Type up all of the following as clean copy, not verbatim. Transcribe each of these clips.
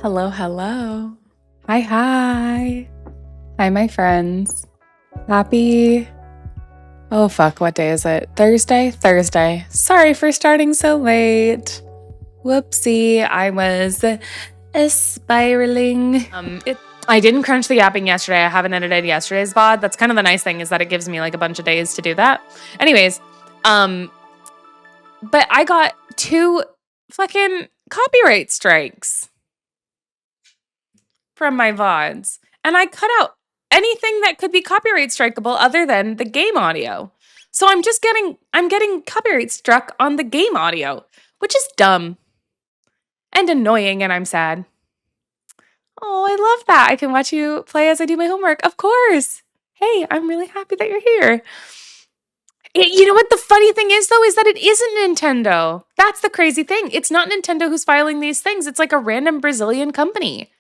Hello, hello. Hi, hi. Hi, my friends. Happy... Oh, fuck, what day is it? Thursday? Thursday. Sorry for starting so late. Whoopsie, I was spiraling. I didn't crunch the yapping yesterday. I haven't edited yesterday's VOD. That's kind of the nice thing, is that it gives me like a bunch of days to do that. Anyways, but I got 2 fucking copyright strikes from my VODs. And I cut out anything that could be copyright strikeable other than the game audio. So I'm getting copyright struck on the game audio, which is dumb and annoying, and I'm sad. Oh, I love that. I can watch you play as I do my homework. Of course. Hey, I'm really happy that you're here. You know what the funny thing is, though, is that it isn't Nintendo. That's the crazy thing. It's not Nintendo who's filing these things. It's like a random Brazilian company.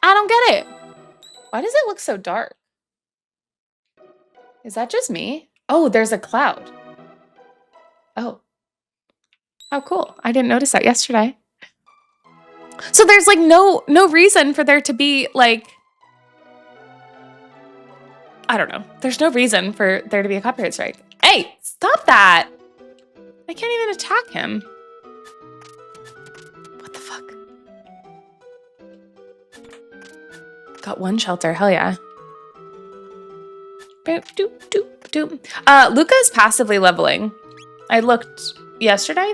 I don't get it. Why does it look so dark? Is that just me? Oh, there's a cloud. Oh. How cool. I didn't notice that yesterday. So there's like no reason for there to be like, I don't know. There's no reason for there to be a copyright strike. Hey, stop that. I can't even attack him. What the fuck? Got 1 shelter, hell yeah. Luca's passively leveling. I looked yesterday,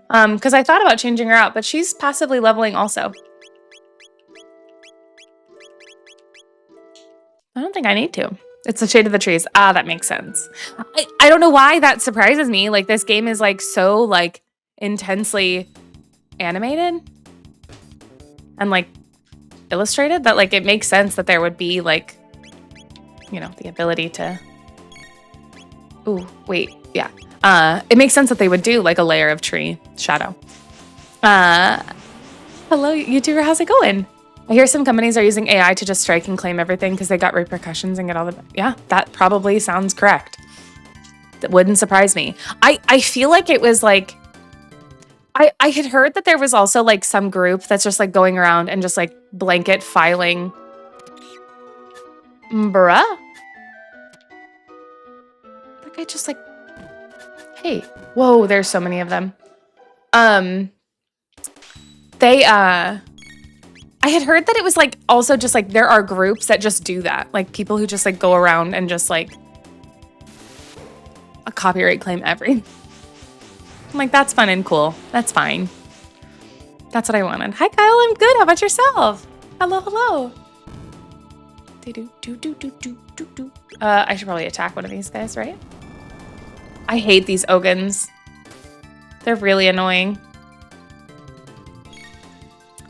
because I thought about changing her out, but she's passively leveling also. I don't think I need to. It's the shade of the trees. Ah, that makes sense. I don't know why that surprises me. Like, this game is like so like intensely animated and like illustrated that like it makes sense that there would be like, you know, the ability to... Ooh, wait, yeah. It makes sense that they would do like a layer of tree shadow. Hello, YouTuber, how's it going? I hear some companies are using AI to just strike and claim everything because they got repercussions and get all the... Yeah, that probably sounds correct. That wouldn't surprise me. I feel like it was like... I had heard that there was also like some group that's just like going around and just like blanket filing. Bruh? Like I just like... Hey, whoa, there's so many of them. I had heard that it was like also just like there are groups that just do that. Like people who just like go around and just like a copyright claim everything. I'm like, that's fun and cool. That's fine. That's what I wanted. Hi, Kyle. I'm good. How about yourself? Hello, hello. I should probably attack one of these guys, right? I hate these Ogans. They're really annoying.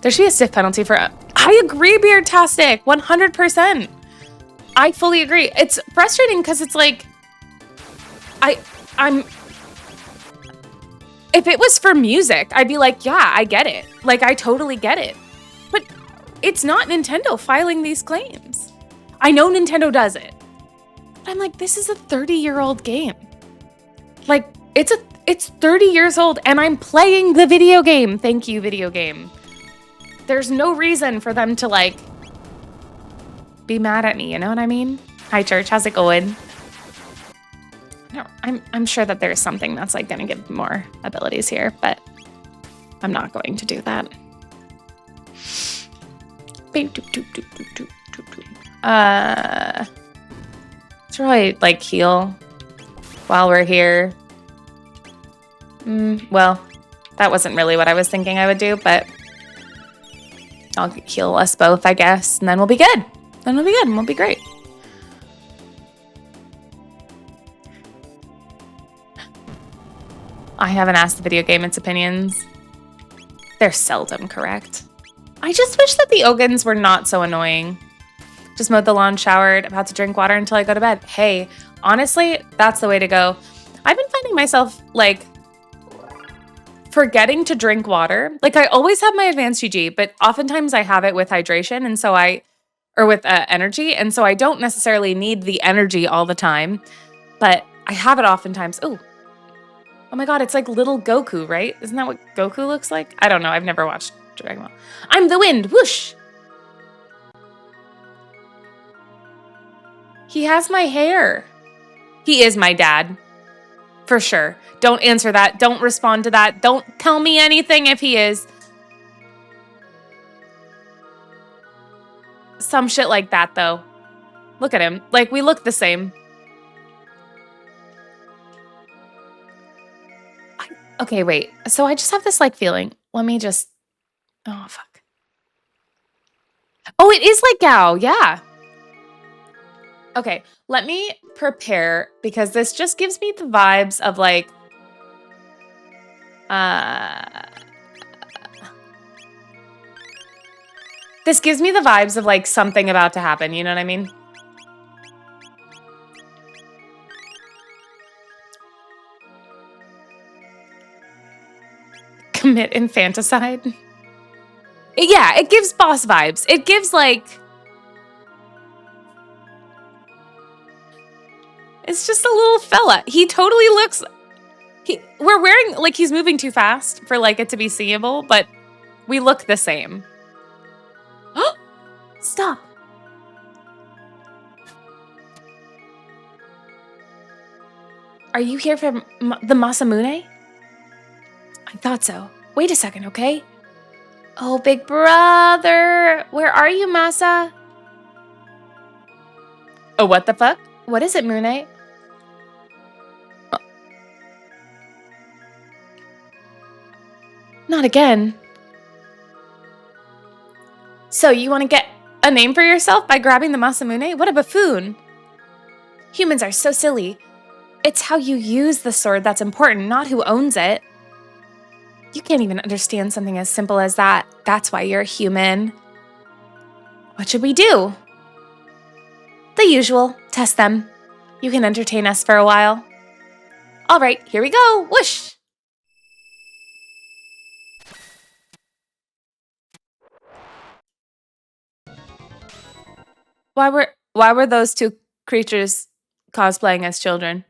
There should be a stiff penalty for... I agree, Beardtastic. 100%. I fully agree. It's frustrating because it's like... I'm... If it was for music, I'd be like, yeah, I get it. Like, I totally get it. But it's not Nintendo filing these claims. I know Nintendo does it. But I'm like, this is a 30-year-old game. Like, it's 30 years old, and I'm playing the video game. Thank you, video game. There's no reason for them to, like, be mad at me, you know what I mean? Hi, Church. How's it going? No, I'm sure that there's something that's like going to give more abilities here, but I'm not going to do that. Let's probably like heal while we're here. Well, that wasn't really what I was thinking I would do, but I'll heal us both, I guess, and then we'll be good. Then we'll be good and we'll be great. I haven't asked the video game its opinions. They're seldom correct. I just wish that the Ogans were not so annoying. Just mowed the lawn, showered, about to drink water until I go to bed. Hey, honestly, that's the way to go. I've been finding myself, like, forgetting to drink water. Like, I always have my advanced UG, but oftentimes I have it with hydration, and so or with energy, and so I don't necessarily need the energy all the time, but I have it oftentimes. Ooh. Oh my god, it's like little Goku, right? Isn't that what Goku looks like? I don't know. I've never watched Dragon Ball. I'm the wind. Whoosh. He has my hair. He is my dad. For sure. Don't answer that. Don't respond to that. Don't tell me anything if he is. Some shit like that, though. Look at him. Like, we look the same. Okay, wait. So I just have this, like, feeling. Let me just... Oh, fuck. Oh, it is like Gao. Yeah. Okay, let me prepare, because this just gives me the vibes of, like... This gives me the vibes of, like, something about to happen. You know what I mean? Commit infanticide. Yeah, it gives boss vibes. It gives, like... It's just a little fella. He totally looks... We're wearing... Like, he's moving too fast for, like, it to be seeable, but we look the same. Stop. Are you here for the Masamune? I thought so. Wait a second, okay? Oh, big brother. Where are you, Masa? Oh, what the fuck? What is it, Mune? Oh. Not again. So, you want to get a name for yourself by grabbing the Masamune? What a buffoon. Humans are so silly. It's how you use the sword that's important, not who owns it. You can't even understand something as simple as that. That's why you're a human. What should we do? The usual. Test them. You can entertain us for a while. All right, here we go. Whoosh! Why were those two creatures cosplaying as children?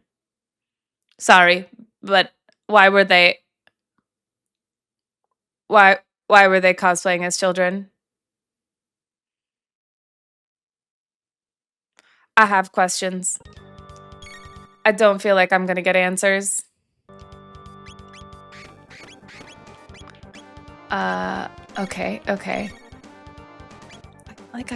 Sorry, but why were they cosplaying as children? I have questions. I don't feel like I'm gonna get answers. Okay. Like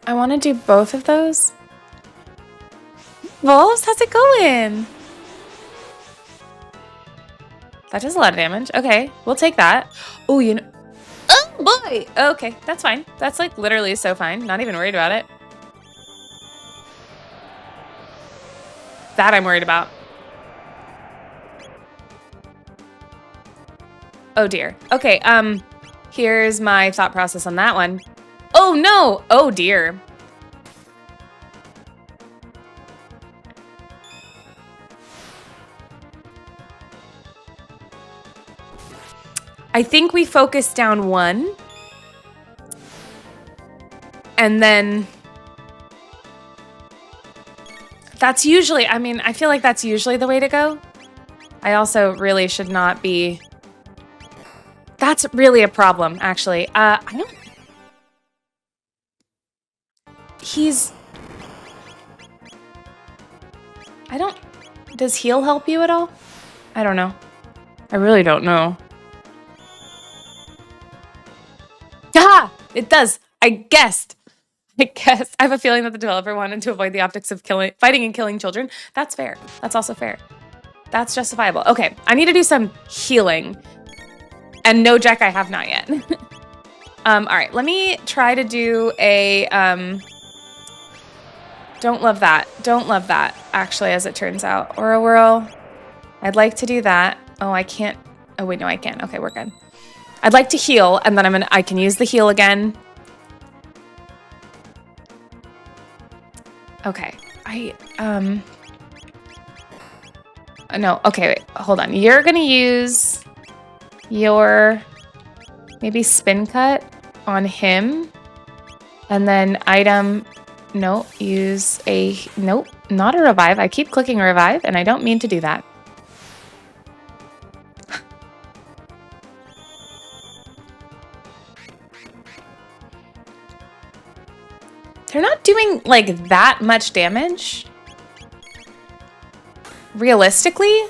I want to do both of those. Wolves, how's it going? That does a lot of damage. Okay, we'll take that. Oh, you know. Oh, boy. Okay, that's fine. That's like literally so fine. Not even worried about it. That I'm worried about. Oh, dear. Okay, here's my thought process on that one. Oh, no. Oh, dear. I think we focus down one. And then... That's usually... I mean, I feel like that's usually the way to go. I also really should not be... That's really a problem, actually. I don't... He's... I don't... Does heal help you at all? I don't know. I really don't know. Ah! It does! I guessed! I have a feeling that the developer wanted to avoid the optics of fighting and killing children. That's fair. That's also fair. That's justifiable. Okay, I need to do some healing. And no, Jack, I have not yet. All right, let me try to do a... Don't love that. Don't love that, actually, as it turns out. Aura Whirl. I'd like to do that. Oh, I can't. Oh, wait, no, I can. Okay, we're good. I'd like to heal, and then I can use the heal again. Okay. No, okay, wait, hold on. You're gonna use your Maybe spin cut on him. And then item, no, use a, nope, not a revive. I keep clicking revive and I don't mean to do that. They're not doing like that much damage. Realistically.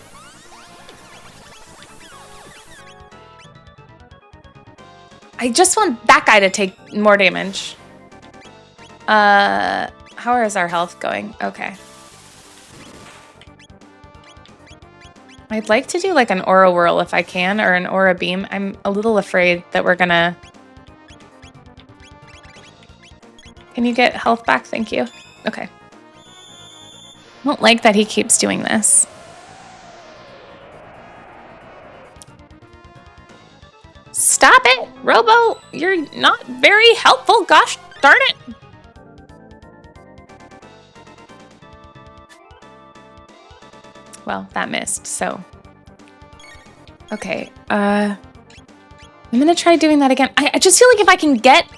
I just want that guy to take more damage. How is our health going? Okay. I'd like to do like an aura whirl if I can, or an aura beam. I'm a little afraid that we're gonna... Can you get health back? Thank you. Okay. I don't like that he keeps doing this. Stop it, Robo! You're not very helpful, gosh darn it! Well, that missed, so... Okay, I'm gonna try doing that again. I just feel like if I can get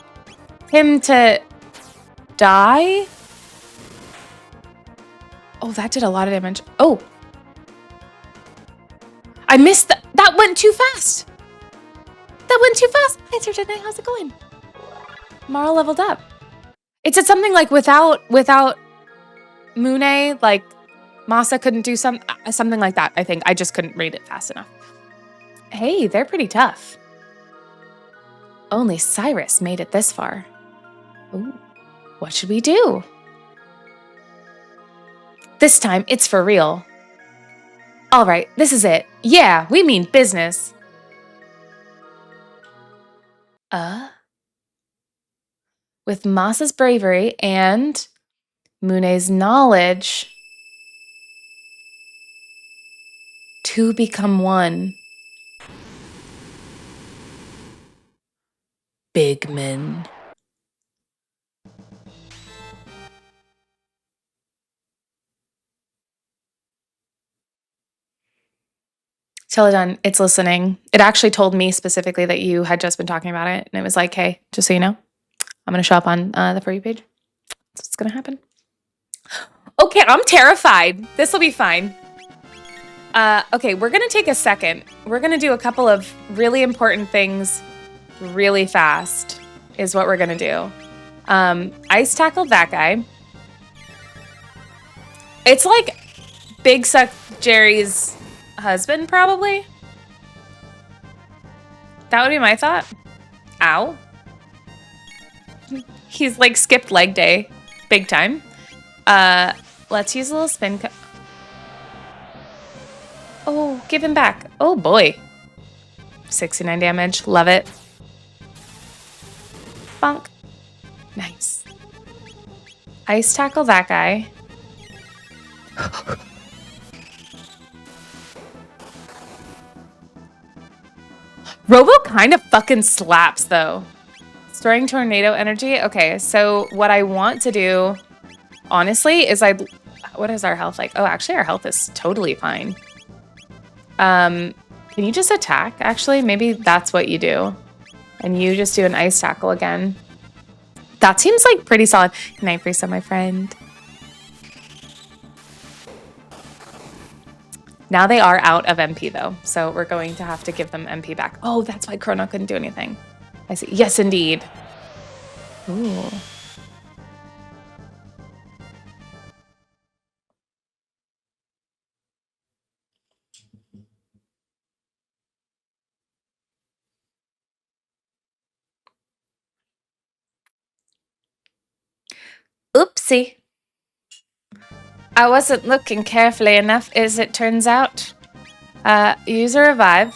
him to die... Oh, that did a lot of damage. Oh! I missed that! That went too fast! That went too fast! Hi, Sir Jedi, how's it going? Mara leveled up. It said something like without Mune, like Masa couldn't do something like that, I think. I just couldn't read it fast enough. Hey, they're pretty tough. Only Cyrus made it this far. Ooh, what should we do? This time, it's for real. All right, this is it. Yeah, we mean business. With Masa's bravery and Mune's knowledge, two become one. Bigman. Celadon, it's listening. It actually told me specifically that you had just been talking about it, and it was like, hey, just so you know, I'm going to show up on the For You page. That's what's going to happen. Okay, I'm terrified. This will be fine. Okay, we're going to take a second. We're going to do a couple of really important things really fast is what we're going to do. Ice tackle that guy. It's like Big Suck Jerry's husband, probably. That would be my thought. Ow. He's like skipped leg day. Big time. Let's use a little spin. Oh, give him back. Oh boy. 69 damage. Love it. Bonk. Nice. Ice tackle that guy. Robo kind of fucking slaps though. Storing tornado energy. Okay, so what I want to do, honestly, is what is our health like? Oh, actually our health is totally fine. Can you just attack? Actually, maybe that's what you do. And you just do an ice tackle again. That seems like pretty solid. Good night, Frisa, my friend. Now they are out of MP though, so we're going to have to give them MP back. Oh, that's why Chrono couldn't do anything. I see. Yes, indeed. Ooh. Oopsie. I wasn't looking carefully enough, as it turns out. Use a revive.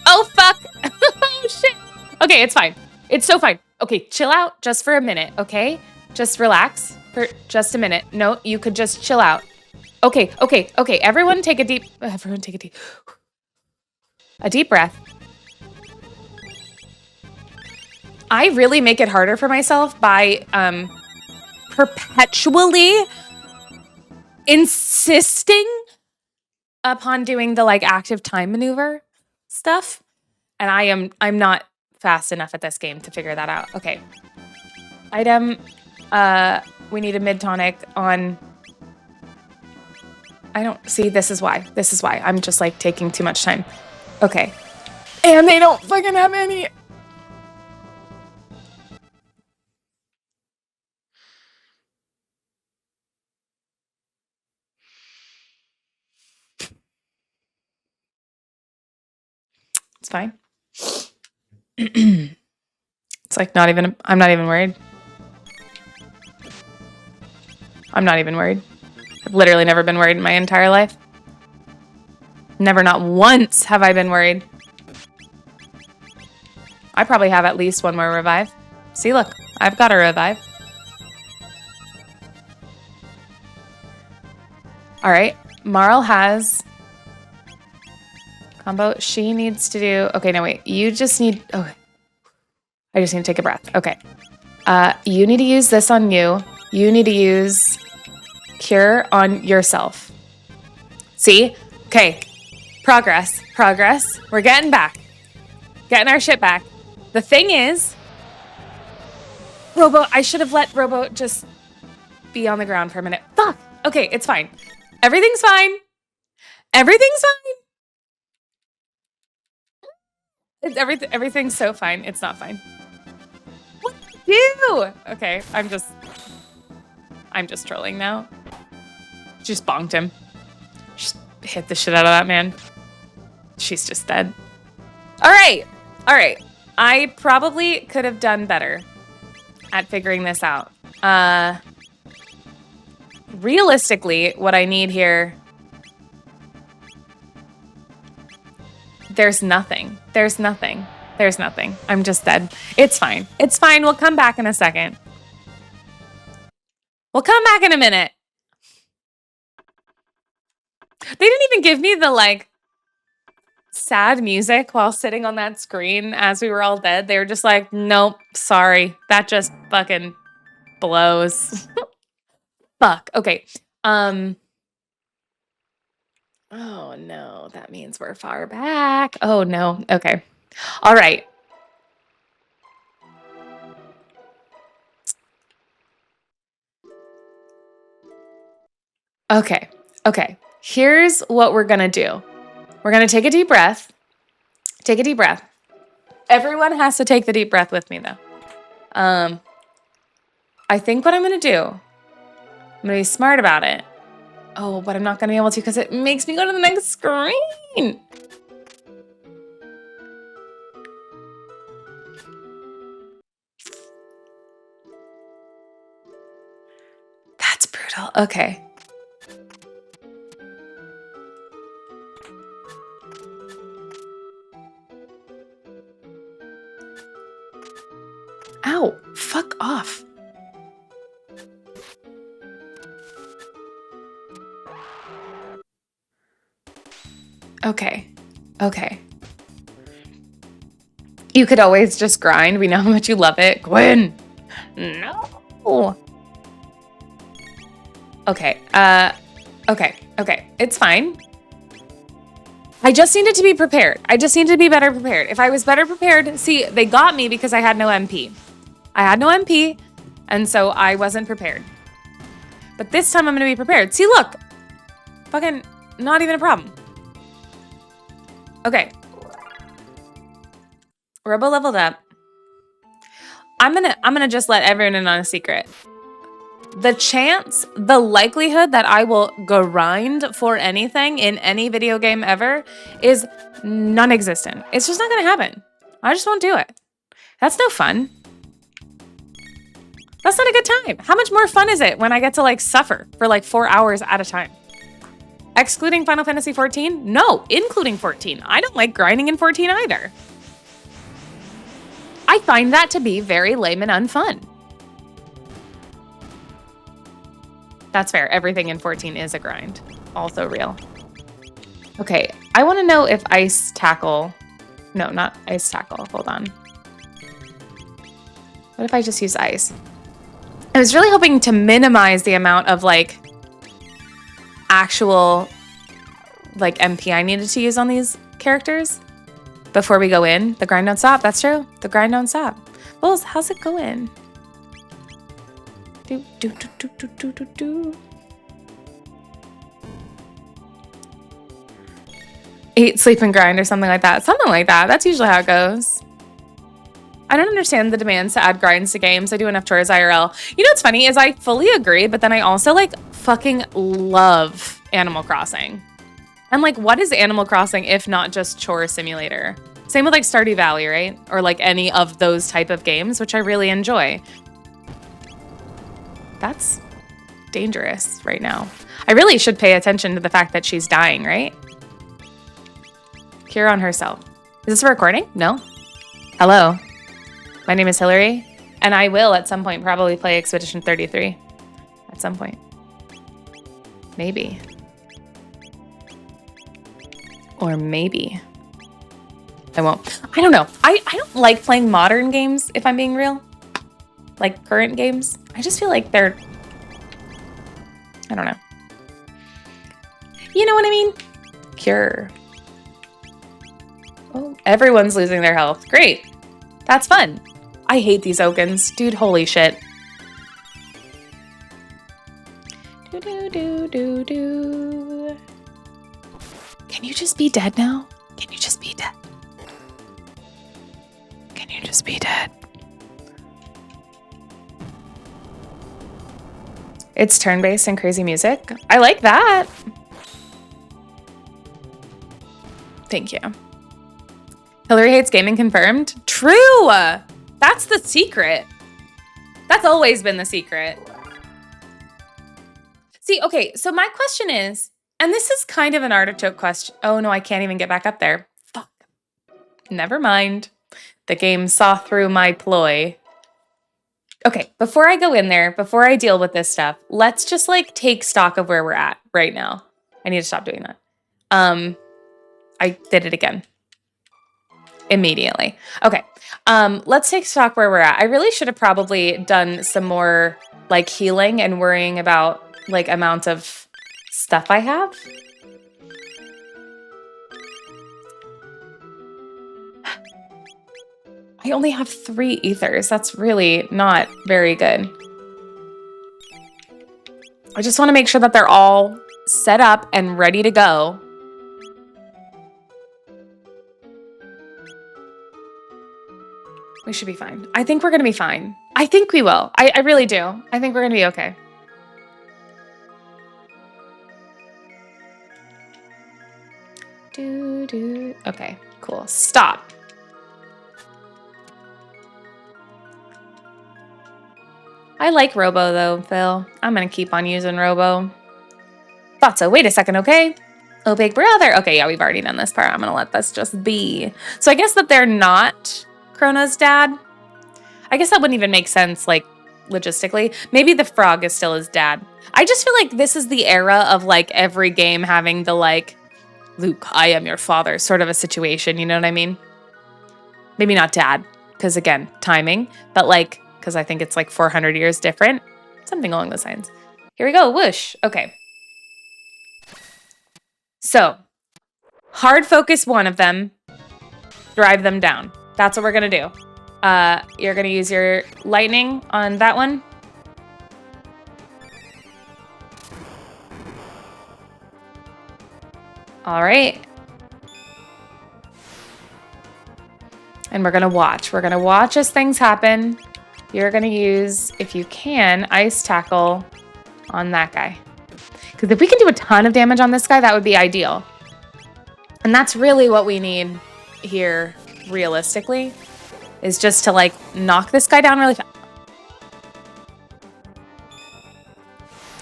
Oh, fuck! Oh, shit! Okay, it's fine. It's so fine. Okay, chill out just for a minute, okay? Just relax for just a minute. No, you could just chill out. Okay, okay, okay. Everyone take a deep breath. I really make it harder for myself by perpetually insisting upon doing the like active time maneuver stuff, and I'm not fast enough at this game to figure that out. Okay. Item, we need a mid tonic on... I don't... See, this is why. This is why. I'm just, like, taking too much time. Okay. And they don't fucking have any... It's fine. It's like not even... I'm not even worried. I'm not even worried. I've literally never been worried in my entire life. Never, not once have I been worried. I probably have at least one more revive. See, look, I've got a revive. All right, Marl has combo. She needs to do, okay, no, wait, you just need, oh, I just need to take a breath. Okay, you need to use this on you. You need to use cure on yourself. See? Okay. Progress. Progress. We're getting back. Getting our shit back. The thing is, Robo, I should have let Robo just be on the ground for a minute. Fuck. Okay, it's fine. Everything's fine. Everything's fine. Everything's so fine. It's not fine. What do you do? Okay, I'm just trolling now. Just bonked him. Just hit the shit out of that man. She's just dead. All right. All right. I probably could have done better at figuring this out. Realistically, what I need here... There's nothing. There's nothing. There's nothing. I'm just dead. It's fine. It's fine. We'll come back in a second. We'll come back in a minute. They didn't even give me the, like, sad music while sitting on that screen as we were all dead. They were just like, nope, sorry. That just fucking blows. Fuck. Okay. Oh, no. That means we're far back. Oh, no. Okay. All right. Okay. Okay. Here's what we're going to do. We're going to take a deep breath. Take a deep breath. Everyone has to take the deep breath with me, though. I think what I'm going to do, I'm going to be smart about it. Oh, but I'm not going to be able to because it makes me go to the next screen. That's brutal. Okay. Ow, fuck off. Okay, okay. You could always just grind. We know how much you love it. Gwen! No! Okay, okay. It's fine. I just needed to be prepared. I just needed to be better prepared. If I was better prepared, see, they got me because I had no MP. I had no MP, and so I wasn't prepared. But this time I'm gonna be prepared. See, look! Fucking not even a problem. Okay. Robo leveled up. I'm gonna just let everyone in on a secret. The likelihood that I will grind for anything in any video game ever is non-existent. It's just not gonna happen. I just won't do it. That's no fun. That's not a good time. How much more fun is it when I get to like suffer for like 4 hours at a time? Excluding Final Fantasy 14? No, including 14. I don't like grinding in 14 either. I find that to be very lame and unfun. That's fair. Everything in 14 is a grind. Also real. Okay, I want to know if Ice Tackle... No, not Ice Tackle. Hold on. What if I just use Ice? I was really hoping to minimize the amount of, like, actual, like, MP I needed to use on these characters. before we go in. The grind don't stop. That's true. The grind don't stop. Bulls, how's it going? Do, do, do, do, do, do, do, do. 8, sleep, and grind or something like that. Something like that. That's usually how it goes. I don't understand the demands to add grinds to games. I do enough chores IRL. You know what's funny is I fully agree, but then I also like fucking love Animal Crossing. And like, what is Animal Crossing if not just chore simulator? Same with like Stardew Valley, right? Or like any of those type of games, which I really enjoy. That's dangerous right now. I really should pay attention to the fact that she's dying, right? Cure on herself. Is this a recording? No? Hello. My name is Hillary, and I will at some point probably play Expedition 33. At some point. Maybe. Or maybe. I won't. I don't know. I don't like playing modern games, if I'm being real. Like current games. I just feel like they're... I don't know. You know what I mean? Cure. Oh, everyone's losing their health. Great. That's fun. I hate these Okins. Dude, holy shit. Do, do, do, do, do. Can you just be dead now? Can you just be dead? Can you just be dead? It's turn-based and crazy music. I like that. Thank you. Hillary hates gaming confirmed. True. That's the secret. That's always been the secret. See, okay, so my question is, and this is kind of an artichoke question. Oh no, I can't even get back up there. Fuck. Never mind. The game saw through my ploy. Okay, before I go in there, before I deal with this stuff, let's just like take stock of where we're at right now. I need to stop doing that. I did it again. Immediately. Okay, let's take stock where we're at. I really should have probably done some more like healing and worrying about like amount of stuff I have. I only have 3 ethers. That's really not very good. I just want to make sure that they're all set up and ready to go. We should be fine. I think we're going to be fine. I think we will. I really do. I think we're going to be okay. Okay, cool. Stop. I like Robo though, Phil. I'm gonna keep on using Robo. Thought so. Wait a second, okay? Oh, big brother. Okay, yeah, we've already done this part. I'm gonna let this just be. So I guess that they're not Chrono's dad. I guess that wouldn't even make sense, like, logistically. Maybe the frog is still his dad. I just feel like this is the era of, like, every game having the, like, Luke, I am your father sort of a situation, you know what I mean? Maybe not dad, because, again, timing. But, like, because I think it's, like, 400 years different. Something along those lines. Here we go. Whoosh. Okay. So, hard focus one of them. Drive them down. That's what we're going to do. You're going to use your lightning on that one. All right. And we're going to watch. We're going to watch as things happen. You're going to use, if you can, ice tackle on that guy. Because if we can do a ton of damage on this guy, that would be ideal. And that's really what we need here, realistically, is just to, like, knock this guy down really fast.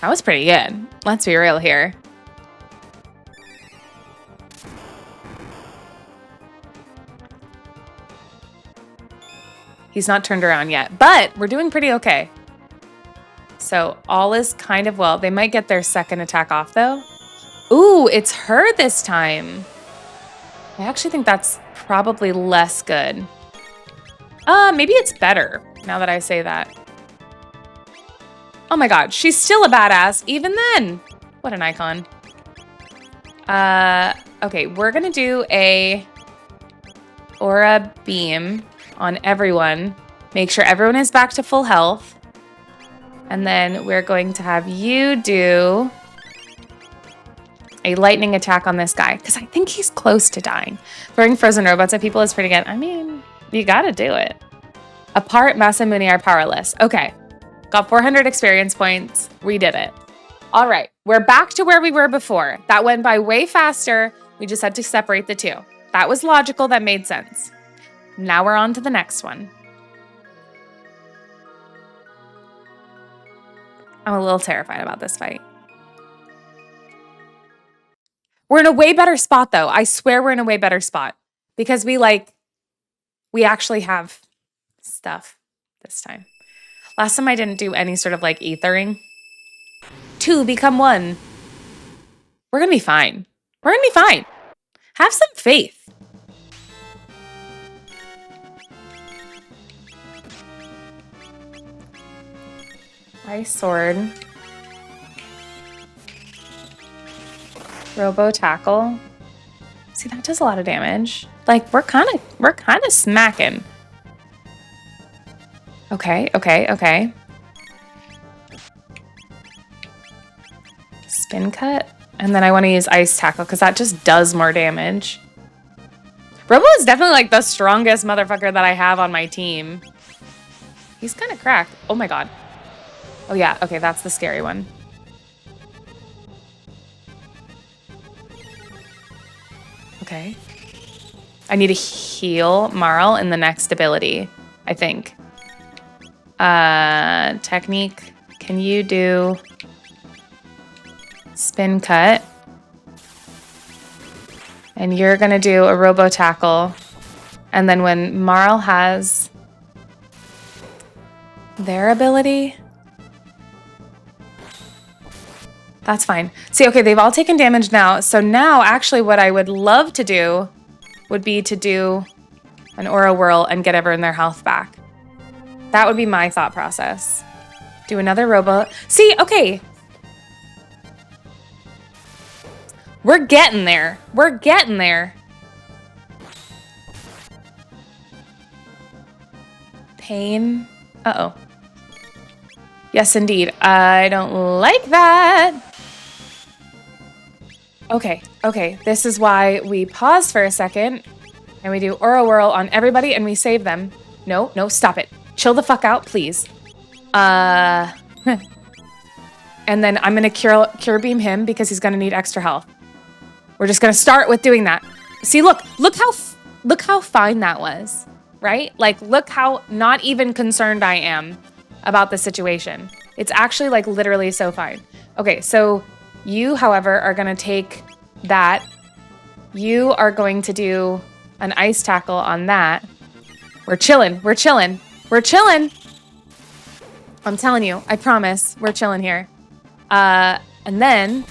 That was pretty good. Let's be real here. He's not turned around yet, but we're doing pretty okay. So all is kind of well. They might get their second attack off, though. Ooh, it's her this time. I actually think that's probably less good. Maybe it's better, now that I say that. Oh my god, she's still a badass, even then. What an icon. Okay, we're gonna do a aura beam on everyone. Make sure everyone is back to full health. And then we're going to have you do a lightning attack on this guy, because I think he's close to dying. Throwing frozen robots at people is pretty good. I mean, you gotta do it. Apart, Masa and Mooney are powerless. Okay, got 400 experience points. We did it. All right, we're back to where we were before. That went by way faster. We just had to separate the two. That was logical, that made sense. Now we're on to the next one. I'm a little terrified about this fight. We're in a way better spot, though. I swear we're in a way better spot. Because we actually have stuff this time. Last time I didn't do any sort of like ethering. 2 become 1. We're gonna be fine. We're gonna be fine. Have some faith. Ice sword. Robo tackle. See, that does a lot of damage. Like, we're kind of smacking. Okay. Spin cut. And then I want to use ice tackle because that just does more damage. Robo is definitely like the strongest motherfucker that I have on my team. He's kind of cracked. Oh my god. Oh yeah, okay, that's the scary one. Okay. I need to heal Marl in the next ability, I think. Technique. Can you do spin cut? And you're gonna do a robo tackle. And then when Marl has their ability, that's fine. See, okay, they've all taken damage now. So now, actually, what I would love to do would be to do an aura whirl and get everyone their health back. That would be my thought process. Do another robo. See, okay. We're getting there. We're getting there. Pain. Uh-oh. Yes, indeed. I don't like that. Okay. This is why we pause for a second and we do aura whirl on everybody and we save them. No, stop it. Chill the fuck out, please. And then I'm gonna cure beam him because he's gonna need extra health. We're just gonna start with doing that. See, look how fine that was, right? Like, look how not even concerned I am about the situation. It's actually like literally so fine. Okay, so you, however, are gonna take that. You are going to do an ice tackle on that. We're chilling. I'm telling you, I promise, we're chilling here. And then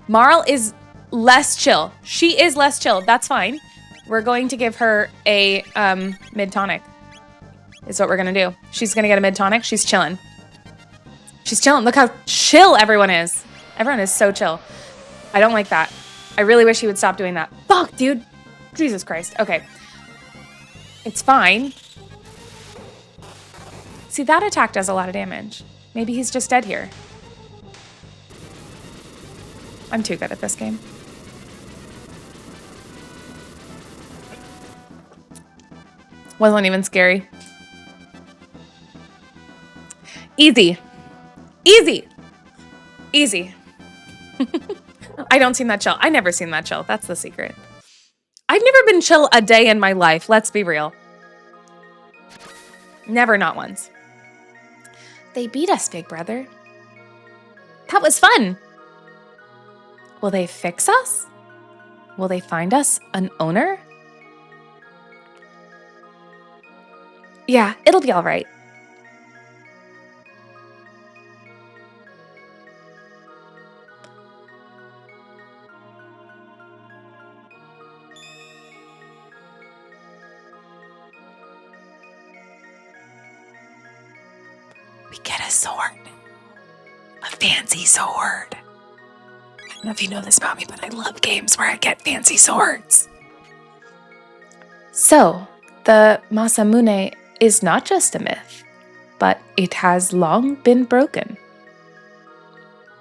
Marl is less chill. She is less chill. That's fine. We're going to give her a mid tonic. Is what we're gonna do. She's gonna get a mid tonic. She's chilling. Look how chill everyone is. Everyone is so chill. I don't like that. I really wish he would stop doing that. Fuck, dude. Jesus Christ. Okay. It's fine. See, that attack does a lot of damage. Maybe he's just dead here. I'm too good at this game. Wasn't even scary. Easy. I don't seem that chill. I never seem that chill. That's the secret. I've never been chill a day in my life. Let's be real. Never, not once. They beat us, big brother. That was fun. Will they fix us? Will they find us an owner? Yeah, it'll be all right. We get a sword. A fancy sword. I don't know if you know this about me, but I love games where I get fancy swords. So, the Masamune is not just a myth, but it has long been broken.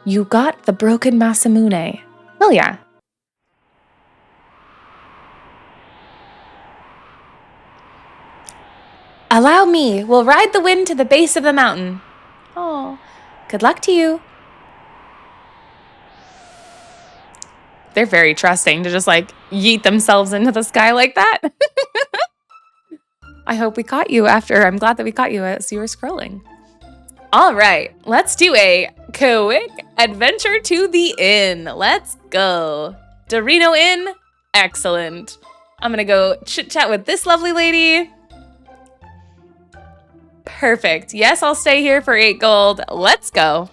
You got the broken Masamune. Well, yeah. Allow me. We'll ride the wind to the base of the mountain. Oh, good luck to you. They're very trusting to just like yeet themselves into the sky like that. I hope we caught you after. I'm glad that we caught you as you were scrolling. All right, let's do a quick adventure to the inn. Let's go. Dorino Inn, excellent. I'm gonna go chit chat with this lovely lady. Perfect. Yes, I'll stay here for 8 gold. Let's go.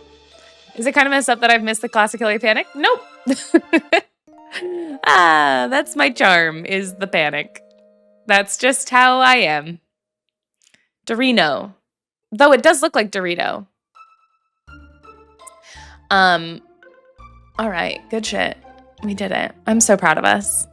Is it kind of messed up that I've missed the classic Hilly panic? Nope. That's my charm, is the panic. That's just how I am. Dorino. Though it does look like Dorito. All right, good shit. We did it. I'm so proud of us.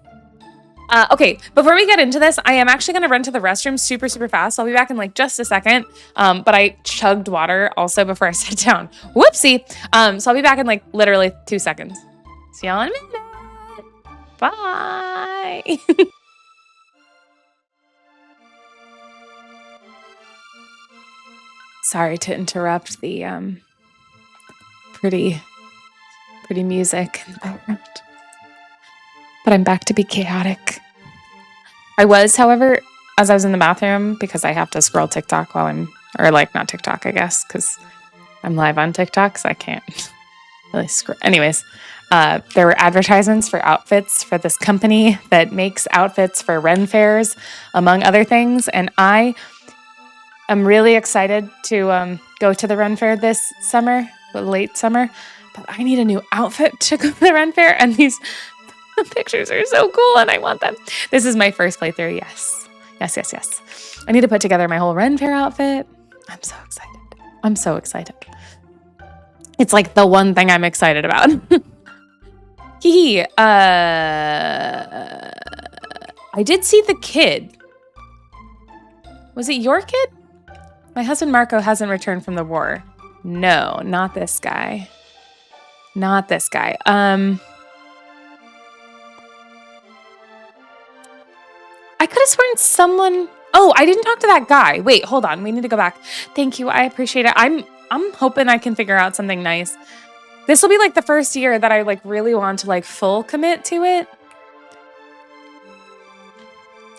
Okay, before we get into this, I am actually going to run to the restroom super, super fast. I'll be back in like just a second. But I chugged water also before I sat down. Whoopsie. So I'll be back in like literally 2 seconds. See y'all in a minute. Bye. Sorry to interrupt the pretty music in the background. But I'm back to be chaotic. I was, however, as I was in the bathroom, because I have to scroll TikTok while or like not TikTok, I guess, because I'm live on TikTok, so I can't really scroll. Anyways, there were advertisements for outfits for this company that makes outfits for Ren fairs, among other things, and I am really excited to go to the Ren fair this summer, late summer, but I need a new outfit to go to the Ren fair, and these pictures are so cool, and I want them. This is my first playthrough, yes. Yes. I need to put together my whole Ren fair outfit. I'm so excited. I'm so excited. It's like the one thing I'm excited about. I did see the kid. Was it your kid? My husband Marco hasn't returned from the war. No, not this guy. Not this guy. I could have sworn someone... Oh, I didn't talk to that guy. Wait, hold on. We need to go back. Thank you. I appreciate it. I'm hoping I can figure out something nice. This will be like the first year that I like really want to like full commit to it.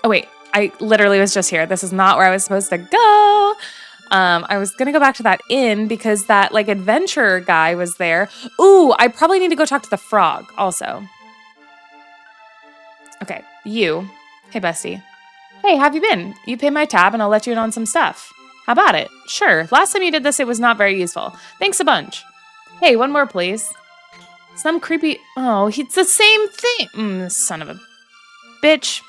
Oh, wait. I literally was just here. This is not where I was supposed to go. I was going to go back to that inn because that like adventure guy was there. Ooh, I probably need to go talk to the frog also. Okay, you. Hey, bestie. Hey, how have you been? You pay my tab and I'll let you in on some stuff. How about it? Sure. Last time you did this, it was not very useful. Thanks a bunch. Hey, one more, please. Some creepy... Oh, it's the same thing. Son of a bitch.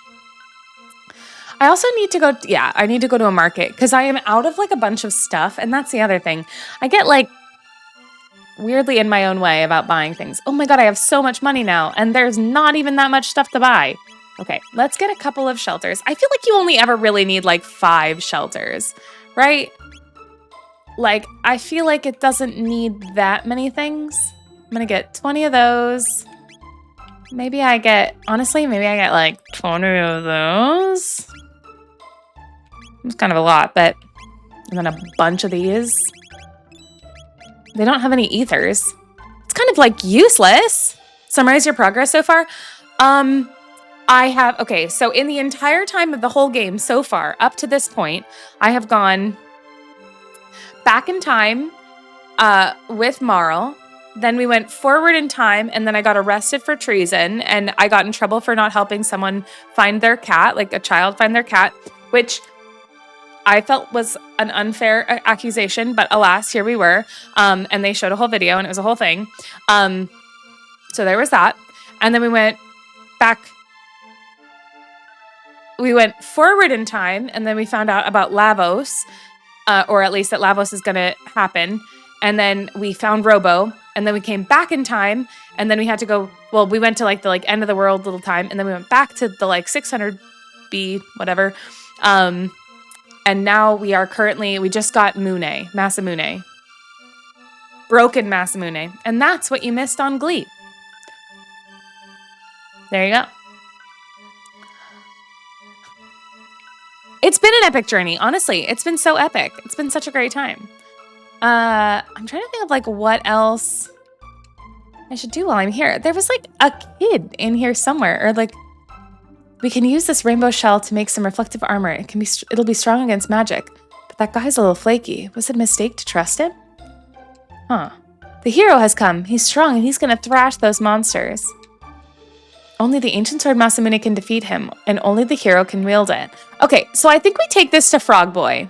I also need to go... Yeah, I need to go to a market because I am out of like a bunch of stuff. And that's the other thing. I get like weirdly in my own way about buying things. Oh my God, I have so much money now. And there's not even that much stuff to buy. Okay, let's get a couple of shelters. I feel like you only ever really need like 5 shelters, right? Like, I feel like it doesn't need that many things. I'm gonna get 20 of those. Maybe I get like 20 of those. It's kind of a lot, but, and then a bunch of these. They don't have any ethers. It's kind of like useless. Summarize your progress so far. Okay, so in the entire time of the whole game so far, up to this point, I have gone back in time with Marl. Then we went forward in time, and then I got arrested for treason, and I got in trouble for not helping someone find their cat, like a child find their cat, which I felt was an unfair accusation, but alas, here we were. And they showed a whole video, and it was a whole thing. So there was that. And then we went back... We went forward in time, and then we found out about Lavos, or at least that Lavos is going to happen. And then we found Robo, and then we came back in time, and then we had to go, well, we went to like the end of the world little time, and then we went back to the like 600 B, whatever. And now we just got Masamune. Broken Masamune. And that's what you missed on Glee. There you go. It's been an epic journey, honestly. It's been so epic. It's been such a great time. I'm trying to think of like what else I should do while I'm here. There was like a kid in here somewhere, or like we can use this rainbow shell to make some reflective armor. It'll be strong against magic. But that guy's a little flaky. Was it a mistake to trust him? Huh. The hero has come. He's strong and he's gonna thrash those monsters. Only the ancient sword Masamune can defeat him, and only the hero can wield it. Okay, so I think we take this to Frog Boy.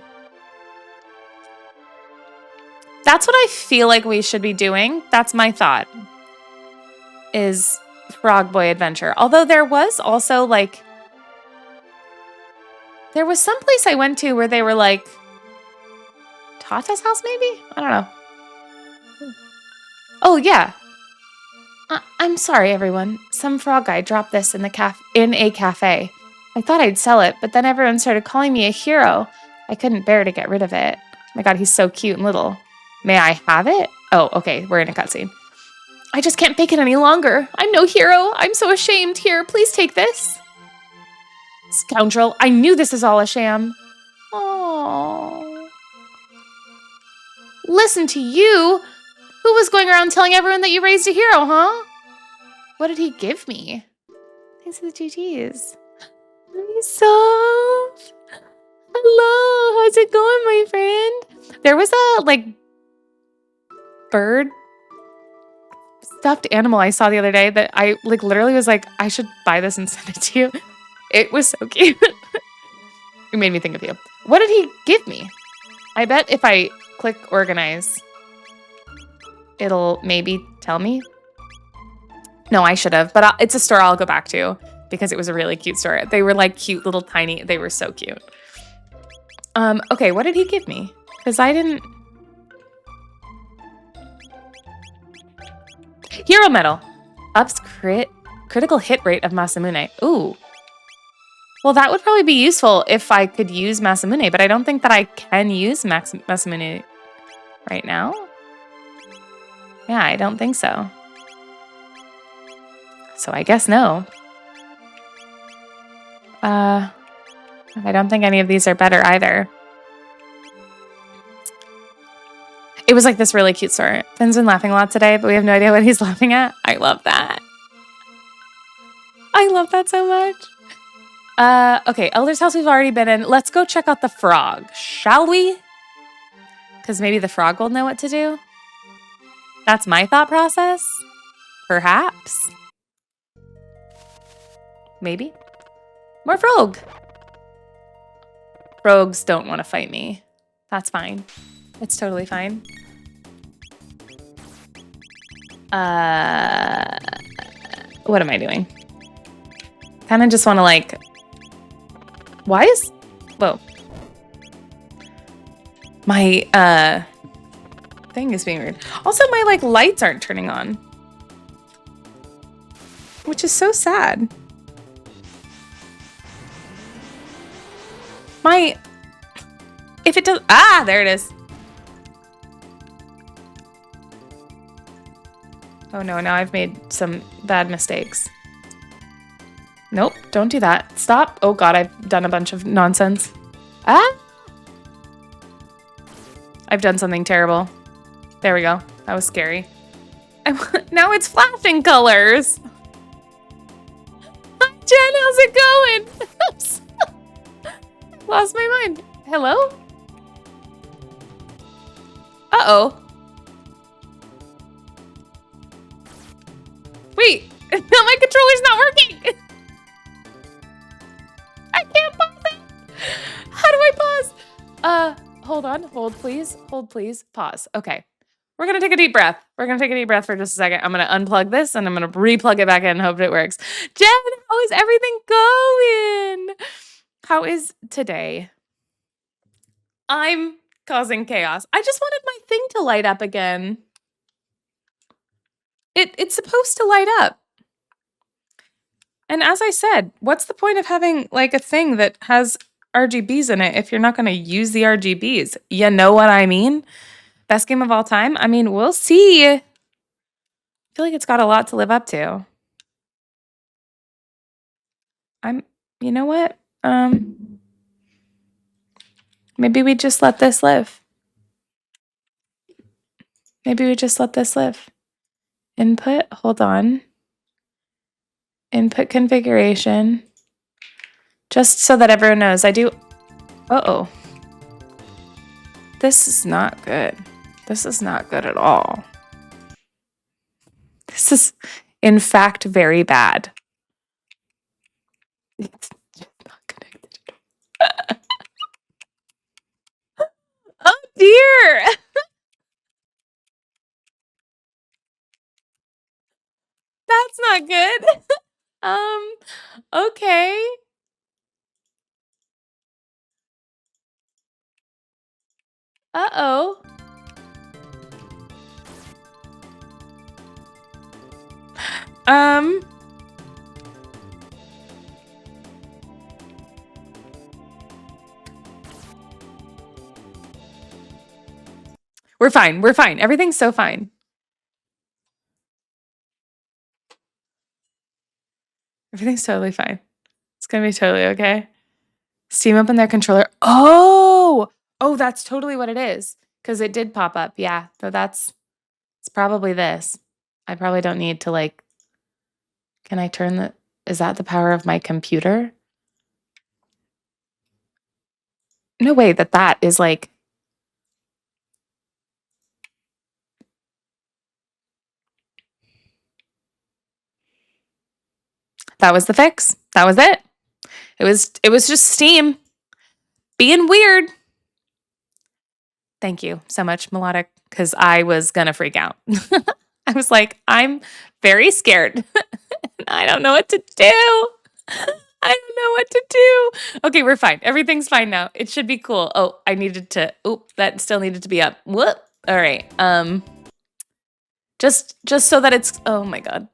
That's what I feel like we should be doing. That's my thought. Is Frog Boy Adventure. Although there was also like... There was some place I went to where they were like... Tata's house, maybe? I don't know. Oh, yeah. I'm sorry, everyone. Some frog guy dropped this in a cafe. I thought I'd sell it, but then everyone started calling me a hero. I couldn't bear to get rid of it. Oh my god, he's so cute and little. May I have it? Oh, okay, we're in a cutscene. I just can't fake it any longer. I'm no hero. I'm so ashamed. Here, please take this. Scoundrel, I knew this is all a sham. Oh. Listen to you. Who was going around telling everyone that you raised a hero, huh? What did he give me? Thanks for the GGs. He's soft. Hello, how's it going, my friend? There was a, like, bird stuffed animal I saw the other day that I, like, literally was like, I should buy this and send it to you. It was so cute. It made me think of you. What did he give me? I bet if I click organize... it'll maybe tell me. No, I should have, but it's a store I'll go back to because it was a really cute store. They were like cute little tiny, they were so cute. Okay, what did he give me? Because I didn't. Hero medal. Ups critical hit rate of Masamune. Ooh. Well, that would probably be useful if I could use Masamune, but I don't think that I can use Masamune right now. Yeah, I don't think so. So I guess no. I don't think any of these are better either. It was like this really cute story. Finn's been laughing a lot today, but we have no idea what he's laughing at. I love that. I love that so much. Okay, Elder's house we've already been in. Let's go check out the frog, shall we? Because maybe the frog will know what to do. That's my thought process. Perhaps. Maybe. More frog. Frogs don't want to fight me. That's fine. It's totally fine. What am I doing? Kind of just want to like... Why is... Whoa. My, thing is being weird. Also, my like lights aren't turning on, which is so sad. If it does, there it is. Oh no, now I've made some bad mistakes. Nope, don't do that. Stop. Oh god, I've done a bunch of nonsense. I've done something terrible. There we go. That was scary. Now it's flashing colors. Hi, Jen. How's it going? Lost my mind. Hello? Uh-oh. Wait. No, my controller's not working. I can't pause it. How do I pause? Hold on. Hold, please. Hold, please. Pause. Okay. We're going to take a deep breath. We're going to take a deep breath for just a second. I'm going to unplug this and I'm going to replug it back in and hope it works. Jen, how is everything going? How is today? I'm causing chaos. I just wanted my thing to light up again. It's supposed to light up. And as I said, what's the point of having like a thing that has RGBs in it if you're not going to use the RGBs? You know what I mean? Best game of all time? I mean, we'll see. I feel like it's got a lot to live up to. You know what? Maybe we just let this live. Maybe we just let this live. Input, hold on. Input configuration. Just so that everyone knows, I do. Uh-oh. This is not good. This is not good at all. This is, in fact, very bad. It's just not connected. Oh, dear. That's not good. Okay. Uh-oh. We're fine. We're fine. Everything's so fine. Everything's totally fine. It's gonna be totally okay. Steam open their controller. Oh, that's totally what it is. Because it did pop up. Yeah. So it's probably this. I probably don't need to like, can I turn the, is that the power of my computer? No way that is like, that was the fix. That was it. It was just Steam being weird. Thank you so much, Melodic, because I was gonna freak out. I was like, I'm very scared. I don't know what to do. I don't know what to do. Okay, we're fine. Everything's fine now. It should be cool. Oh, that still needed to be up. Whoop. All right. Just so that it's, oh my God.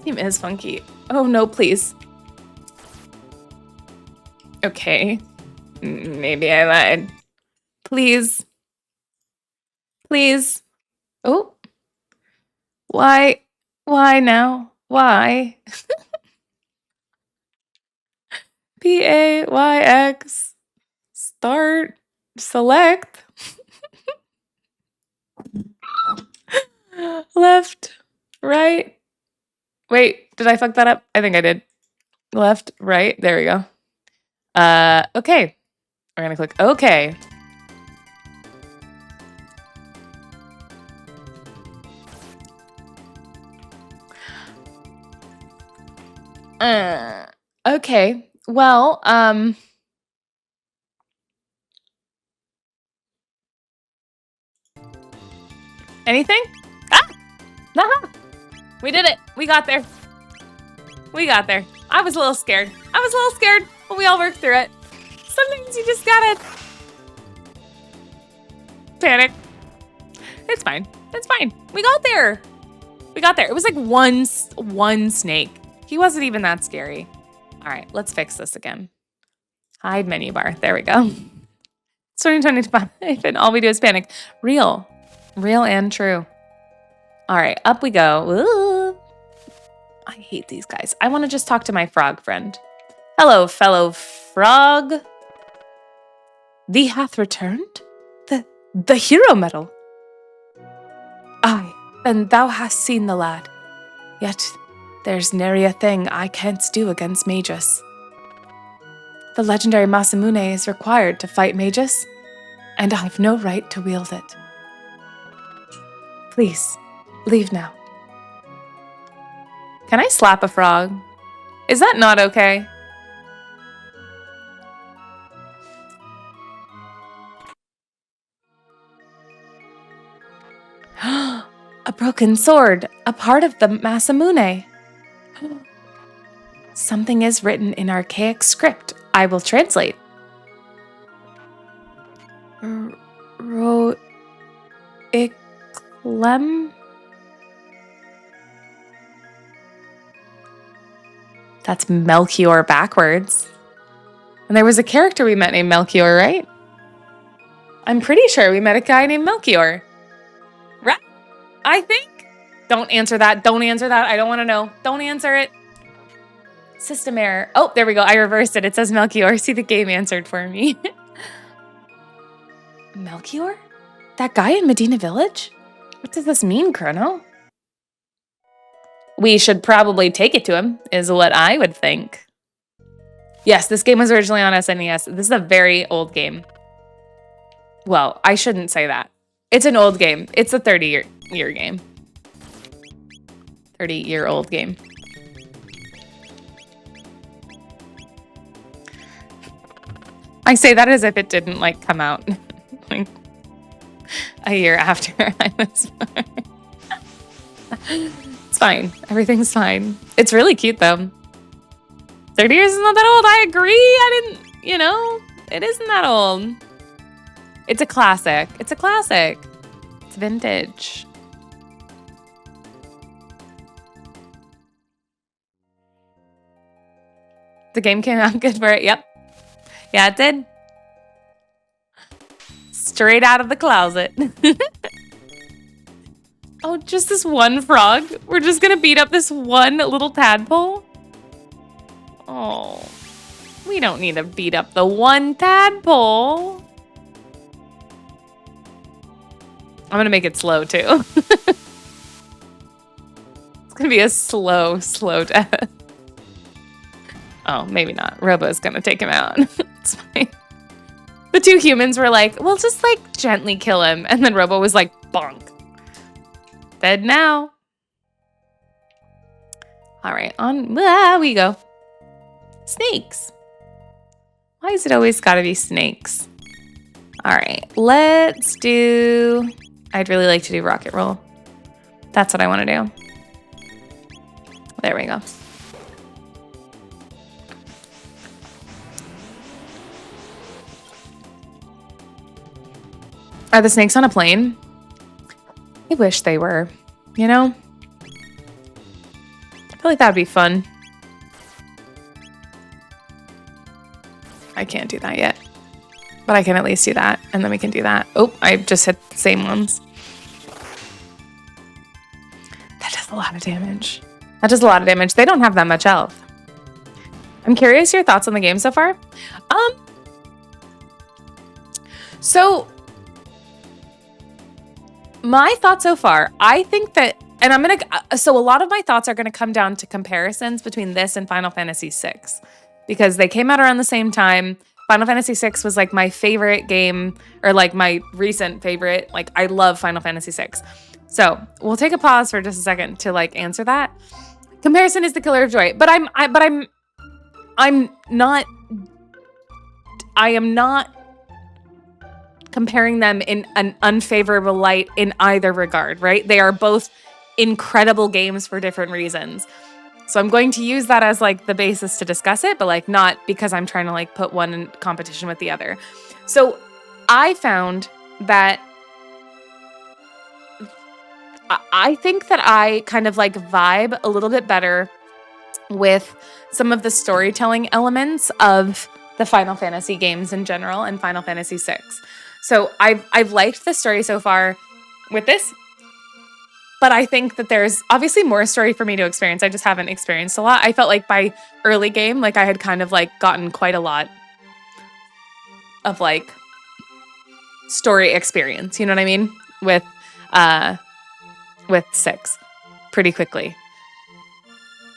Team is funky. Oh no, please. Okay. Maybe I lied. Please. Please. Oh. Why? Why now? Why? PAYX. Start. Select. Left. Right. Wait, did I fuck that up? I think I did. Left, right. There we go. Okay. We're gonna click OK. Okay. Well, anything? Ah! Aha! We did it. We got there. We got there. I was a little scared. But we all worked through it. Sometimes you just gotta panic. It's fine. It's fine. We got there. We got there. It was like one snake. He wasn't even that scary. All right, let's fix this again. Hide menu bar. There we go. It's 2025 and all we do is panic. Real and true. All right, up we go. Ooh. I hate these guys. I want to just talk to my frog friend. Hello, fellow frog. Thee hath returned? The hero medal? Aye, and thou hast seen the lad. Yet there's nary a thing I can't do against Magus. The legendary Masamune is required to fight Magus, and I've no right to wield it. Please, leave now. Can I slap a frog? Is that not okay? A broken sword, a part of the Masamune. Something is written in archaic script. I will translate. Roiklem? That's Melchior backwards. And there was a character we met named Melchior, right? I'm pretty sure we met a guy named Melchior. Right? I think. Don't answer that. Don't answer that. I don't want to know. Don't answer it. System error. Oh, there we go. I reversed it. It says Melchior. See, the game answered for me. Melchior? That guy in Medina Village? What does this mean, Chrono? We should probably take it to him, is what I would think. Yes, this game was originally on SNES. This is a very old game. Well, I shouldn't say that. It's an old game. It's a 30-year game. 30-year-old game. I say that as if it didn't, like, come out like a year after I was born. It's fine. Everything's fine. It's really cute, though. 30 years is not that old. I agree. I didn't, you know, it isn't that old. It's a classic. It's a classic. It's vintage. The game came out good for it. Yep. Yeah, it did. Straight out of the closet. Oh, just this one frog? We're just gonna beat up this one little tadpole? Oh, we don't need to beat up the one tadpole. I'm gonna make it slow too. It's gonna be a slow death. Oh, maybe not. Robo's gonna take him out. It's fine. The two humans were like, we'll just like gently kill him. And then Robo was like, bonk. Dead now. All right, on we go. Snakes. Why is it always gotta be snakes? All right, let's do, I'd really like to do rocket roll. That's what I want to do. There we go. Are the snakes on a plane? I wish they were, you know? I feel like that would be fun. I can't do that yet. But I can at least do that, and then we can do that. Oh, I just hit the same ones. That does a lot of damage. That does a lot of damage. They don't have that much health. I'm curious your thoughts on the game so far. So my thoughts so far, I think that, and I'm going to, so a lot of my thoughts are going to come down to comparisons between this and Final Fantasy VI, because they came out around the same time. Final Fantasy VI was like my favorite game, or like my recent favorite. Like, I love Final Fantasy VI. So we'll take a pause for just a second to like answer that. Comparison is the killer of joy, but I am not comparing them in an unfavorable light in either regard, right? They are both incredible games for different reasons. So I'm going to use that as like the basis to discuss it, but like not because I'm trying to like put one in competition with the other. So I found that I think that I kind of like vibe a little bit better with some of the storytelling elements of the Final Fantasy games in general and Final Fantasy VI. So I've liked the story so far with this, but I think that there's obviously more story for me to experience. I just haven't experienced a lot. I felt like by early game, like I had kind of like gotten quite a lot of like story experience, you know what I mean? With 6 pretty quickly.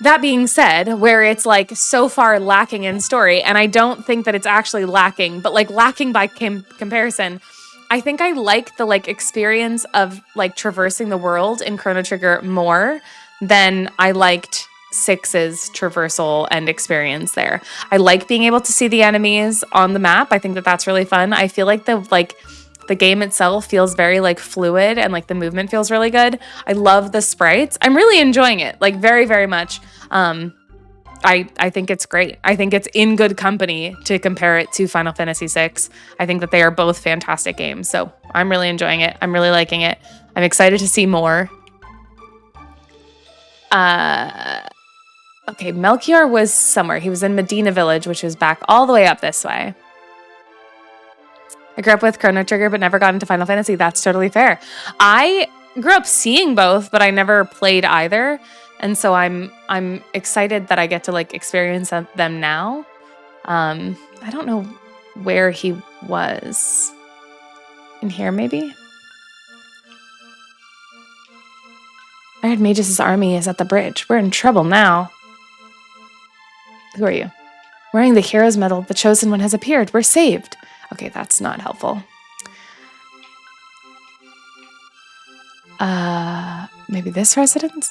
That being said, where it's like so far lacking in story, and I don't think that it's actually lacking, but like lacking by comparison, I think I like the like experience of like traversing the world in Chrono Trigger more than I liked 6's traversal and experience there. I like being able to see the enemies on the map. I think that that's really fun. I feel like the game itself feels very like fluid and like the movement feels really good. I love the sprites. I'm really enjoying it, like very, very much. I think it's great. I think it's in good company to compare it to Final Fantasy VI. I think that they are both fantastic games. So I'm really enjoying it. I'm really liking it. I'm excited to see more. Okay, Melchior was somewhere. He was in Medina Village, which was back all the way up this way. I grew up with Chrono Trigger, but never got into Final Fantasy. That's totally fair. I grew up seeing both, but I never played either. And so I'm excited that I get to like experience them now. I don't know where he was. In here, maybe? I heard Magus' army is at the bridge. We're in trouble now. Who are you? Wearing the hero's medal, the chosen one has appeared. We're saved. Okay, that's not helpful. Maybe this residence?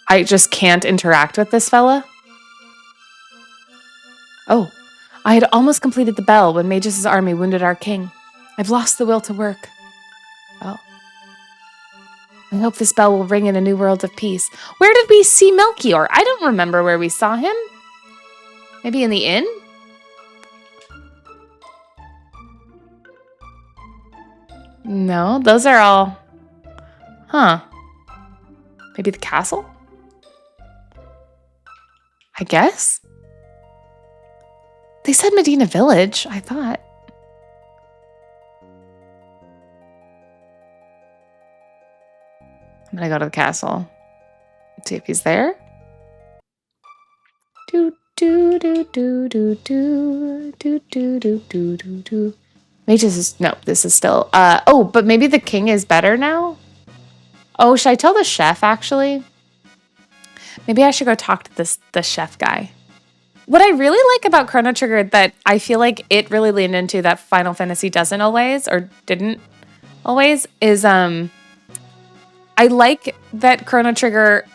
I just can't interact with this fella? Oh, I had almost completed the bell when Magus' army wounded our king. I've lost the will to work. Oh. I hope this bell will ring in a new world of peace. Where did we see Melchior? I don't remember where we saw him. Maybe in the inn? No, those are all... Huh. Maybe the castle? I guess? They said Medina Village, I thought. I'm gonna go to the castle. Let's see if he's there. Do do do do do do do do do do do do. Magus is no, this is still oh, but maybe the king is better now? Oh, should I tell the chef actually? Maybe I should go talk to the chef guy. What I really like about Chrono Trigger that I feel like it really leaned into that Final Fantasy doesn't always or didn't always is I like that Chrono Trigger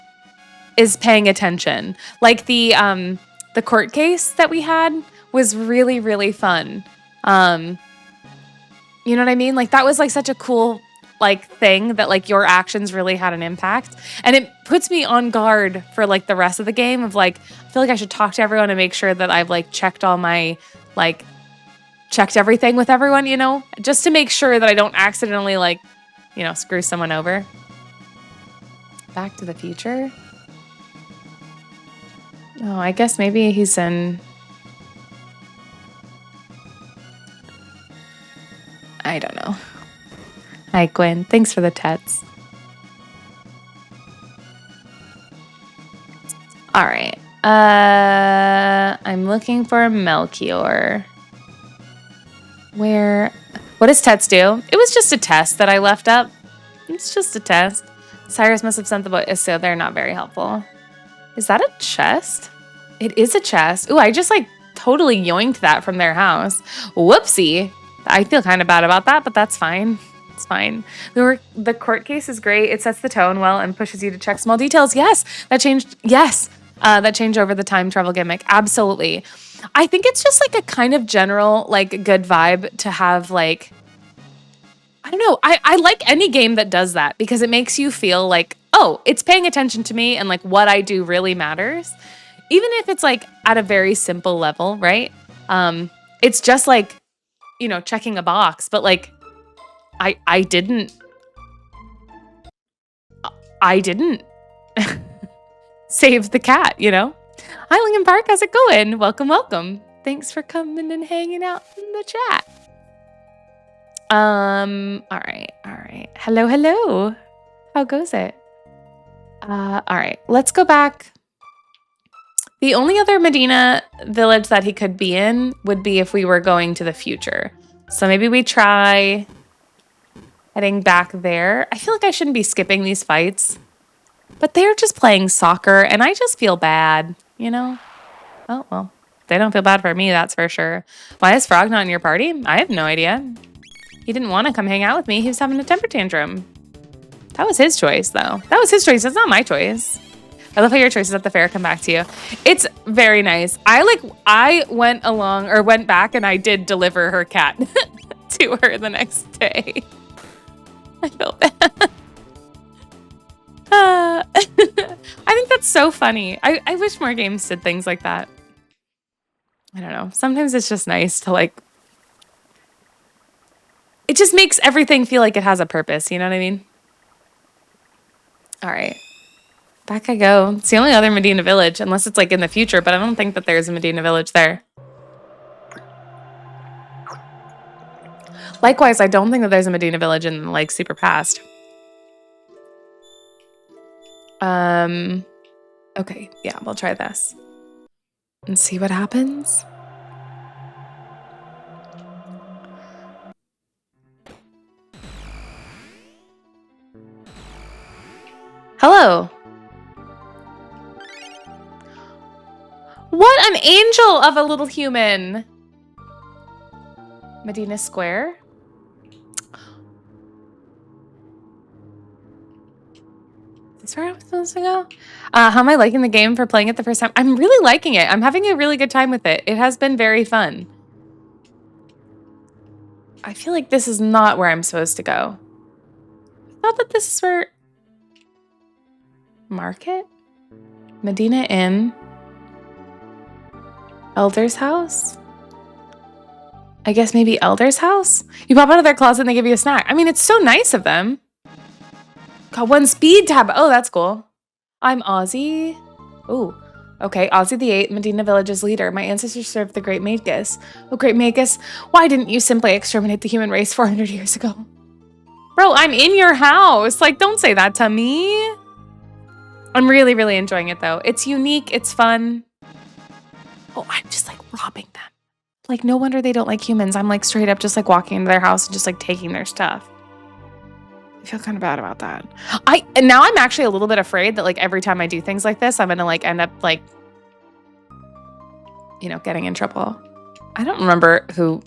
is paying attention. Like the court case that we had was really, really fun. You know what I mean? Like that was like such a cool like thing that like your actions really had an impact. And it puts me on guard for like the rest of the game of like, I feel like I should talk to everyone and make sure that I've like checked all my like checked everything with everyone, you know, just to make sure that I don't accidentally like, you know, screw someone over. Back to the Future. Oh, I guess maybe he's in... I don't know. Hi, Gwen. Thanks for the tets. All right. I'm looking for Melchior. Where... What does Tets do? It was just a test that I left up. It's just a test. Cyrus must have sent the book, so they're not very helpful. Is that a chest? It is a chest. Ooh, I just like totally yoinked that from their house. Whoopsie. I feel kind of bad about that, but that's fine. It's fine. The court case is great. It sets the tone well and pushes you to check small details. Yes, that changed. Yes, that changed over the time travel gimmick. Absolutely. I think it's just like a kind of general like good vibe to have like, I don't know. I like any game that does that because it makes you feel like, oh, it's paying attention to me and like what I do really matters. Even if it's like at a very simple level, right? It's just like, you know, checking a box, but like I didn't save the cat, you know? Hi, Lincoln Park. How's it going? Welcome, welcome. Thanks for coming and hanging out in the chat. All right. Hello, hello. How goes it? All right, let's go back. The only other Medina village that he could be in would be if we were going to the future. So maybe we try heading back there. I feel like I shouldn't be skipping these fights, but they're just playing soccer and I just feel bad, you know? Oh, well, they don't feel bad for me, that's for sure. Why is Frog not in your party? I have no idea. He didn't want to come hang out with me. He was having a temper tantrum. That was his choice, though. That was his choice. That's not my choice. I love how your choices at the fair come back to you. It's very nice. I went back and I did deliver her cat to her the next day. I felt bad. I think that's so funny. I wish more games did things like that. I don't know. Sometimes it's just nice to like... It just makes everything feel like it has a purpose. You know what I mean? All right. Back I go. It's the only other Medina village, unless it's like in the future, but I don't think that there's a Medina village there. Likewise, I don't think that there's a Medina village in like super past. Okay, yeah, we'll try this. And see what happens. Hello. What an angel of a little human. Medina Square. Is this where I was supposed to go? How am I liking the game for playing it the first time? I'm really liking it. I'm having a really good time with it. It has been very fun. I feel like this is not where I'm supposed to go. I thought that this is where... Market? Medina Inn? Elder's house? I guess maybe Elder's house? You pop out of their closet and they give you a snack. I mean, it's so nice of them. Got one speed tab. Oh, that's cool. I'm Ozzy. Ooh. Okay, Ozzy the Eighth, Medina Village's leader. My ancestors served the Great Magus. Oh, Great Magus, why didn't you simply exterminate the human race 400 years ago? Bro, I'm in your house. Like, don't say that to me. I'm really, really enjoying it, though. It's unique. It's fun. Oh, I'm just, like, robbing them. Like, no wonder they don't like humans. I'm, like, straight up just, like, walking into their house and just, like, taking their stuff. I feel kind of bad about that. And now I'm actually a little bit afraid that, like, every time I do things like this, I'm gonna, like, end up, like, you know, getting in trouble. I don't remember who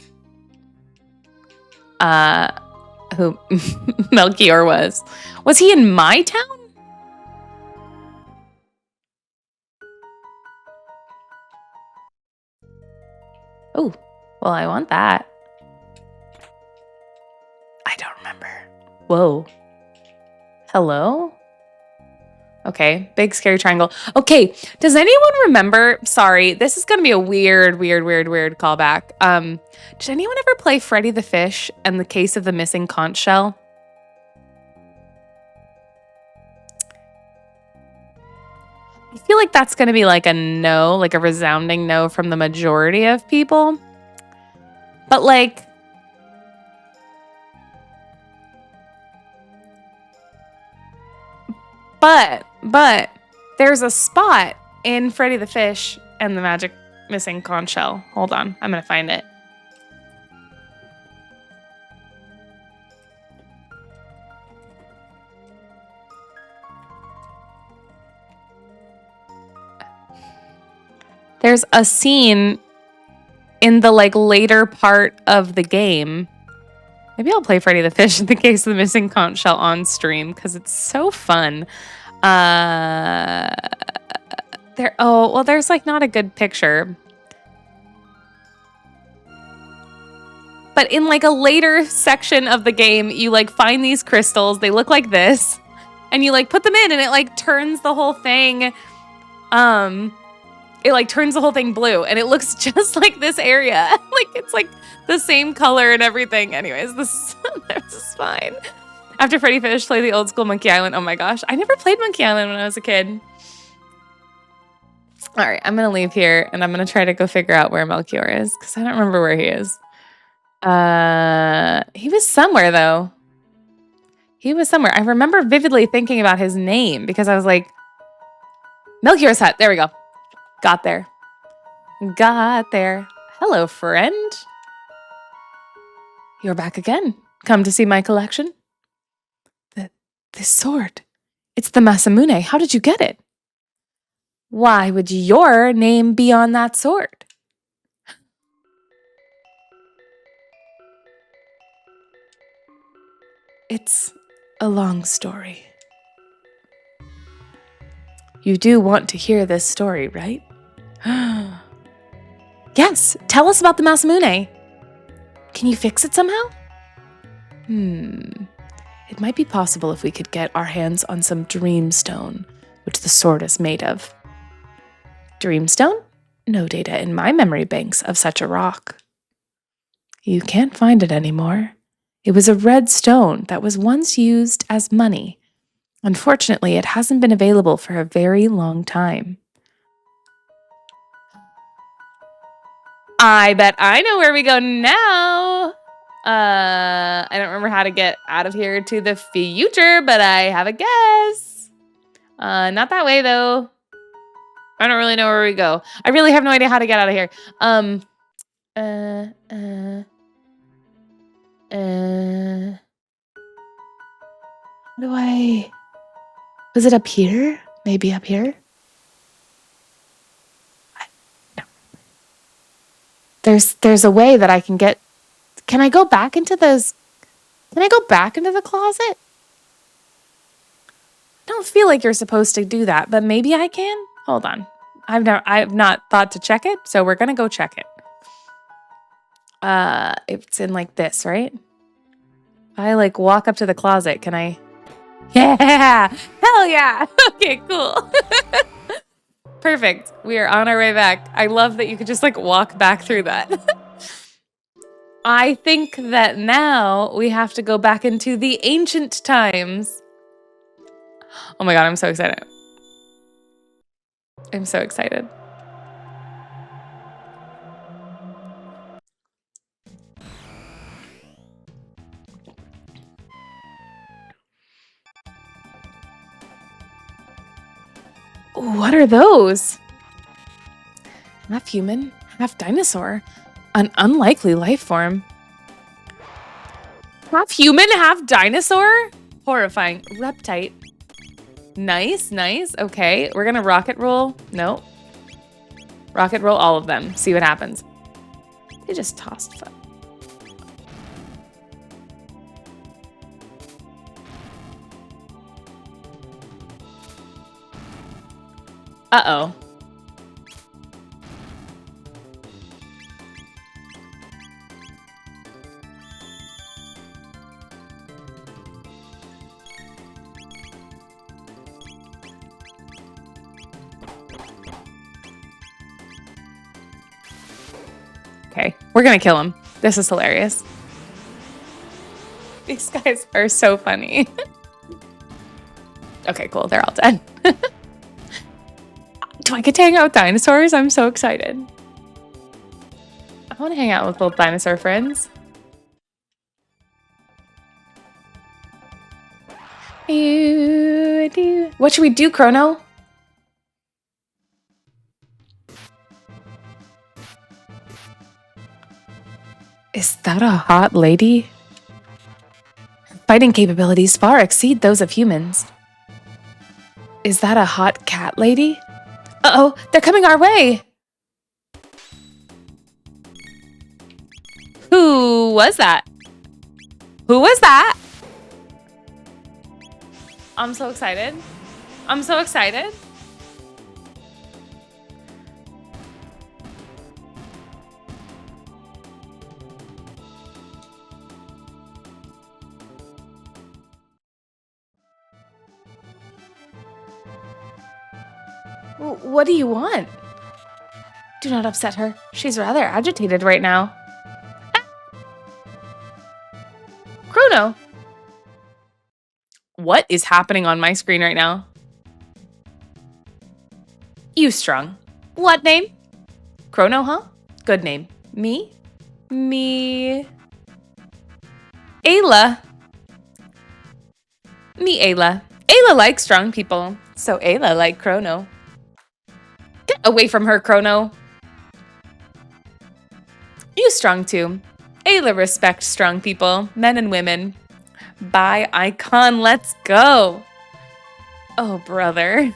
Melchior was. Was he in my town? Oh, well, I want that. I don't remember. Whoa. Hello? Okay, big scary triangle. Okay, does anyone remember? Sorry, this is gonna be a weird callback. Did anyone ever play Freddy the Fish and the Case of the Missing Conch Shell? I feel like that's gonna be like a no, like a resounding no from the majority of people. But like, but there's a spot in Freddy the Fish and the Magic Missing Conch Shell. Hold on, I'm gonna find it. There's a scene in the like later part of the game. Maybe I'll play Freddy the Fish in the Case of the Missing Conch Shell on stream because it's so fun. There's like not a good picture. But in like a later section of the game, you like find these crystals. They look like this. And you like put them in and it like turns the whole thing. It like turns the whole thing blue and it looks just like this area. Like it's like the same color and everything. Anyways, this is fine. After Freddy Fish, play the old school Monkey Island. Oh my gosh. I never played Monkey Island when I was a kid. All right, I'm going to leave here and I'm going to try to go figure out where Melchior is because I don't remember where he is. He was somewhere though. He was somewhere. I remember vividly thinking about his name because I was like, Melchior's hut. There we go. Got there. Got there. Hello, friend. You're back again. Come to see my collection? This sword. It's the Masamune. How did you get it? Why would your name be on that sword? It's a long story. You do want to hear this story, right? Yes, tell us about the Masamune. Can you fix it somehow? It might be possible if we could get our hands on some dreamstone, which the sword is made of. Dreamstone? No data in my memory banks of such a rock. You can't find it anymore. It was a red stone that was once used as money. Unfortunately, it hasn't been available for a very long time. I bet I know where we go now. I don't remember how to get out of here to the future, but I have a guess. Not that way though. I don't really know where we go. I really have no idea how to get out of here. How do I... Was it up here? Maybe up here? No. There's a way that I can get... Can I go back into those... Can I go back into the closet? I don't feel like you're supposed to do that, but maybe I can? Hold on. I've not thought to check it, so we're gonna go check it. It's in like this, right? If I like walk up to the closet, can I... Yeah! Hell yeah! Okay, cool. Perfect. We are on our way back. I love that you could just like walk back through that. I think that now we have to go back into the ancient times. Oh my god, I'm so excited. I'm so excited. What are those? Half human, half dinosaur. An unlikely life form. Half human, half dinosaur? Horrifying. Reptite. Nice, nice. Okay, we're gonna rocket roll. No. Rocket roll all of them. See what happens. They just tossed fun. Uh-oh. Okay, we're gonna kill him. This is hilarious. These guys are so funny. Okay, cool. They're all dead. Do I get to hang out with dinosaurs? I'm so excited. I want to hang out with little dinosaur friends. What should we do, Chrono? Is that a hot lady? Fighting capabilities far exceed those of humans. Is that a hot cat lady? Uh-oh, they're coming our way! Who was that? Who was that? I'm so excited. I'm so excited. What do you want? Do not upset her. She's rather agitated right now. Chrono! What is happening on my screen right now? You strung. What name? Chrono, huh? Good name. Me? Me. Ayla. Me, Ayla. Ayla likes strong people, so Ayla like Chrono. Get away from her, Chrono. You strong too. Ayla respects strong people, men and women. Bye, icon, let's go. Oh, brother.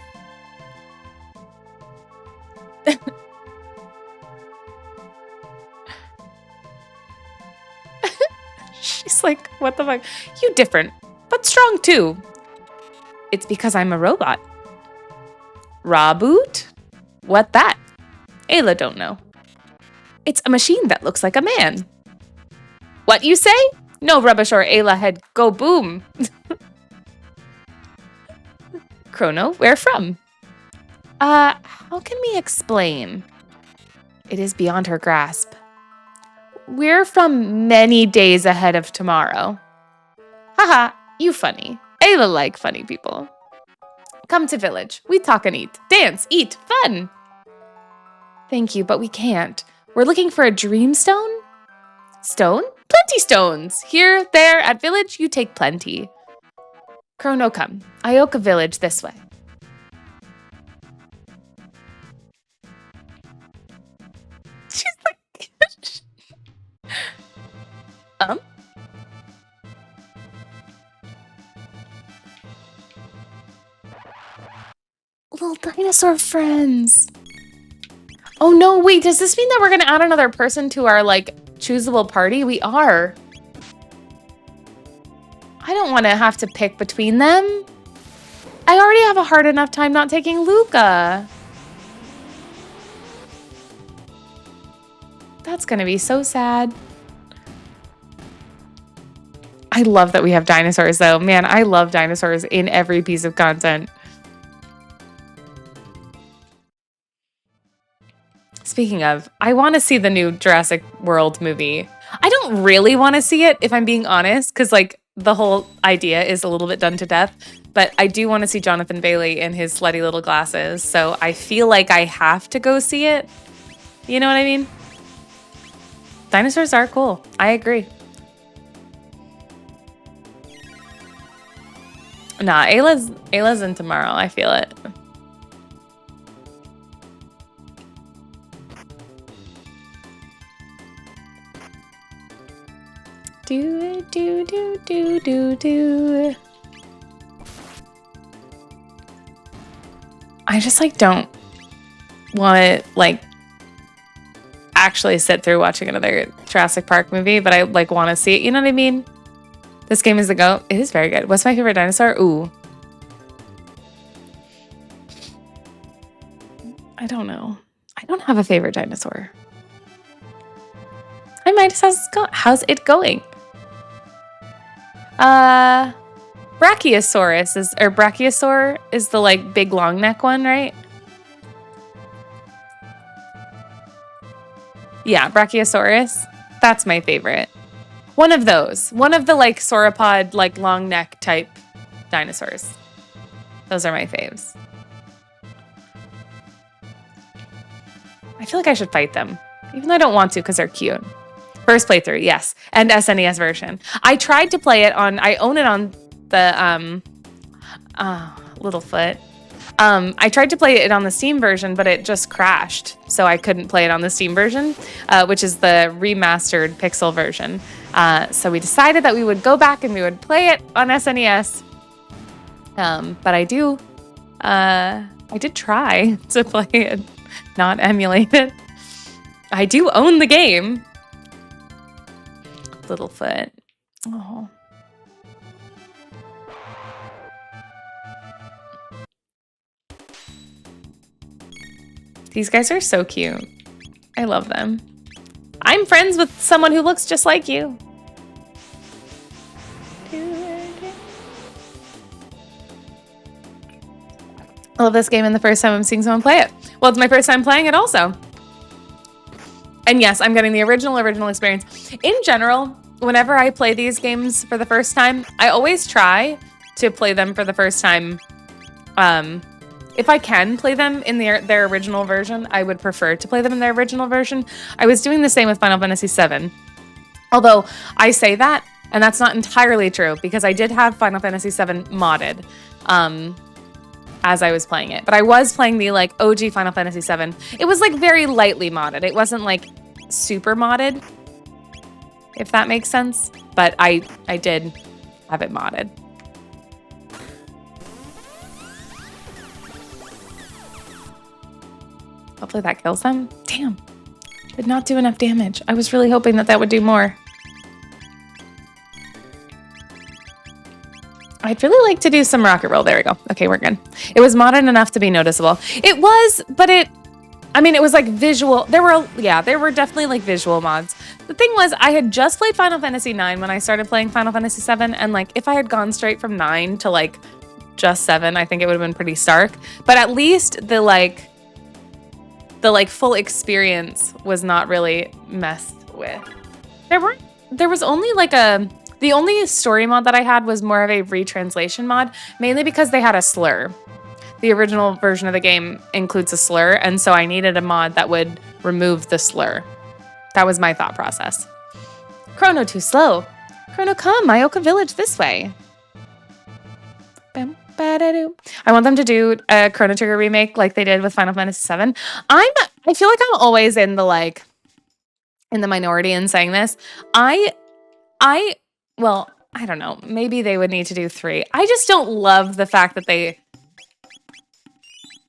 She's like, what the fuck? You different, but strong too. It's because I'm a robot. Raboot? What that? Ayla don't know. It's a machine that looks like a man. What you say? No rubbish or Ayla head go boom. Chrono, where from? How can we explain? It is beyond her grasp. We're from many days ahead of tomorrow. Haha, you funny. Ayla like funny people. Come to village. We talk and eat. Dance, eat, fun. Thank you, but we can't. We're looking for a dream stone? Stone? Plenty stones. Here, there, at village, you take plenty. Chrono, come. Ioka village this way. She's like... Little dinosaur friends. Oh no, wait, does this mean that we're gonna add another person to our like choosable party? We are. I don't want to have to pick between them. I already have a hard enough time not taking Luca. That's gonna be so sad. I love that we have dinosaurs though. Man, I love dinosaurs in every piece of content. Speaking of, I want to see the new Jurassic World movie. I don't really want to see it, if I'm being honest, because like the whole idea is a little bit done to death. But I do want to see Jonathan Bailey in his slutty little glasses, so I feel like I have to go see it. You know what I mean? Dinosaurs are cool. I agree. Nah, Ayla's in tomorrow. I feel it. Do. I just like don't want to like actually sit through watching another Jurassic Park movie, but I like want to see it. You know what I mean? This game is the go. It is very good. What's my favorite dinosaur? Ooh. I don't know. I don't have a favorite dinosaur. Hi, Midas. How's it going? Brachiosaur is the like big long neck one, right? Yeah, Brachiosaurus. That's my favorite. One of those. One of the like sauropod, like long neck type dinosaurs. Those are my faves. I feel like I should fight them, even though I don't want to because they're cute. First playthrough, yes, and SNES version. I tried to play it on. I own it on the Littlefoot. I tried to play it on the Steam version, but it just crashed, so I couldn't play it on the Steam version, which is the remastered pixel version. So we decided that we would go back and we would play it on SNES. But I did try to play it, not emulate it. I do own the game. Littlefoot. Oh. These guys are so cute. I love them. I'm friends with someone who looks just like you. I love this game, and the first time I'm seeing someone play it. Well, it's my first time playing it also. And yes, I'm getting the original experience. In general, whenever I play these games for the first time, I always try to play them for the first time. If I can play them in their original version, I would prefer to play them in their original version. I was doing the same with Final Fantasy VII. Although I say that, and that's not entirely true, because I did have Final Fantasy VII modded as I was playing it. But I was playing the like OG Final Fantasy VII. It was like very lightly modded. It wasn't like super modded, if that makes sense. But I did have it modded. Hopefully that kills them. Damn. Did not do enough damage. I was really hoping that would do more. I'd really like to do some rocket roll. There we go. Okay, we're good. It was modern enough to be noticeable. It was, but it was like visual. There were definitely like visual mods. The thing was, I had just played Final Fantasy IX when I started playing Final Fantasy VII, and like if I had gone straight from 9 to like just 7, I think it would have been pretty stark. But at least the full experience was not really messed with. There was only like the only story mod that I had was more of a retranslation mod, mainly because they had a slur. the original version of the game includes a slur, and so I needed a mod that would remove the slur. That was my thought process. Chrono too slow. Chrono, come, Ioka Village this way. I want them to do a Chrono Trigger remake like they did with Final Fantasy VII. I feel like I'm always in the minority in saying this. Well, I don't know. Maybe they would need to do 3. I just don't love the fact that they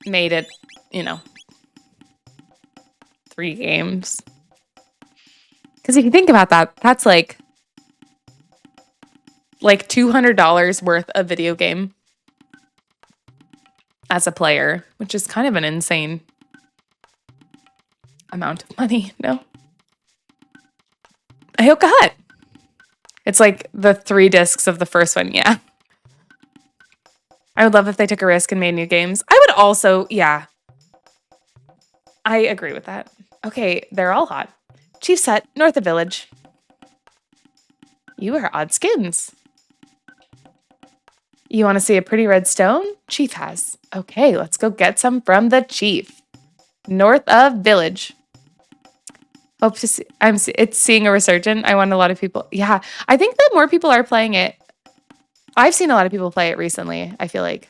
made it, 3 games. Because if you think about that, that's like $200 worth of video game as a player, which is kind of an insane amount of money, no? Ioka Hut. It's like the 3 discs of the first one, yeah. I would love if they took a risk and made new games. I would also, yeah. I agree with that. Okay, they're all hot. Chief's Hut, north of village. You are odd skins. You want to see a pretty red stone? Chief has. Okay, let's go get some from the chief. North of village. Hope to see. It's seeing a resurgence. I want a lot of people. Yeah, I think that more people are playing it. I've seen a lot of people play it recently, I feel like.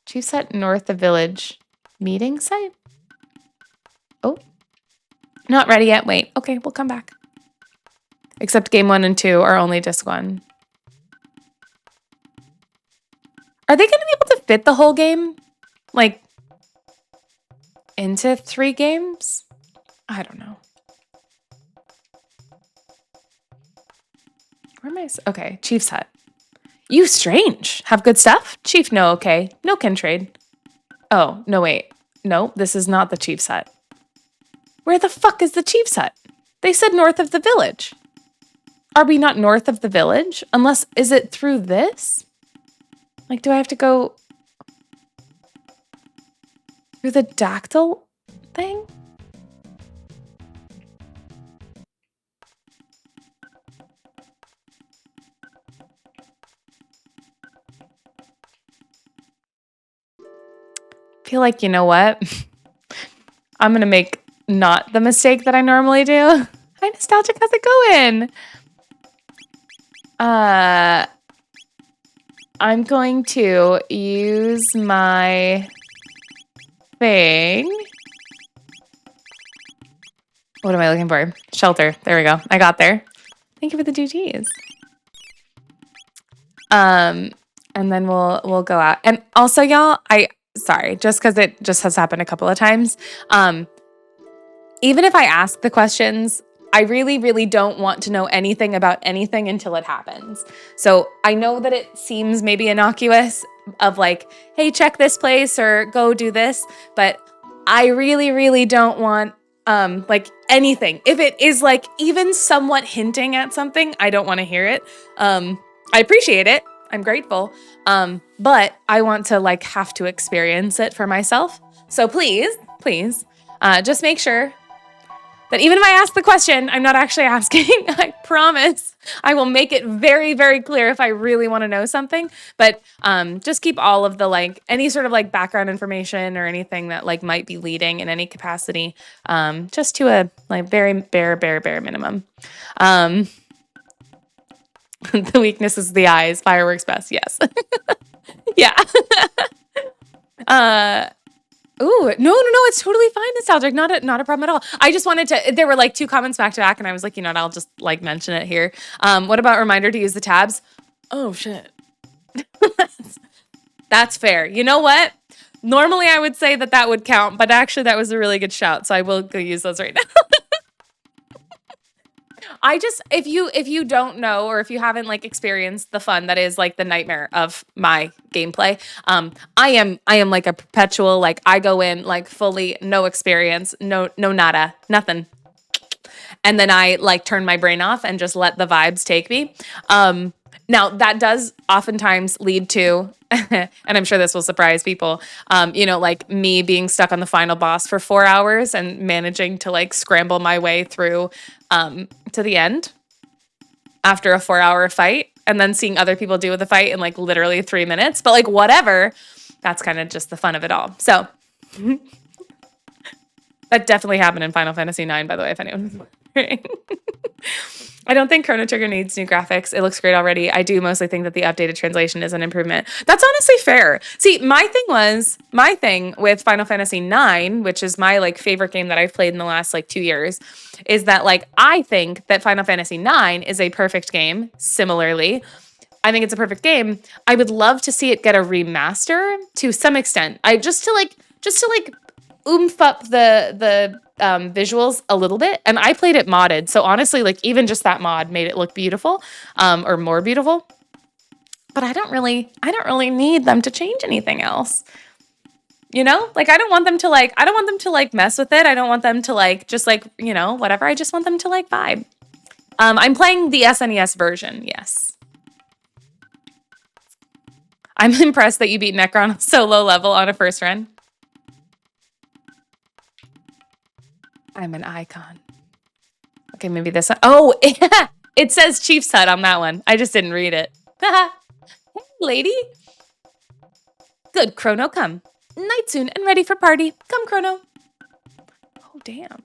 Chief's Hut, north of village. Meeting site? Oh. Not ready yet. Wait. Okay, we'll come back. Except game 1 and 2 are only disc 1. Are they going to be able to fit the whole game? Into 3 games? I don't know. Where am I? Okay, Chief's Hut. You strange. Have good stuff? Chief, no, okay. No can trade. Oh, no, wait. No, this is not the Chief's Hut. Where the fuck is the Chief's Hut? They said north of the village. Are we not north of the village? Unless, is it through this? Do I have to go through the dactyl thing? I feel like, you know what? I'm going to make not the mistake that I normally do. Hi, Nostalgic. How's it going? I'm going to use my thing. What am I looking for? Shelter. There we go. I got there. Thank you for the GGs. And then we'll go out. And also, y'all, sorry, just because it just has happened a couple of times. Even if I ask the questions, I really, really don't want to know anything about anything until it happens. So I know that it seems maybe innocuous of hey, check this place or go do this. But I really, really don't want anything. If it is even somewhat hinting at something, I don't want to hear it. I appreciate it. I'm grateful. But I want to have to experience it for myself. So please, just make sure that even if I ask the question, I'm not actually asking. I promise I will make it very, very clear if I really want to know something. But just keep all of the any sort of background information or anything that might be leading in any capacity, just to a very bare minimum. The weakness is the eyes. Fireworks best. Yes. Yeah. Ooh, no, it's totally fine, Nostalgic. Not a problem at all. I just wanted to, there were 2 comments back to back, and I was I'll just mention it here. What about reminder to use the tabs? Oh, shit. That's fair. You know what? Normally I would say that would count, but actually that was a really good shout, so I will go use those right now. If you don't know, or if you haven't experienced the fun that is the nightmare of my gameplay, I am a perpetual I go in fully no experience, no nada, nothing, and then I turn my brain off and just let the vibes take me. Now that does oftentimes lead to, and I'm sure this will surprise people, me being stuck on the final boss for 4 hours and managing to scramble my way through to the end after a 4-hour fight, and then seeing other people do the fight in literally 3 minutes. But whatever, That's kind of just the fun of it all. So that definitely happened in Final Fantasy IX, by the way, if anyone was wondering. I don't think Chrono Trigger needs new graphics. It looks great already. I do mostly think that the updated translation is an improvement. That's honestly fair. See, my thing with Final Fantasy IX, which is my like favorite game that I've played in the last like 2 years, is that like I think that Final Fantasy IX is a perfect game. Similarly, I think it's a perfect game. I would love to see it get a remaster to some extent. Just to oomph up the visuals a little bit. And I played it modded. So honestly, like even just that mod made it look beautiful, or more beautiful. But I don't really need them to change anything else. You know, like I don't want them to mess with it. I don't want them to like, just like, you know, whatever. I just want them to like vibe. I'm playing the SNES version. Yes. I'm impressed that you beat Necron so low level on a first run. I'm an icon. Okay, maybe this one. Oh, it says Chief's Hut on that one. I just didn't read it. Hey, lady. Good, Chrono, come. Night soon and ready for party. Come, Chrono. Oh, damn.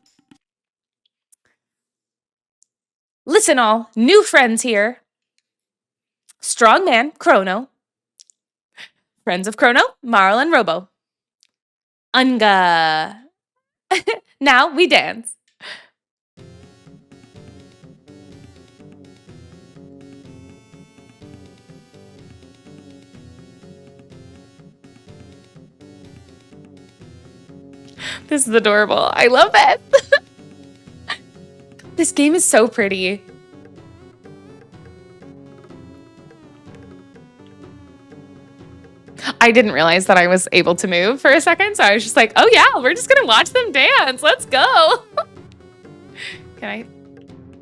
Listen all, new friends here. Strong man, Chrono. Friends of Chrono, Marl and Robo. Unga. Now we dance. This is adorable. I love it. This game is so pretty. I didn't realize that I was able to move for a second, so I was just like, oh yeah, we're just gonna watch them dance. Let's go. Can I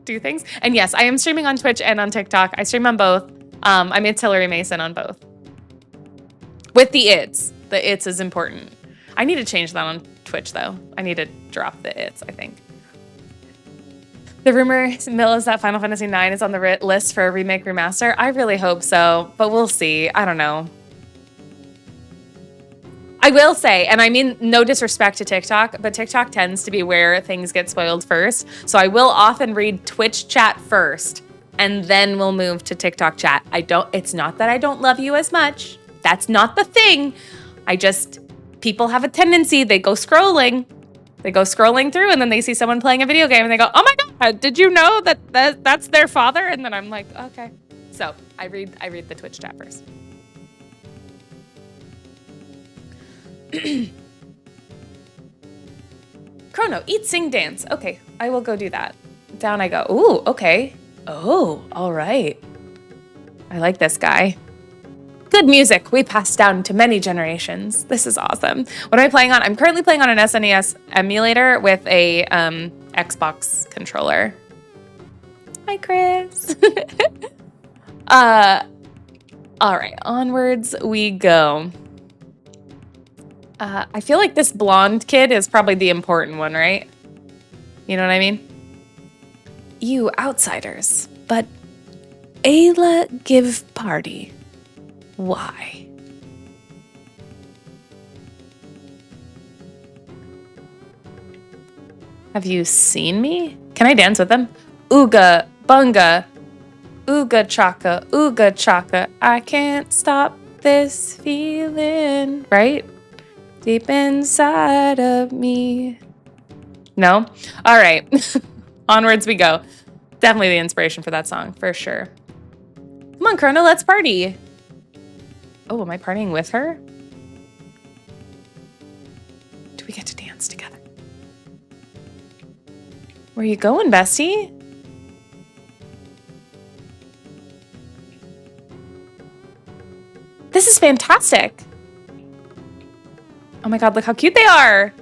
do things? And yes, I am streaming on Twitch and on TikTok. I stream on both. I'm It's Hillary Mason on both. With the its. The its is important. I need to change that on Twitch though. I need to drop the its, I think. The rumor mill is that Final Fantasy IX is on the list for a remake remaster. I really hope so, but we'll see. I don't know. I will say, and I mean no disrespect to TikTok, but TikTok tends to be where things get spoiled first. So I will often read Twitch chat first, and then we'll move to TikTok chat. It's not that I don't love you as much. That's not the thing. People have a tendency, they go scrolling through, and then they see someone playing a video game, and they go, oh my God, did you know that's their father? And then I'm like, okay. So I read the Twitch chat first. Chrono, eat, sing, dance. Okay, I will go do that. Down I go. Ooh, okay. Oh, all right. I like this guy. Good music we pass down to many generations. This is awesome. What am I playing on? I'm currently playing on an SNES emulator with a Xbox controller. Hi, Chris. All right, onwards we go. I feel like this blonde kid is probably the important one, right? You know what I mean? You outsiders, but Ayla give party. Why? Have you seen me? Can I dance with them? Ooga bunga, ooga chaka, I can't stop this feeling, right? Deep inside of me. No? All right. Onwards we go. Definitely the inspiration for that song, for sure. Come on, Chrono, let's party. Oh, am I partying with her? Do we get to dance together? Where you going, bestie? This is fantastic. Oh my God, look how cute they are.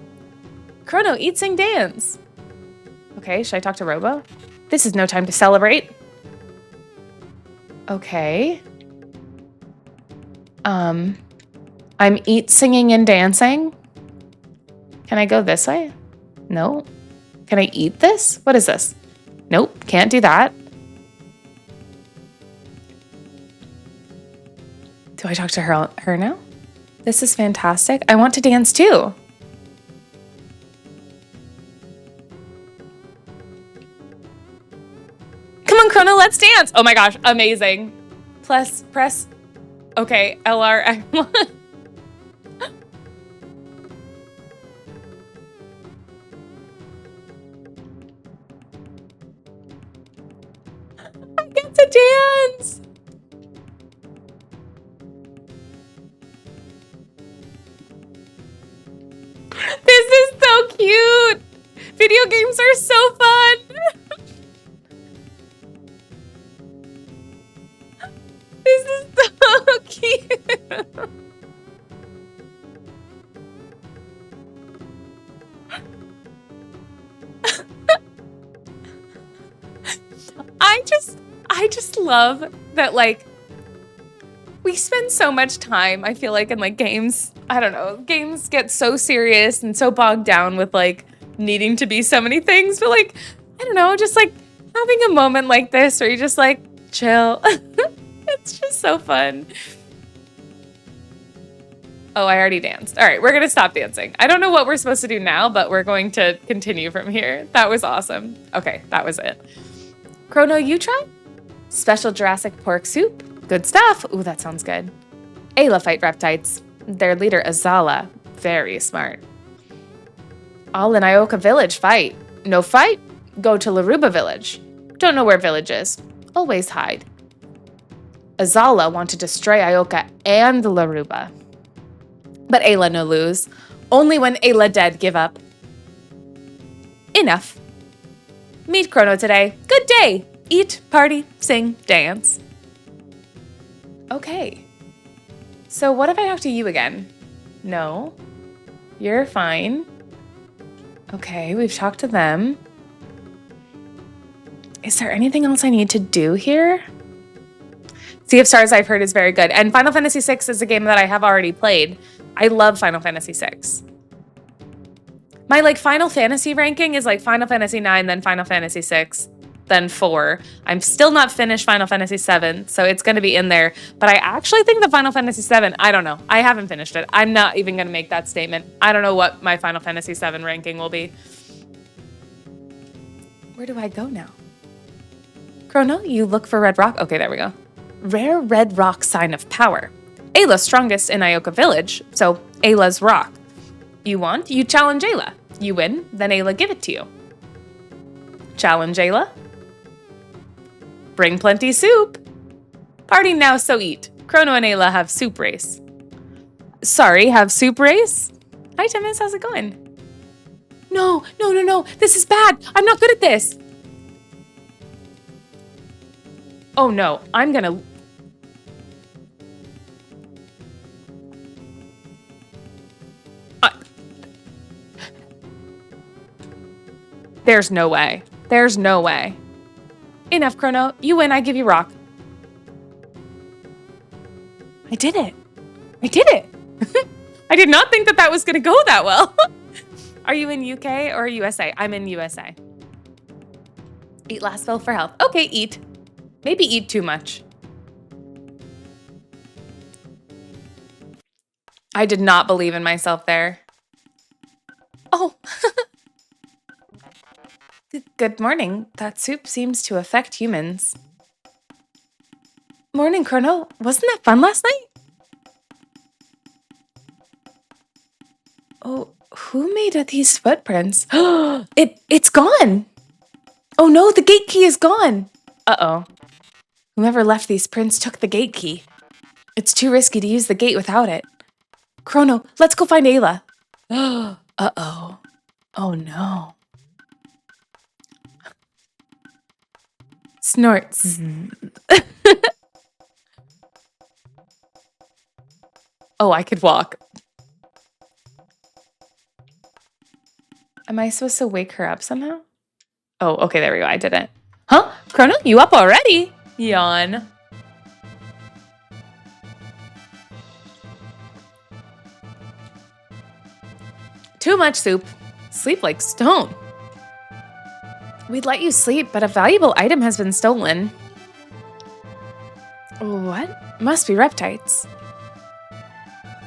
Chrono, eat, sing, dance. Okay, should I talk to Robo? This is no time to celebrate. Okay. I'm eat, singing, and dancing. Can I go this way? No. Can I eat this? What is this? Nope, can't do that. Do I talk to her now? This is fantastic. I want to dance too. Come on, Chrono, let's dance. Oh my gosh, amazing. Plus, press. Okay, LR. I get to dance. This is so cute. Video games are so fun. This is so cute. I just love that, like, we spend so much time, I feel like, in like games. I don't know, games get so serious and so bogged down with like needing to be so many things, but like, I don't know, just like having a moment like this where you just like chill. It's just so fun. Oh, I already danced. All right, we're gonna stop dancing. I don't know what we're supposed to do now, but we're going to continue from here. That was awesome. Okay, that was it. Chrono, you try? Special Jurassic pork soup. Good stuff. Ooh, that sounds good. Ayla fight reptites. Their leader, Azala. Very smart. All in Ioka village fight. No fight? Go to Laruba village. Don't know where village is. Always hide. Azala want to destroy Ioka and Laruba. But Ayla no lose. Only when Ayla dead give up. Enough. Meet Chrono today. Good day. Eat, party, sing, dance. Okay. So what if I talk to you again? No. You're fine. Okay, we've talked to them. Is there anything else I need to do here? Sea of Stars, I've heard, is very good. And Final Fantasy VI is a game that I have already played. I love Final Fantasy VI. My like Final Fantasy ranking is like Final Fantasy IX, then Final Fantasy VI, then 4. I'm still not finished Final Fantasy VII, so it's going to be in there. But I actually think the Final Fantasy VII, I don't know. I haven't finished it. I'm not even going to make that statement. I don't know what my Final Fantasy VII ranking will be. Where do I go now? Chrono, you look for red rock. Okay, there we go. Rare red rock sign of power. Ayla's strongest in Ioka village, so Ayla's rock. You want? You challenge Ayla. You win, then Ayla give it to you. Challenge Ayla. Bring plenty soup. Party now, so eat. Chrono and Ayla have soup race. Sorry, have soup race? Hi, Timus, how's it going? No. This is bad. I'm not good at this. Oh no, I'm gonna... There's no way. There's no way. Enough, Chrono. You win, I give you rock. I did it. I did it. I did not think that that was going to go that well. Are you in UK or USA? I'm in USA. Eat last spell for health. Okay, eat. Maybe eat too much. I did not believe in myself there. Oh. Good morning. That soup seems to affect humans. Morning, Chrono. Wasn't that fun last night? Oh, who made these footprints? It's gone. Oh no, the gate key is gone. Uh-oh. Whoever left these prints took the gate key. It's too risky to use the gate without it. Chrono, let's go find Ayla. Uh-oh. Oh no. Snorts. Oh, I could walk. Am I supposed to wake her up somehow? Oh, okay, there we go. I did it. Huh? Chrono, you up already? Yawn. Too much soup. Sleep like stone. We'd let you sleep, but a valuable item has been stolen. What? Must be reptites.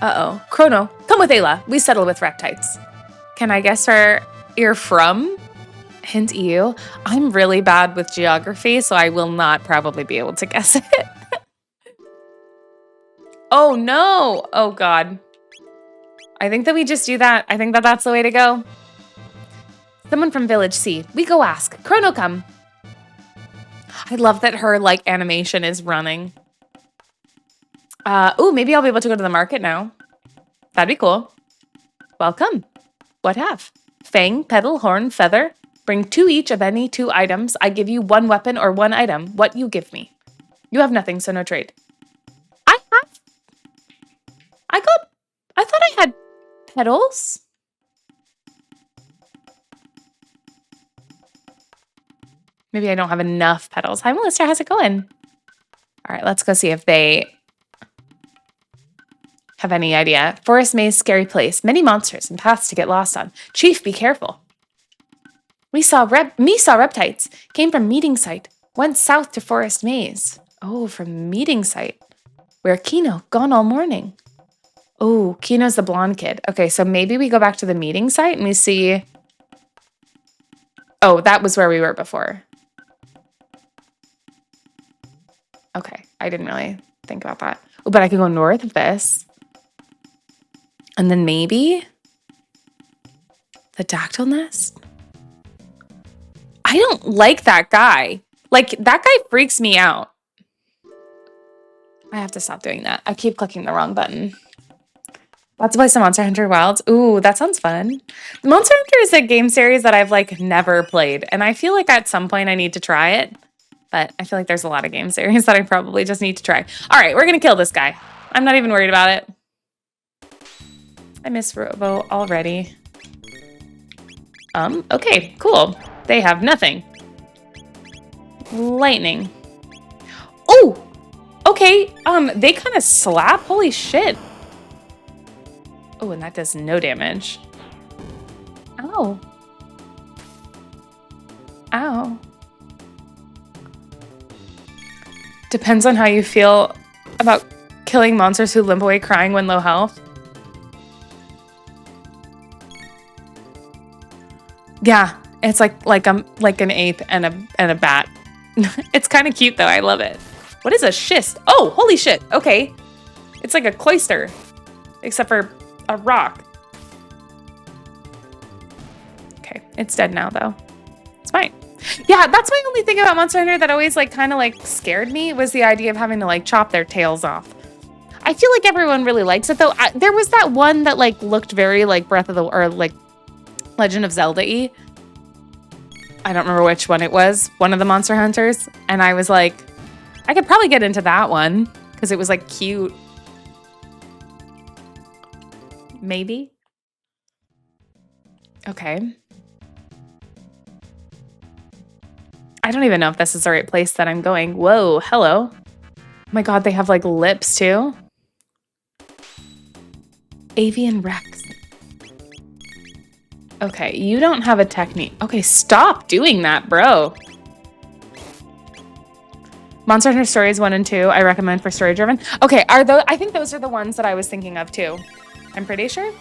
Uh-oh. Chrono, come with Ayla. We settle with reptites. Can I guess where you're from? Hint EU. I'm really bad with geography, so I will not probably be able to guess it. Oh, no. Oh, God. I think that we just do that. I think that that's the way to go. Someone from Village C. We go ask. Chrono, come. I love that her, like, animation is running. Ooh, maybe I'll be able to go to the market now. That'd be cool. Welcome. What have? Fang, petal, horn, feather. Bring 2 each of any 2 items. I give you 1 weapon or 1 item. What you give me? You have nothing, so no trade. I thought I had petals. Maybe I don't have enough petals. Hi, Melissa. How's it going? All right, let's go see if they have any idea. Forest maze, scary place. Many monsters and paths to get lost on. Chief, be careful. Me saw reptites. Came from meeting site. Went south to forest maze. Oh, from meeting site. Where Kino? Gone all morning. Oh, Kino's the blonde kid. Okay, so maybe we go back to the meeting site and we see... Oh, that was where we were before. Okay, I didn't really think about that. Oh, but I could go north of this. And then maybe... the dactyl nest? I don't like that guy. Like, that guy freaks me out. I have to stop doing that. I keep clicking the wrong button. Let's play some Monster Hunter Wilds. Ooh, that sounds fun. Monster Hunter is a game series that I've, like, never played. And I feel like at some point I need to try it. But I feel like there's a lot of game series that I probably just need to try. All right, we're going to kill this guy. I'm not even worried about it. I miss Robo already. Okay, cool. They have nothing. Lightning. Oh! Okay, they kind of slap. Holy shit. Oh, and that does no damage. Ow. Ow. Depends on how you feel about killing monsters who limp away crying when low health. Yeah, it's like an ape and a bat. It's kind of cute though. I love it. What is a schist? Oh, holy shit. Okay. It's like a cloister, except for a rock. Okay, it's dead now though. It's fine. Yeah, that's my only thing about Monster Hunter that always like kind of like scared me was the idea of having to like chop their tails off. I feel like everyone really likes it though. There was that one that like looked very like like Legend of Zelda-y. I don't remember which one it was. One of the Monster Hunters, and I was like, I could probably get into that one because it was like cute. Maybe. Okay. I don't even know if this is the right place that I'm going. Whoa, hello. Oh my god, they have like lips too. Avian Rex. Okay, you don't have a technique. Okay, stop doing that, bro. Monster Hunter Stories 1 and 2, I recommend for story driven. Okay, I think those are the ones that I was thinking of too. I'm pretty sure.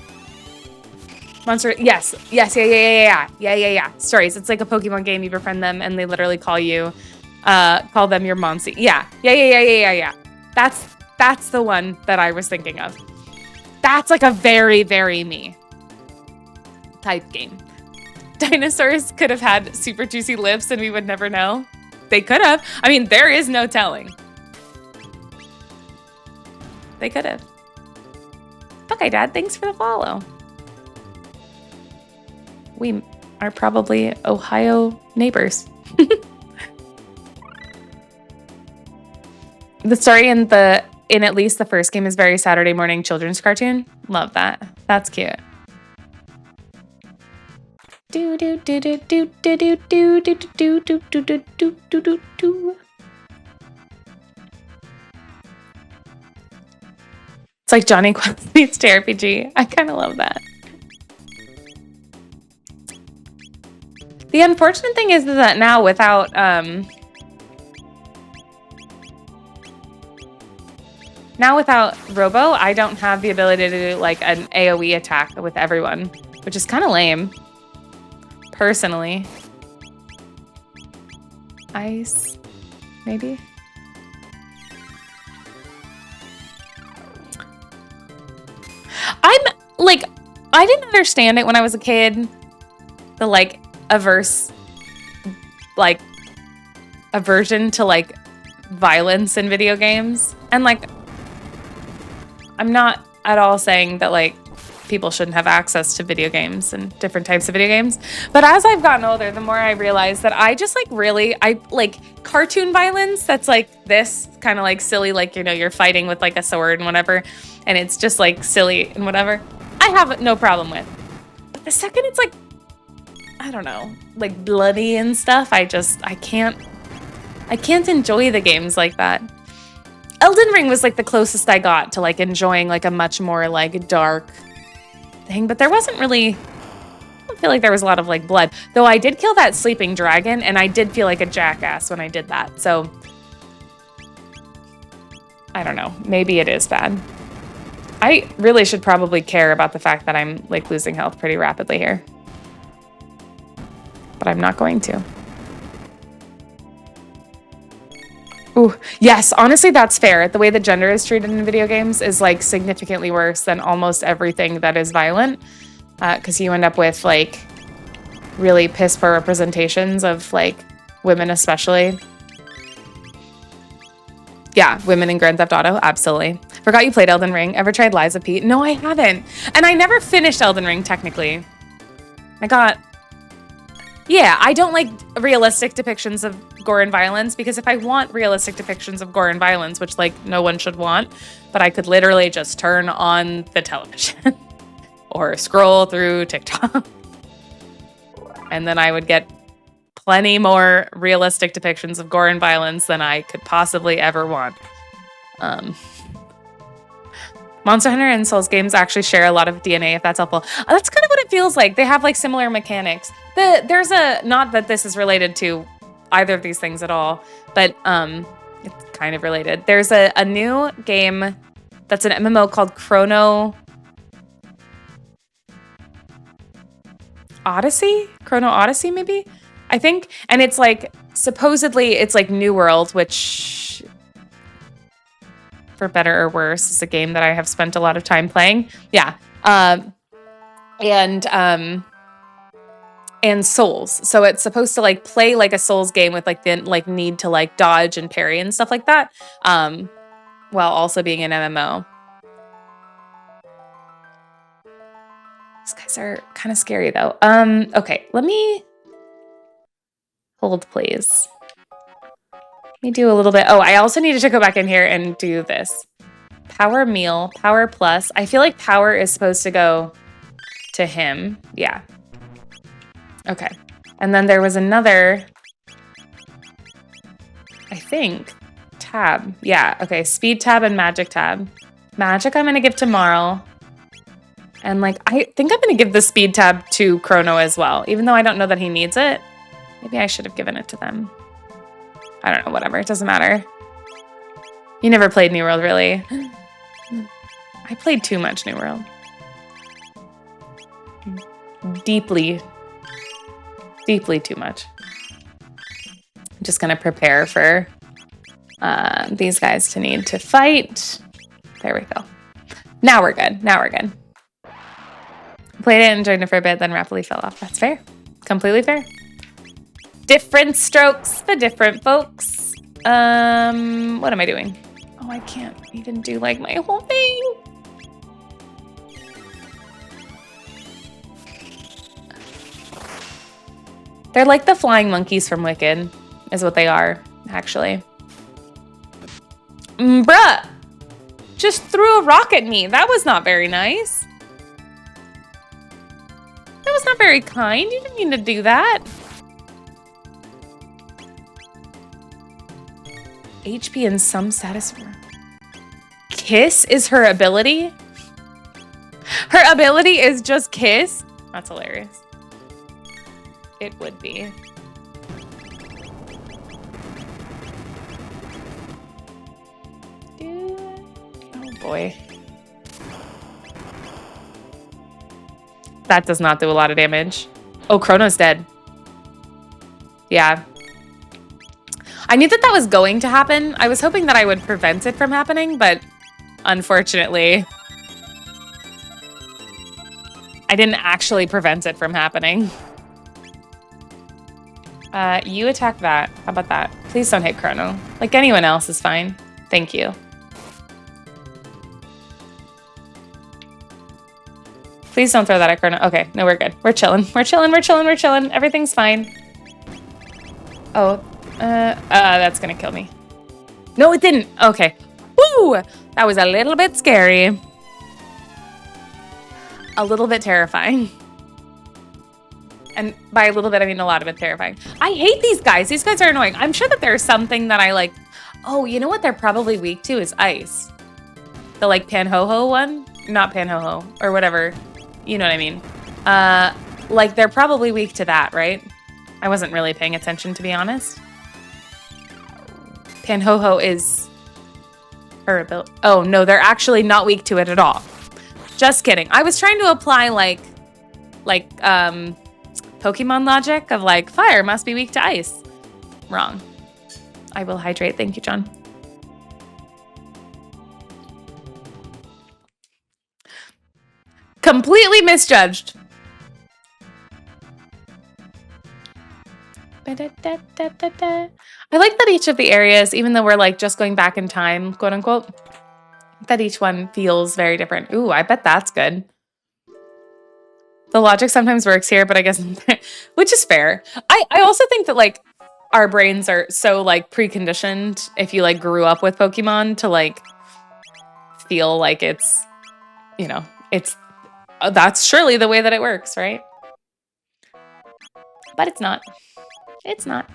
Yes, yeah. Stories. It's like a Pokemon game. You befriend them, and they literally call them your Monsi. Yeah. That's the one that I was thinking of. That's like a very, very me type game. Dinosaurs could have had super juicy lips, and we would never know. They could have. I mean, there is no telling. They could have. Okay, Dad, thanks for the follow. We are probably Ohio neighbors. The story in at least the first game is very Saturday morning children's cartoon. Love that. That's cute. Do do do do do do do do do do do do do do do do. It's like Johnny Quest meets JRPG. I kind of love that. The unfortunate thing is that now without Now without Robo, I don't have the ability to do like an AoE attack with everyone, which is kind of lame, personally. Ice, maybe? I'm like, I didn't understand it when I was a kid, the like aversion to like violence in video games. And like, I'm not at all saying that like people shouldn't have access to video games and different types of video games. But as I've gotten older, the more I realize that I just like I like cartoon violence that's like this kind of like silly, like, you know, you're fighting with like a sword and whatever, and it's just like silly and whatever. I have no problem with. But the second it's like, I don't know, like bloody and stuff, I can't enjoy the games like that. Elden Ring was like the closest I got to like enjoying like a much more like dark thing, but there wasn't really, I don't feel like there was a lot of like blood. Though I did kill that sleeping dragon and I did feel like a jackass when I did that. So I don't know, maybe it is bad. I really should probably care about the fact that I'm like losing health pretty rapidly here, but I'm not going to. Ooh, yes, honestly, that's fair. The way that gender is treated in video games is like significantly worse than almost everything that is violent, because you end up with like really piss poor representations of like women, especially. Yeah, women in Grand Theft Auto, absolutely. Forgot you played Elden Ring. Ever tried Lies of P? No, I haven't. And I never finished Elden Ring, technically. Yeah, I don't like realistic depictions of gore and violence, because if I want realistic depictions of gore and violence, which like no one should want, but I could literally just turn on the television or scroll through TikTok and then I would get plenty more realistic depictions of gore and violence than I could possibly ever want. Monster Hunter and Souls games actually share a lot of DNA, if that's helpful. That's kind of what it feels like. They have like similar mechanics. There's not that this is related to either of these things at all, but it's kind of related. There's a new game that's an MMO called CHRONO Odyssey? CHRONO Odyssey, maybe? I think. And it's like, supposedly it's like New World, which, for better or worse, is a game that I have spent a lot of time playing. Yeah. And Souls. So it's supposed to like play like a Souls game with like the like need to like dodge and parry and stuff like that, while also being an MMO. These guys are kind of scary though. Okay, let me hold, please. Let me do a little bit. Oh, I also needed to go back in here and do this. Power meal, power plus. I feel like power is supposed to go to him. Yeah. Okay. And then there was another, I think, tab. Yeah, okay. Speed tab and magic tab. Magic I'm going to give to Marl. And like, I think I'm going to give the speed tab to CHRONO as well. Even though I don't know that he needs it. Maybe I should have given it to them. I don't know, whatever. It doesn't matter. You never played New World, really. I played too much New World. Deeply too much. I'm just gonna prepare for these guys to need to fight. There we go. Now we're good. Played it, enjoyed it for a bit, then rapidly fell off. That's fair. Completely fair. Different strokes for different folks. What am I doing? Oh, I can't even do like my whole thing. They're like the flying monkeys from Wicked, is what they are, actually. Bruh! Just threw a rock at me. That was not very nice. That was not very kind. You didn't mean to do that. HP and some status. Kiss is her ability? Her ability is just kiss? That's hilarious. It would be. boy. That does not do a lot of damage. Oh, Chrono's dead. Yeah. I knew that that was going to happen. I was hoping that I would prevent it from happening, but unfortunately, I didn't actually prevent it from happening. You attack that. How about that? Please don't hit Chrono. Like anyone else is fine. Thank you. Please don't throw that at Chrono. Okay, no, we're good. We're chilling. We're chilling. We're chilling. We're chilling. Everything's fine. Oh, that's gonna kill me. No, it didn't. Okay. Woo! That was a little bit scary. A little bit terrifying. And by a little bit, I mean a lot of it terrifying. I hate these guys. These guys are annoying. I'm sure that there's something that I like. Oh, you know what they're probably weak to is ice. The like Panho-Ho one? Not Panho-Ho or whatever. You know what I mean? Like they're probably weak to that, right? I wasn't really paying attention, to be honest. Panho-Ho is her ability. Oh no, they're actually not weak to it at all. Just kidding. I was trying to apply like Pokemon logic of like fire must be weak to ice. Wrong. I will hydrate. Thank you, John. Completely misjudged. I like that each of the areas, even though we're like just going back in time, quote unquote, that each one feels very different. Ooh, I bet that's good. The logic sometimes works here, but I guess, which is fair. I also think that like our brains are so like preconditioned if you like grew up with Pokemon to like feel like it's, you know, it's, that's surely the way that it works, right? But it's not. It's not.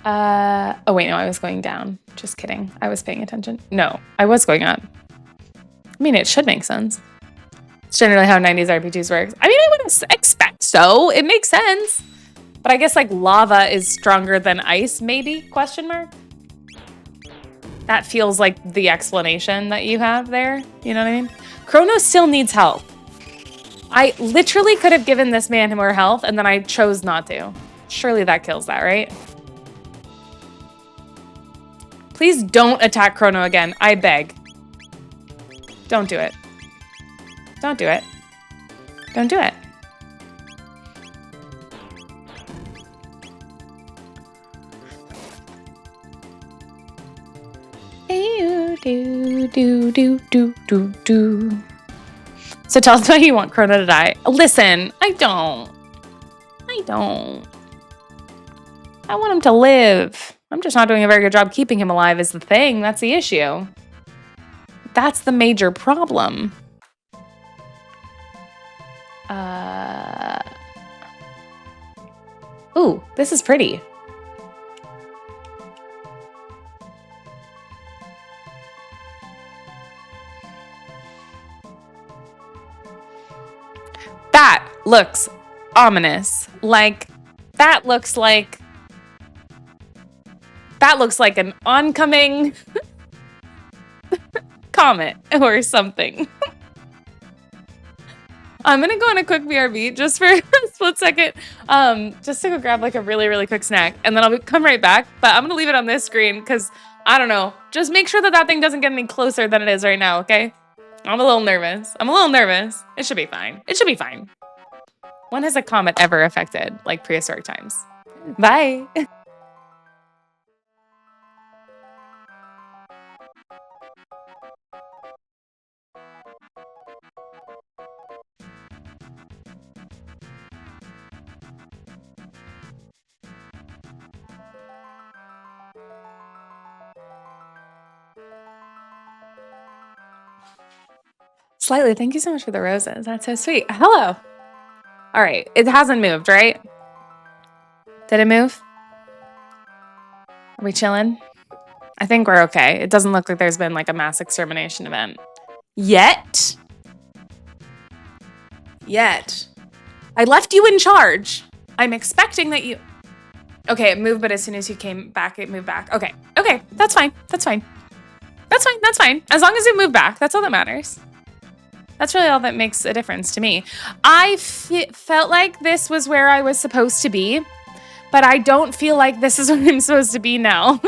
Oh wait, no, I was going down. Just kidding. I was paying attention. No, I was going up. I mean, it should make sense. It's generally how 90s RPGs works. I mean, I wouldn't expect so. It makes sense. But I guess like lava is stronger than ice, maybe? Question mark? That feels like the explanation that you have there. You know what I mean? Chrono still needs help. I literally could have given this man more health and then I chose not to. Surely that kills that, right? Please don't attack Chrono again. I beg. Don't do it. Don't do it. Don't do it. So tell us why you want Chrono to die. Listen, I don't. I want him to live. I'm just not doing a very good job keeping him alive is the thing. That's the issue. That's the major problem. Ooh, this is pretty. That looks ominous. Like, that looks like an oncoming comet or something. I'm gonna go on a quick BRB just for a split second, just to go grab like a really, really quick snack, and then I'll come right back. But I'm gonna leave it on this screen because I don't know. Just make sure that that thing doesn't get any closer than it is right now, okay? I'm a little nervous. It should be fine. It should be fine. When has a comet ever affected like prehistoric times? Bye. Slightly, thank you so much for the roses. That's so sweet. Hello. All right, it hasn't moved, right? Did it move? Are we chilling? I think we're okay. It doesn't look like there's been like a mass extermination event. Yet. I left you in charge. I'm expecting that you... Okay, it moved, but as soon as you came back, it moved back. Okay, that's fine. That's fine. That's fine. As long as we move back, that's all that matters. That's really all that makes a difference to me. I felt like this was where I was supposed to be, but I don't feel like this is where I'm supposed to be now.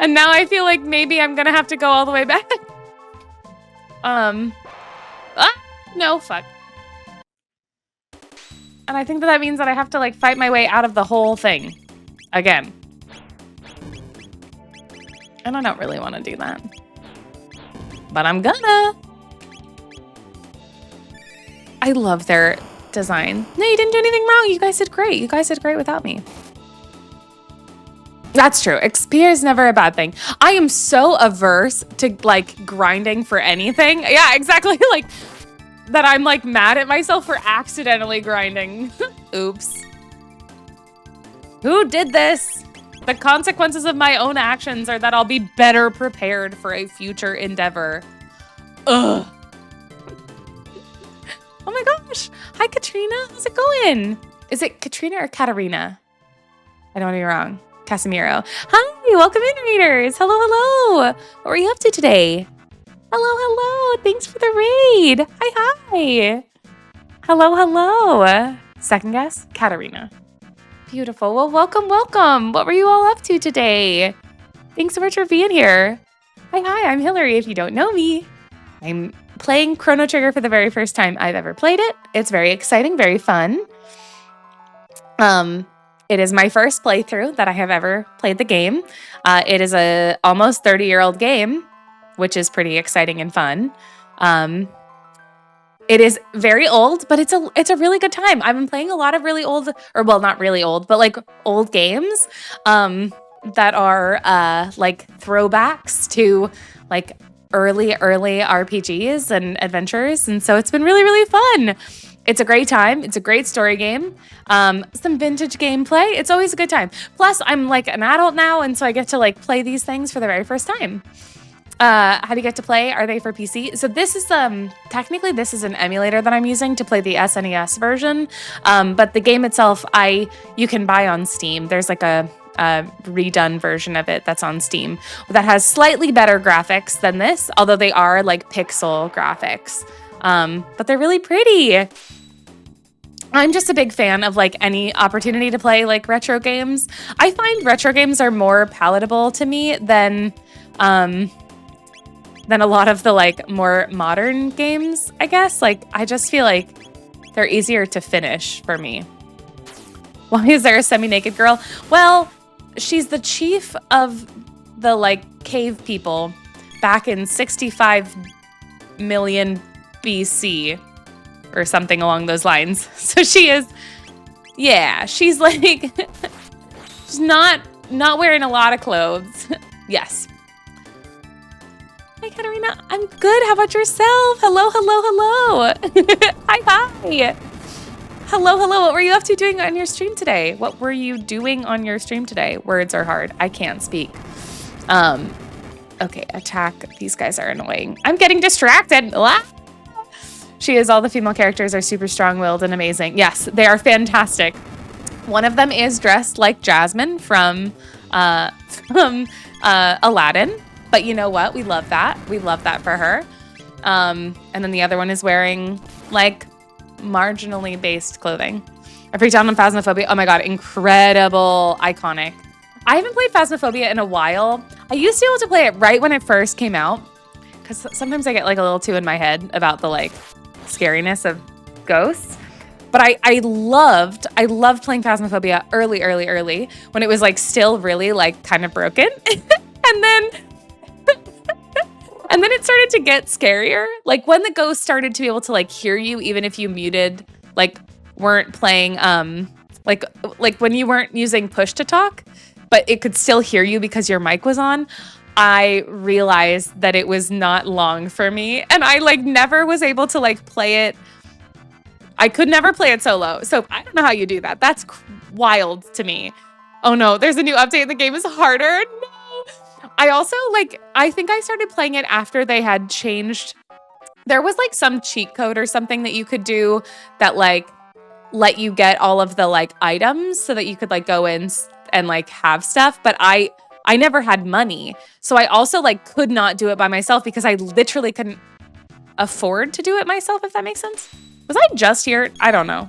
And now I feel like maybe I'm gonna have to go all the way back. No, fuck. And I think that means that I have to like fight my way out of the whole thing again. And I don't really want to do that. But I'm gonna. I love their design. No, you didn't do anything wrong. You guys did great. You guys did great without me. That's true. XP is never a bad thing. I am so averse to like grinding for anything. Yeah, exactly. Like that I'm like mad at myself for accidentally grinding. Oops. Who did this? The consequences of my own actions are that I'll be better prepared for a future endeavor. Ugh. Oh my gosh. Hi, Katrina. How's it going? Is it Katrina or Katarina? I don't want to be wrong. Casimiro. Hi, welcome in, readers. Hello, hello. What were you up to today? Hello, hello. Thanks for the raid. Hi, hi. Hello, hello. Second guess, Katarina. Beautiful. Well, welcome, welcome. What were you all up to today? Thanks so much for being here. Hi, I'm Hillary, if you don't know me. I'm playing Chrono Trigger for the very first time I've ever played it. It's very exciting, very fun. It is my first playthrough that I have ever played the game. It is a almost 30-year-old game, which is pretty exciting and fun. It is very old, but it's a really good time. I've been playing a lot of really old, or well, not really old, but like old games that are like throwbacks to like early RPGs and adventures. And so it's been really, really fun. It's a great time. It's a great story game. Some vintage gameplay. It's always a good time. Plus, I'm like an adult now, and so I get to like play these things for the very first time. How do you get to play? Are they for PC? So this is technically this is an emulator that I'm using to play the SNES version. But the game itself, you can buy on Steam. There's like a redone version of it that's on Steam that has slightly better graphics than this, although they are like pixel graphics. But they're really pretty. I'm just a big fan of like any opportunity to play like retro games. I find retro games are more palatable to me than a lot of the like more modern games, I guess. Like I just feel like they're easier to finish for me. Why is there a semi-naked girl? Well, she's the chief of the like cave people back in 65 million BC or something along those lines. So she is, yeah, she's like, she's not wearing a lot of clothes. Yes. Hi, Katarina. I'm good. How about yourself? Hello, hello, hello. Hi, hi. Hello, hello. What were you up to doing on your stream today? What were you doing on your stream today? Words are hard. I can't speak. Okay, attack. These guys are annoying. I'm getting distracted. She is. All the female characters are super strong-willed and amazing. Yes, they are fantastic. One of them is dressed like Jasmine from Aladdin. But you know what? We love that. We love that for her. And then the other one is wearing like marginally based clothing. I freaked out on Phasmophobia. Oh my God, incredible, iconic. I haven't played Phasmophobia in a while. I used to be able to play it right when it first came out because sometimes I get like a little too in my head about the like scariness of ghosts. But I loved playing Phasmophobia early when it was like still really like kind of broken. And then it started to get scarier. Like when the ghost started to be able to like hear you, even if you muted, like weren't playing, like when you weren't using push to talk, but it could still hear you because your mic was on. I realized that it was not long for me. And I like never was able to like play it. I could never play it solo. So I don't know how you do that. That's wild to me. Oh no, there's a new update. The game is harder. No. I also I think I started playing it after they had changed. There was like some cheat code or something that you could do that like let you get all of the like items so that you could like go in and like have stuff. But I I never had money. So I also like could not do it by myself because I literally couldn't afford to do it myself, if that makes sense. Was I just here? I don't know.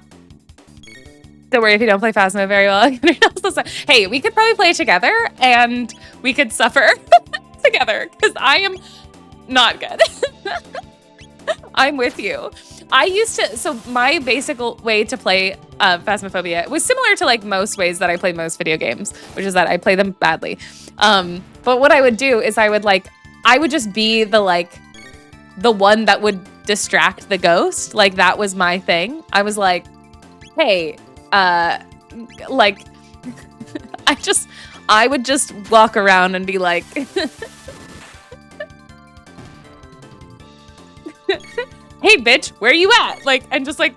Don't worry if you don't play Phasmo very well. Hey, we could probably play together and we could suffer together because I am not good. I'm with you. I used to, so my basic way to play Phasmophobia was similar to like most ways that I play most video games, which is that I play them badly. But what I would do is I would just be the one that would distract the ghost. Like that was my thing. I was like, hey, like, I would just walk around and be like, hey bitch, where you at? Like, and just like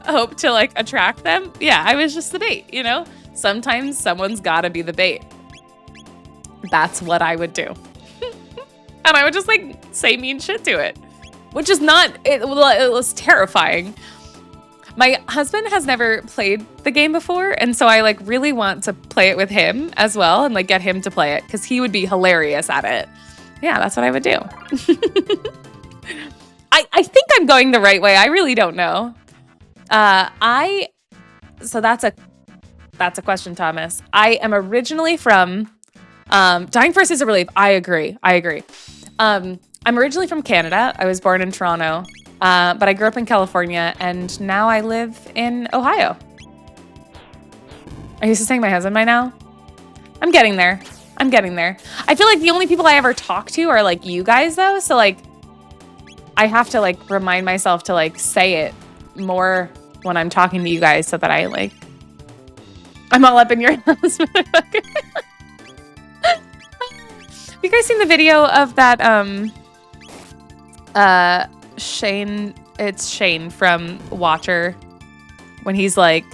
hope to like attract them. Yeah, I was just the bait, you know? Sometimes someone's gotta be the bait. That's what I would do. And I would just like say mean shit to it, which is it was terrifying. My husband has never played the game before, and so I like really want to play it with him as well and like get him to play it because he would be hilarious at it. Yeah, that's what I would do. I think I'm going the right way. I really don't know. So that's a question, Thomas. I am originally from Dying First is a relief. I agree. I'm originally from Canada. I was born in Toronto, but I grew up in California, and now I live in Ohio. Are you saying my husband by now? I'm getting there. I feel like the only people I ever talk to are like you guys, though. So like, I have to like remind myself to like say it more when I'm talking to you guys so that I'm all up in your house. Have you guys seen the video of that Shane? It's Shane from Watcher when he's like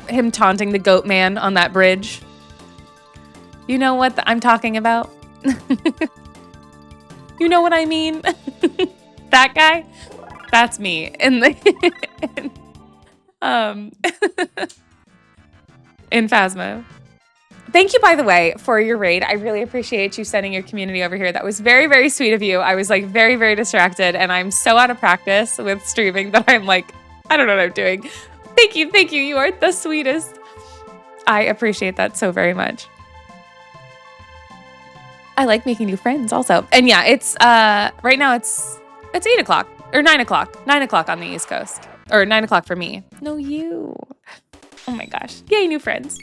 him taunting the goat man on that bridge. You know what I'm talking about? You know what I mean? That guy? That's me. In Phasmo. Thank you, by the way, for your raid. I really appreciate you sending your community over here. That was very, very sweet of you. I was like very, very distracted, and I'm so out of practice with streaming that I'm like, I don't know what I'm doing. Thank you. You are the sweetest. I appreciate that so very much. I like making new friends also. And yeah, it's right now it's 8 o'clock or 9 o'clock. 9 o'clock on the East Coast. Or 9 o'clock for me. No, you. Oh my gosh. Yay, new friends.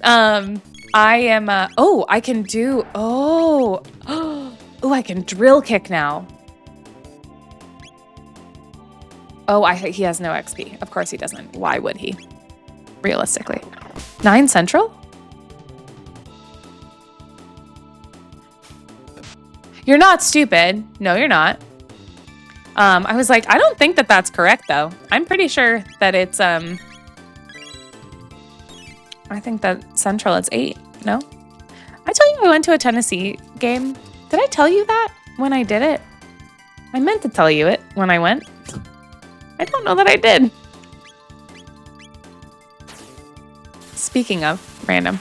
I am I can do I can drill kick now. He has no XP. Of course he doesn't. Why would he? Realistically. 9 Central? You're not stupid. No, you're not. I was like, I don't think that that's correct, though. I'm pretty sure that it's, I think that Central, it's 8. No? I tell you I went to a Tennessee game. Did I tell you that when I did it? I meant to tell you it when I went. I don't know that I did. Speaking of random.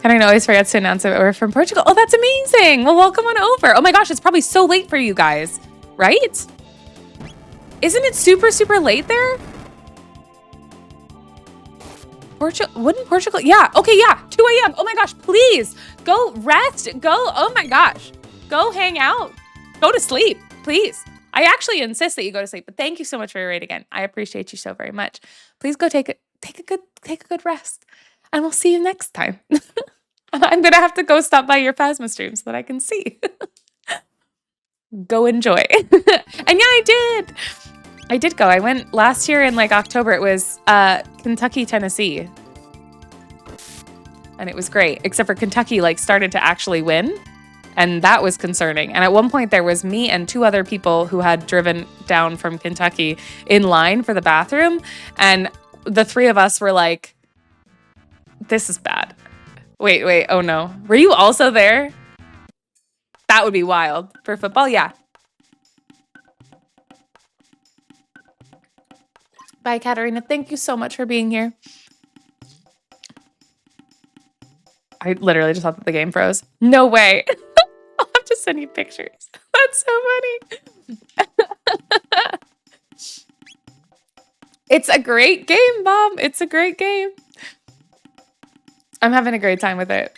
Karen always forgets to announce that we're from Portugal. Oh, that's amazing. Well, welcome on over. Oh my gosh, it's probably so late for you guys, right? Isn't it super, super late there? Wouldn't Portugal? Yeah. Okay, yeah. 2 a.m. Oh my gosh, please go rest. Go. Oh my gosh. Go hang out. Go to sleep, please. I actually insist that you go to sleep, but thank you so much for your raid again. I appreciate you so very much. Please go take a good rest. And we'll see you next time. I'm going to have to go stop by your Phasma stream so that I can see. Go enjoy. And yeah, I did go. I went last year in like October. It was Kentucky, Tennessee. And it was great, except for Kentucky like started to actually win. And that was concerning. And at one point there was me and 2 other people who had driven down from Kentucky in line for the bathroom. And the 3 of us were like, this is bad. Wait, oh no. Were you also there? That would be wild. For football, yeah. Bye, Katarina. Thank you so much for being here. I literally just thought that the game froze. No way. I'll have to send you pictures. That's so funny. It's a great game, Mom. It's a great game. I'm having a great time with it.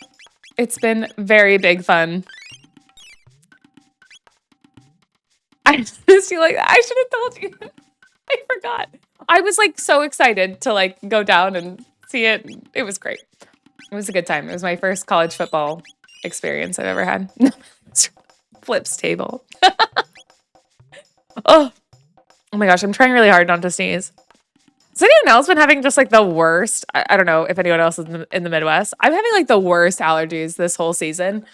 It's been very big fun. I just feel like I should have told you. I forgot. I was like so excited to like go down and see it. It was great. It was a good time. It was my first college football experience I've ever had. Flips table. Oh my gosh, I'm trying really hard not to sneeze. Has anyone else been having just like the worst? I don't know if anyone else is in the Midwest. I'm having like the worst allergies this whole season.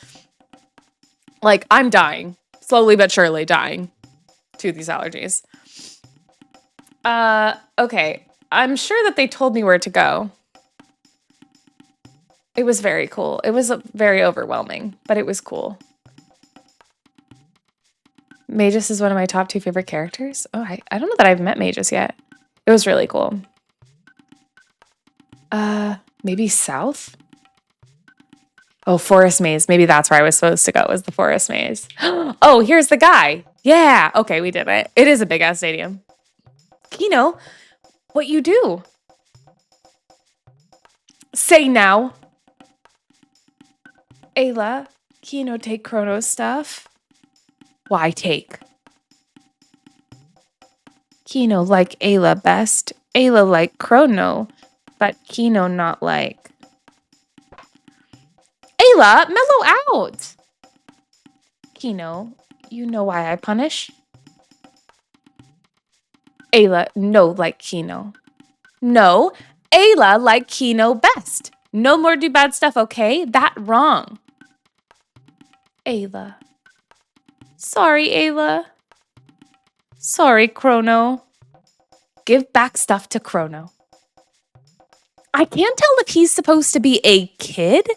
Like I'm dying, slowly but surely dying to these allergies. Okay. I'm sure that they told me where to go. It was very cool. It was very overwhelming, but it was cool. Magus is one of my top 2 favorite characters. Oh, I don't know that I've met Magus yet. It was really cool. Maybe south? Oh, Forest Maze. Maybe that's where I was supposed to go, was the Forest Maze. Oh, here's the guy. Yeah. Okay, we did it. It is a big-ass stadium. Kino, what you do? Say now. Ayla, Kino take Chrono's stuff. Why take? Kino like Ayla best. Ayla like Chrono, but Kino not like. Ayla, mellow out. Kino, you know why I punish? Ayla, no like Kino. No, Ayla like Kino best. No more do bad stuff, okay? That wrong. Ayla. Sorry, Ayla. Sorry, Chrono. Give back stuff to Chrono. I can't tell if he's supposed to be a kid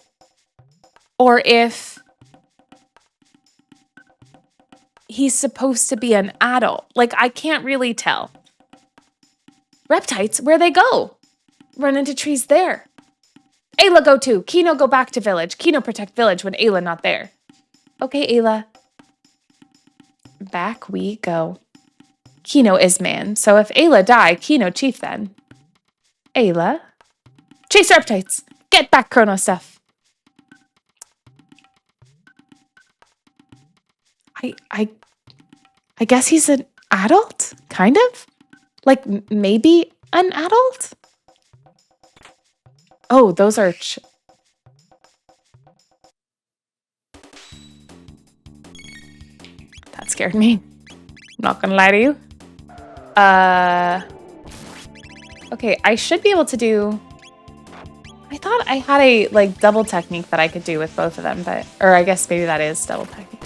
or if he's supposed to be an adult. Like, I can't really tell. Reptites, where they go? Run into trees there. Ayla go too. Kino go back to village. Kino protect village when Ayla not there. Okay, Ayla. Back we go. Kino is man, so if Ayla die, Kino chief then. Ayla. Chase reptites. Get back Chrono stuff. I guess he's an adult? Kind of? Like, maybe an adult? Oh, those are... That scared me. I'm not gonna lie to you. Okay, I should be able to do... I thought I had a, like, double technique that I could do with both of them, but... Or I guess maybe that is double technique.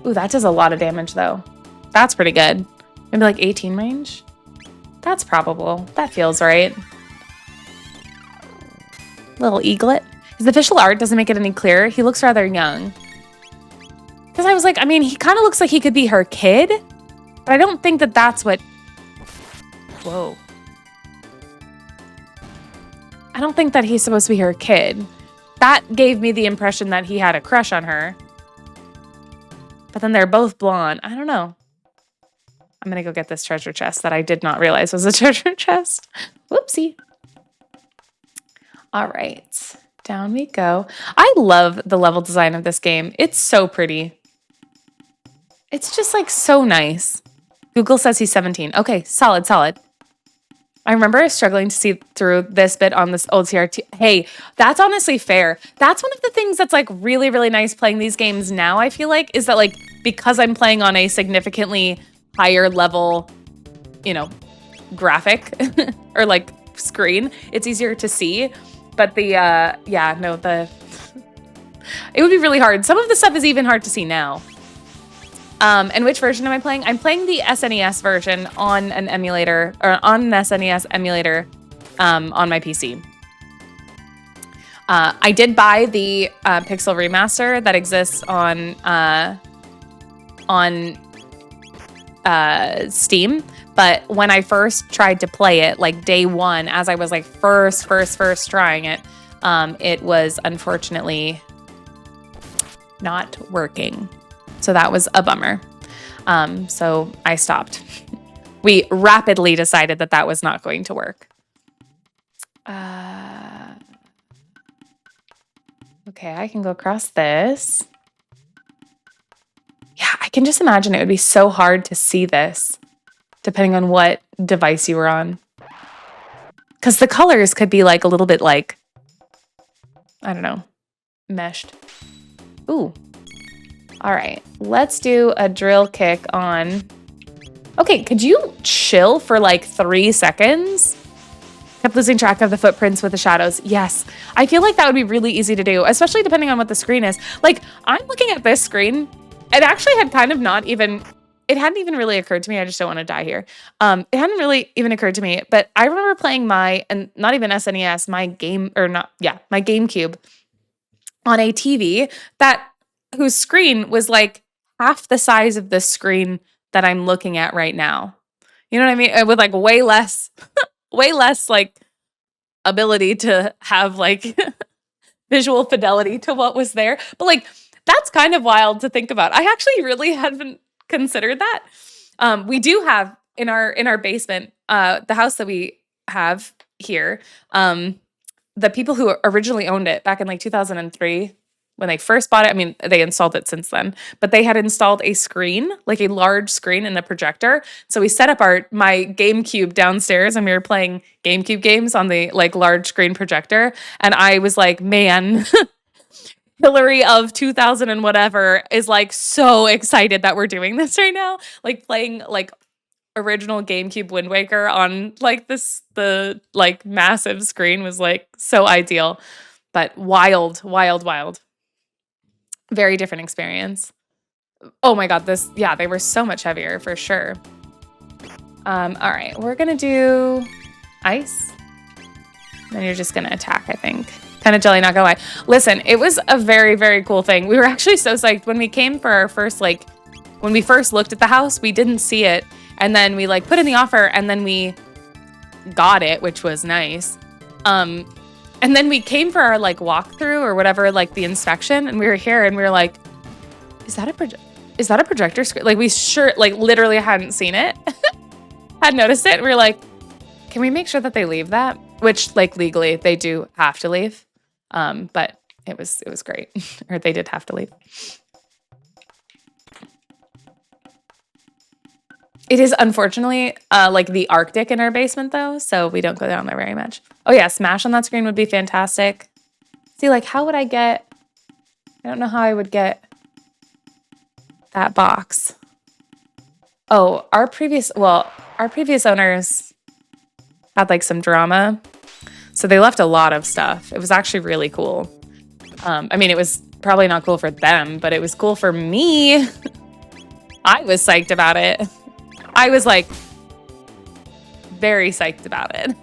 Ooh, that does a lot of damage, though. That's pretty good. Maybe, like, 18 range? That's probable. That feels right. Little eaglet. His official art doesn't make it any clearer. He looks rather young. Because I was like, I mean, he kind of looks like he could be her kid, but I don't think that that's what... Whoa. I don't think that he's supposed to be her kid. That gave me the impression that he had a crush on her. But then they're both blonde. I don't know. I'm going to go get this treasure chest that I did not realize was a treasure chest. Whoopsie. All right. Down we go. I love the level design of this game. It's so pretty. It's just like so nice. Google says he's 17. Okay, solid, solid. I remember struggling to see through this bit on this old CRT. Hey, that's honestly fair. That's one of the things that's like really, really nice playing these games now, I feel like, is that like because I'm playing on a significantly higher level, you know, graphic or like screen, it's easier to see. But the, yeah, no, it would be really hard. Some of the stuff is even hard to see now. And which version am I playing? I'm playing the SNES version on an emulator, or on an SNES emulator on my PC. I did buy the Pixel Remaster that exists on Steam, but when I first tried to play it, like day one, as I was like first trying it, it was unfortunately not working. So that was a bummer. So I stopped. We rapidly decided that that was not going to work. Okay, I can go across this. Yeah, I can just imagine it would be so hard to see this, depending on what device you were on. Because the colors could be like a little bit like, I don't know, meshed. Ooh. All right, let's do a drill kick on. Okay, could you chill for like 3 seconds? Kept losing track of the footprints with the shadows. Yes, I feel like that would be really easy to do, especially depending on what the screen is. Like, I'm looking at this screen. It actually had kind of not even, it hadn't even really occurred to me. I just don't want to die here. It hadn't really even occurred to me, but I remember playing my, and not even SNES, my game, or not, yeah, my GameCube on a TV whose screen was like half the size of the screen that I'm looking at right now. You know what I mean? With like way less like ability to have like visual fidelity to what was there. But like, that's kind of wild to think about. I actually really hadn't considered that. We do have in our basement, the house that we have here, the people who originally owned it back in like 2003, when they first bought it, I mean, they installed it since then, but they had installed a screen, like a large screen and a projector. So we set up my GameCube downstairs and we were playing GameCube games on the like large screen projector. And I was like, man, Hillary of 2000 and whatever is like so excited that we're doing this right now. Like playing like original GameCube Wind Waker on like the like massive screen was like so ideal, but wild. Very different experience. Oh my God, they were so much heavier for sure. All right, we're gonna do ice. Then you're just gonna attack, I think. Kind of jelly, not gonna lie. Listen, it was a very, very cool thing. We were actually so psyched when we came for our first, like, when we first looked at the house, we didn't see it. And then we like put in the offer and then we got it, which was nice. And then we came for our like walkthrough or whatever, like the inspection, and we were here and we were like, is that a projector screen? Like we sure, like literally hadn't seen it, had noticed it. And we were like, can we make sure that they leave that? Which like legally they do have to leave. But it was great. Or they did have to leave. It is unfortunately like the Arctic in our basement though, so we don't go down there very much. Oh yeah, Smash on that screen would be fantastic. See, like how would I don't know how I would get that box. Oh, our previous owners had like some drama. So they left a lot of stuff. It was actually really cool. I mean, it was probably not cool for them, but it was cool for me. I was psyched about it. I was like very psyched about it.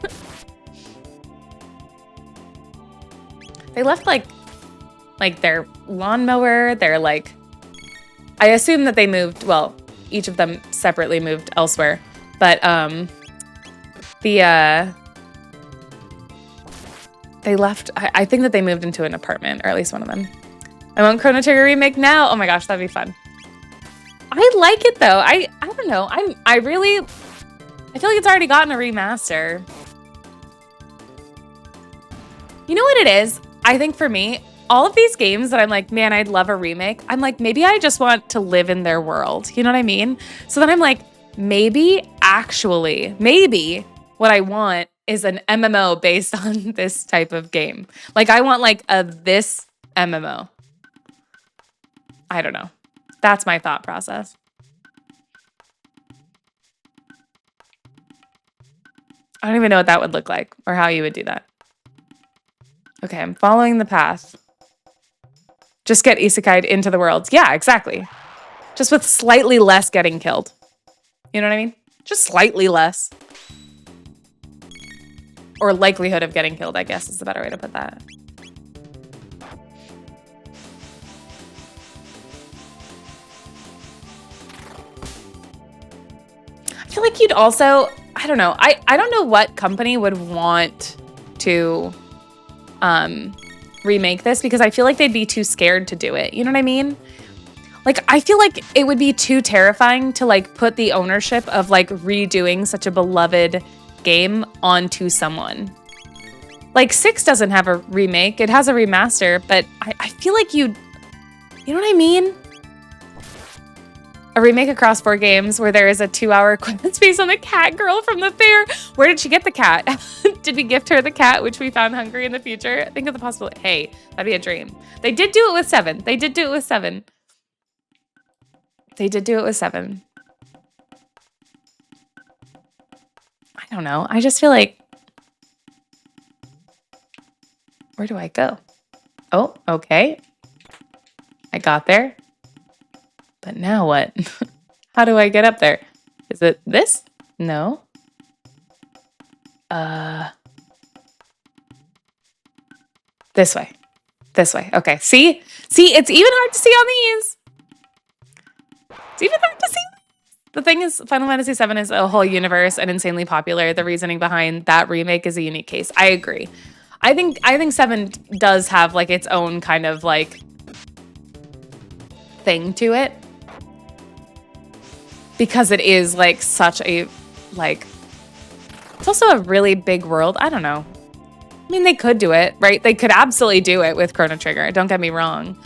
They left like their lawnmower, their like, I assume that they moved, well, each of them separately moved elsewhere, but they left, I think that they moved into an apartment, or at least one of them. I want Chrono Trigger remake now. Oh my gosh, that'd be fun. I like it though. I don't know. I feel like it's already gotten a remaster. You know what it is? I think for me, all of these games that I'm like, man, I'd love a remake. I'm like, maybe I just want to live in their world. You know what I mean? So then I'm like, maybe what I want is an MMO based on this type of game. Like I want like this MMO. I don't know. That's my thought process. I don't even know what that would look like or how you would do that. Okay, I'm following the path. Just get isekai'd into the world. Yeah, exactly. Just with slightly less getting killed. You know what I mean? Just slightly less. Or likelihood of getting killed, I guess is the better way to put that. I feel like you'd also, I don't know. I don't know what company would want to remake this because I feel like they'd be too scared to do it. You know what I mean? Like, I feel like it would be too terrifying to like put the ownership of like redoing such a beloved game onto someone. Like 6 doesn't have a remake, it has a remaster, but I feel like you know what I mean? A remake across 4 games where there is a 2-hour equipment space on the cat girl from the fair. Where did she get the cat? Did we gift her the cat, which we found hungry in the future? Think of the possibility. Hey, that'd be a dream. They did do it with 7. They did do it with 7. They did do it with 7. I don't know. I just feel like... Where do I go? Oh, okay. I got there. But now what? How do I get up there? Is it this? No. This way. This way. Okay. See? See, it's even hard to see on these. It's even hard to see. The thing is, Final Fantasy VII is a whole universe and insanely popular. The reasoning behind that remake is a unique case. I agree. I think 7 does have like its own kind of like thing to it. Because it is like such a like it's also a really big world. I don't know. I mean, they could do it, right? They could absolutely do it with Chrono Trigger. Don't get me wrong.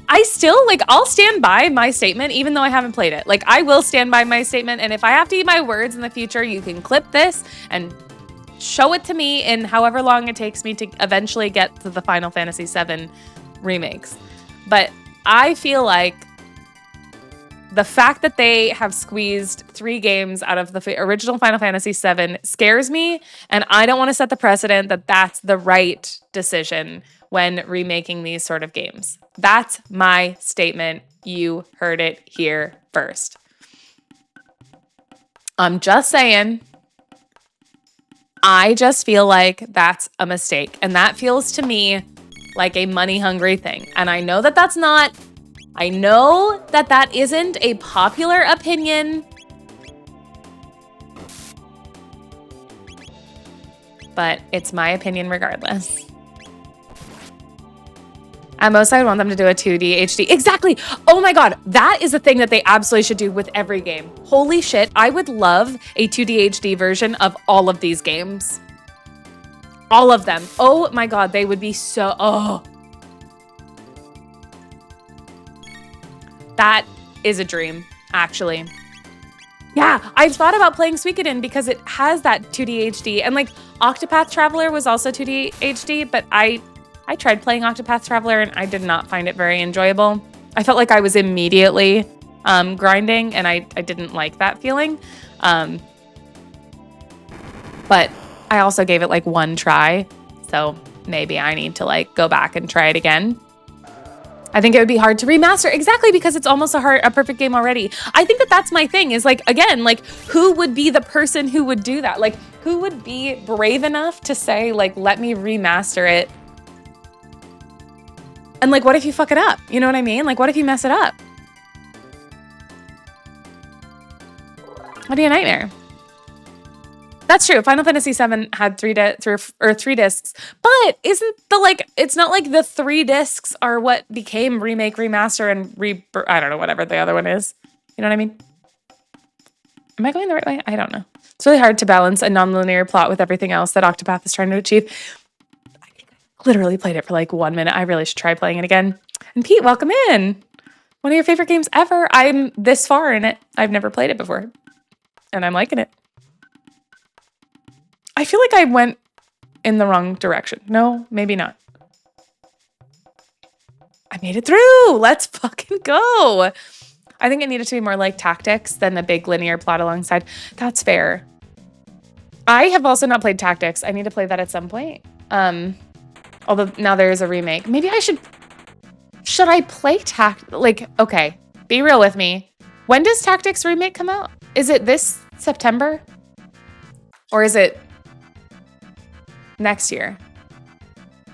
I still like I'll stand by my statement even though I haven't played it. Like I will stand by my statement, and if I have to eat my words in the future, you can clip this and show it to me in however long it takes me to eventually get to the Final Fantasy VII remakes. But I feel like the fact that they have squeezed 3 games out of the original Final Fantasy VII scares me, and I don't want to set the precedent that that's the right decision when remaking these sort of games. That's my statement. You heard it here first. I'm just saying, I just feel like that's a mistake, and that feels to me like a money-hungry thing. And I know that that's not... I know that that isn't a popular opinion, but it's my opinion regardless. At most, I would want them to do a 2D HD. Exactly. Oh my God. That is a thing that they absolutely should do with every game. Holy shit. I would love a 2D HD version of all of these games. All of them. Oh my God. They would be so... Oh. That is a dream, actually. Yeah, I've thought about playing Suikoden because it has that 2D HD. And like Octopath Traveler was also 2D HD, but I tried playing Octopath Traveler and I did not find it very enjoyable. I felt like I was immediately grinding, and I didn't like that feeling. But I also gave it like 1 try, so maybe I need to like go back and try it again. I think it would be hard to remaster, exactly, because it's almost a perfect game already. I think that that's my thing, is like, again, like, who would be the person who would do that? Like, who would be brave enough to say, like, let me remaster it? And like, what if you fuck it up? You know what I mean? Like, what if you mess it up? That'd be a nightmare. That's true. Final Fantasy VII had 3 discs, but isn't the like? It's not like the 3 discs are what became remake, remaster, and I don't know, whatever the other one is. You know what I mean? Am I going the right way? I don't know. It's really hard to balance a non-linear plot with everything else that Octopath is trying to achieve. I think I literally played it for like 1 minute. I really should try playing it again. And Pete, welcome in. One of your favorite games ever. I'm this far in it. I've never played it before, and I'm liking it. I feel like I went in the wrong direction. No, maybe not. I made it through. Let's fucking go. I think it needed to be more like Tactics than the big linear plot alongside. That's fair. I have also not played Tactics. I need to play that at some point. Although now there is a remake. Maybe I should I play like, okay, be real with me. When does Tactics remake come out? Is it this September? Or is it next year?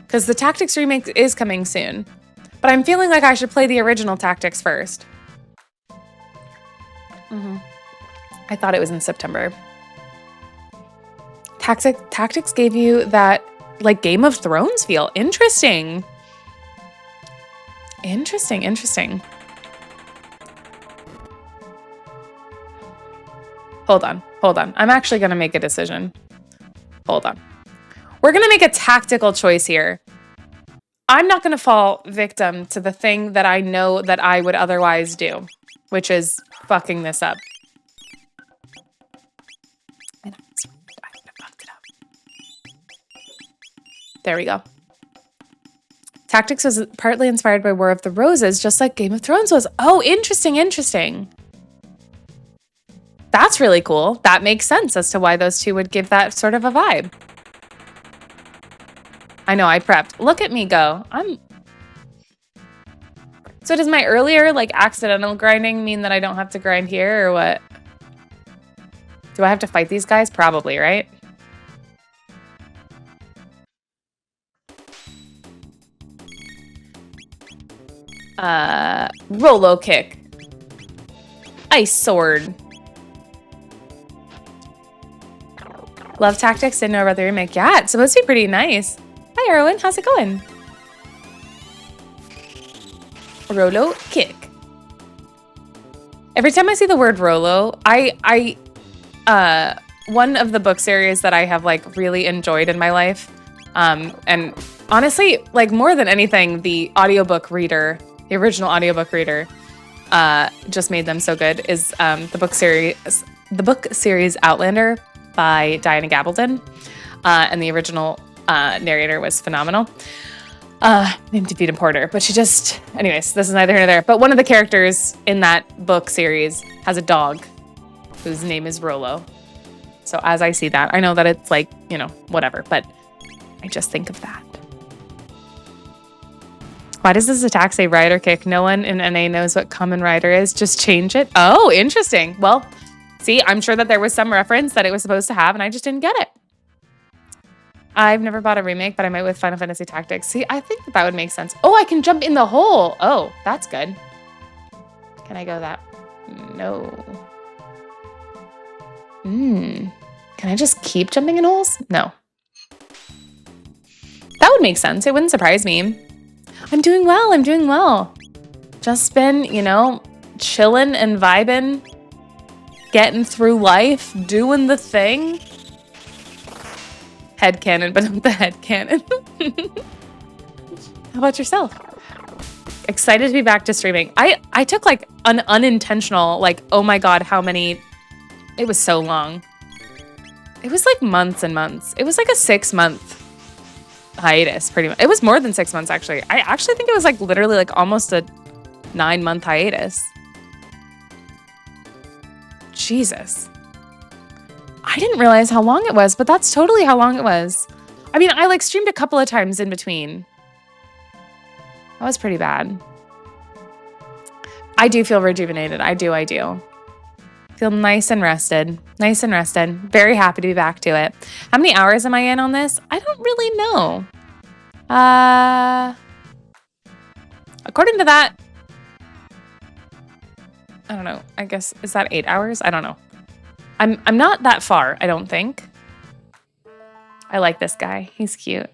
Because the Tactics remake is coming soon. But I'm feeling like I should play the original Tactics first. I thought it was in September. Tactics gave you that like Game of Thrones feel. Interesting. Interesting, interesting. Hold on. I'm actually going to make a decision. Hold on. We're going to make a tactical choice here. I'm not going to fall victim to the thing that I know that I would otherwise do, which is fucking this up. I fucked it up. There we go. Tactics was partly inspired by War of the Roses, just like Game of Thrones was. Oh, interesting, interesting. That's really cool. That makes sense as to why those two would give that sort of a vibe. I know, I prepped. Look at me go. So does my earlier, like, accidental grinding mean that I don't have to grind here, or what? Do I have to fight these guys? Probably, right? Rolo kick. Ice sword. Love Tactics, didn't know about the remake. Yeah, it's supposed to be pretty nice. Hi, Erwin. How's it going? Rolo kick. Every time I see the word Rolo, one of the book series that I have like really enjoyed in my life, and honestly, like more than anything, the audiobook reader, the original audiobook reader, just made them so good, is the book series Outlander by Diana Gabaldon, and the original narrator was phenomenal. Named Davida Porter, but she just, anyways, this is neither here nor there. But one of the characters in that book series has a dog whose name is Rolo. So as I see that, I know that it's like, you know, whatever, but I just think of that. Why does this attack say rider kick? No one in NA knows what common rider is. Just change it. Oh, interesting. Well, see, I'm sure that there was some reference that it was supposed to have, and I just didn't get it. I've never bought a remake, but I might with Final Fantasy Tactics. See, I think that would make sense. Oh, I can jump in the hole. Oh, that's good. Can I go that? No. Can I just keep jumping in holes? No. That would make sense. It wouldn't surprise me. I'm doing well. I'm doing well. Just been, you know, chilling and vibing, getting through life, doing the thing. Headcanon, but not the headcanon. How about yourself? Excited to be back to streaming. I took like an unintentional, like, oh my God, how many, it was so long. It was like months and months. It was like a 6-month hiatus, pretty much. It was more than 6 months, actually. I actually think it was like literally like almost a 9-month hiatus. Jesus. I didn't realize how long it was, but that's totally how long it was. I mean, I like streamed a couple of times in between. That was pretty bad. I do feel rejuvenated. I do. Feel nice and rested. Nice and rested. Very happy to be back to it. How many hours am I in on this? I don't really know. According to that, I don't know. I guess, is that 8 hours? I don't know. I'm not that far, I don't think. I like this guy. He's cute.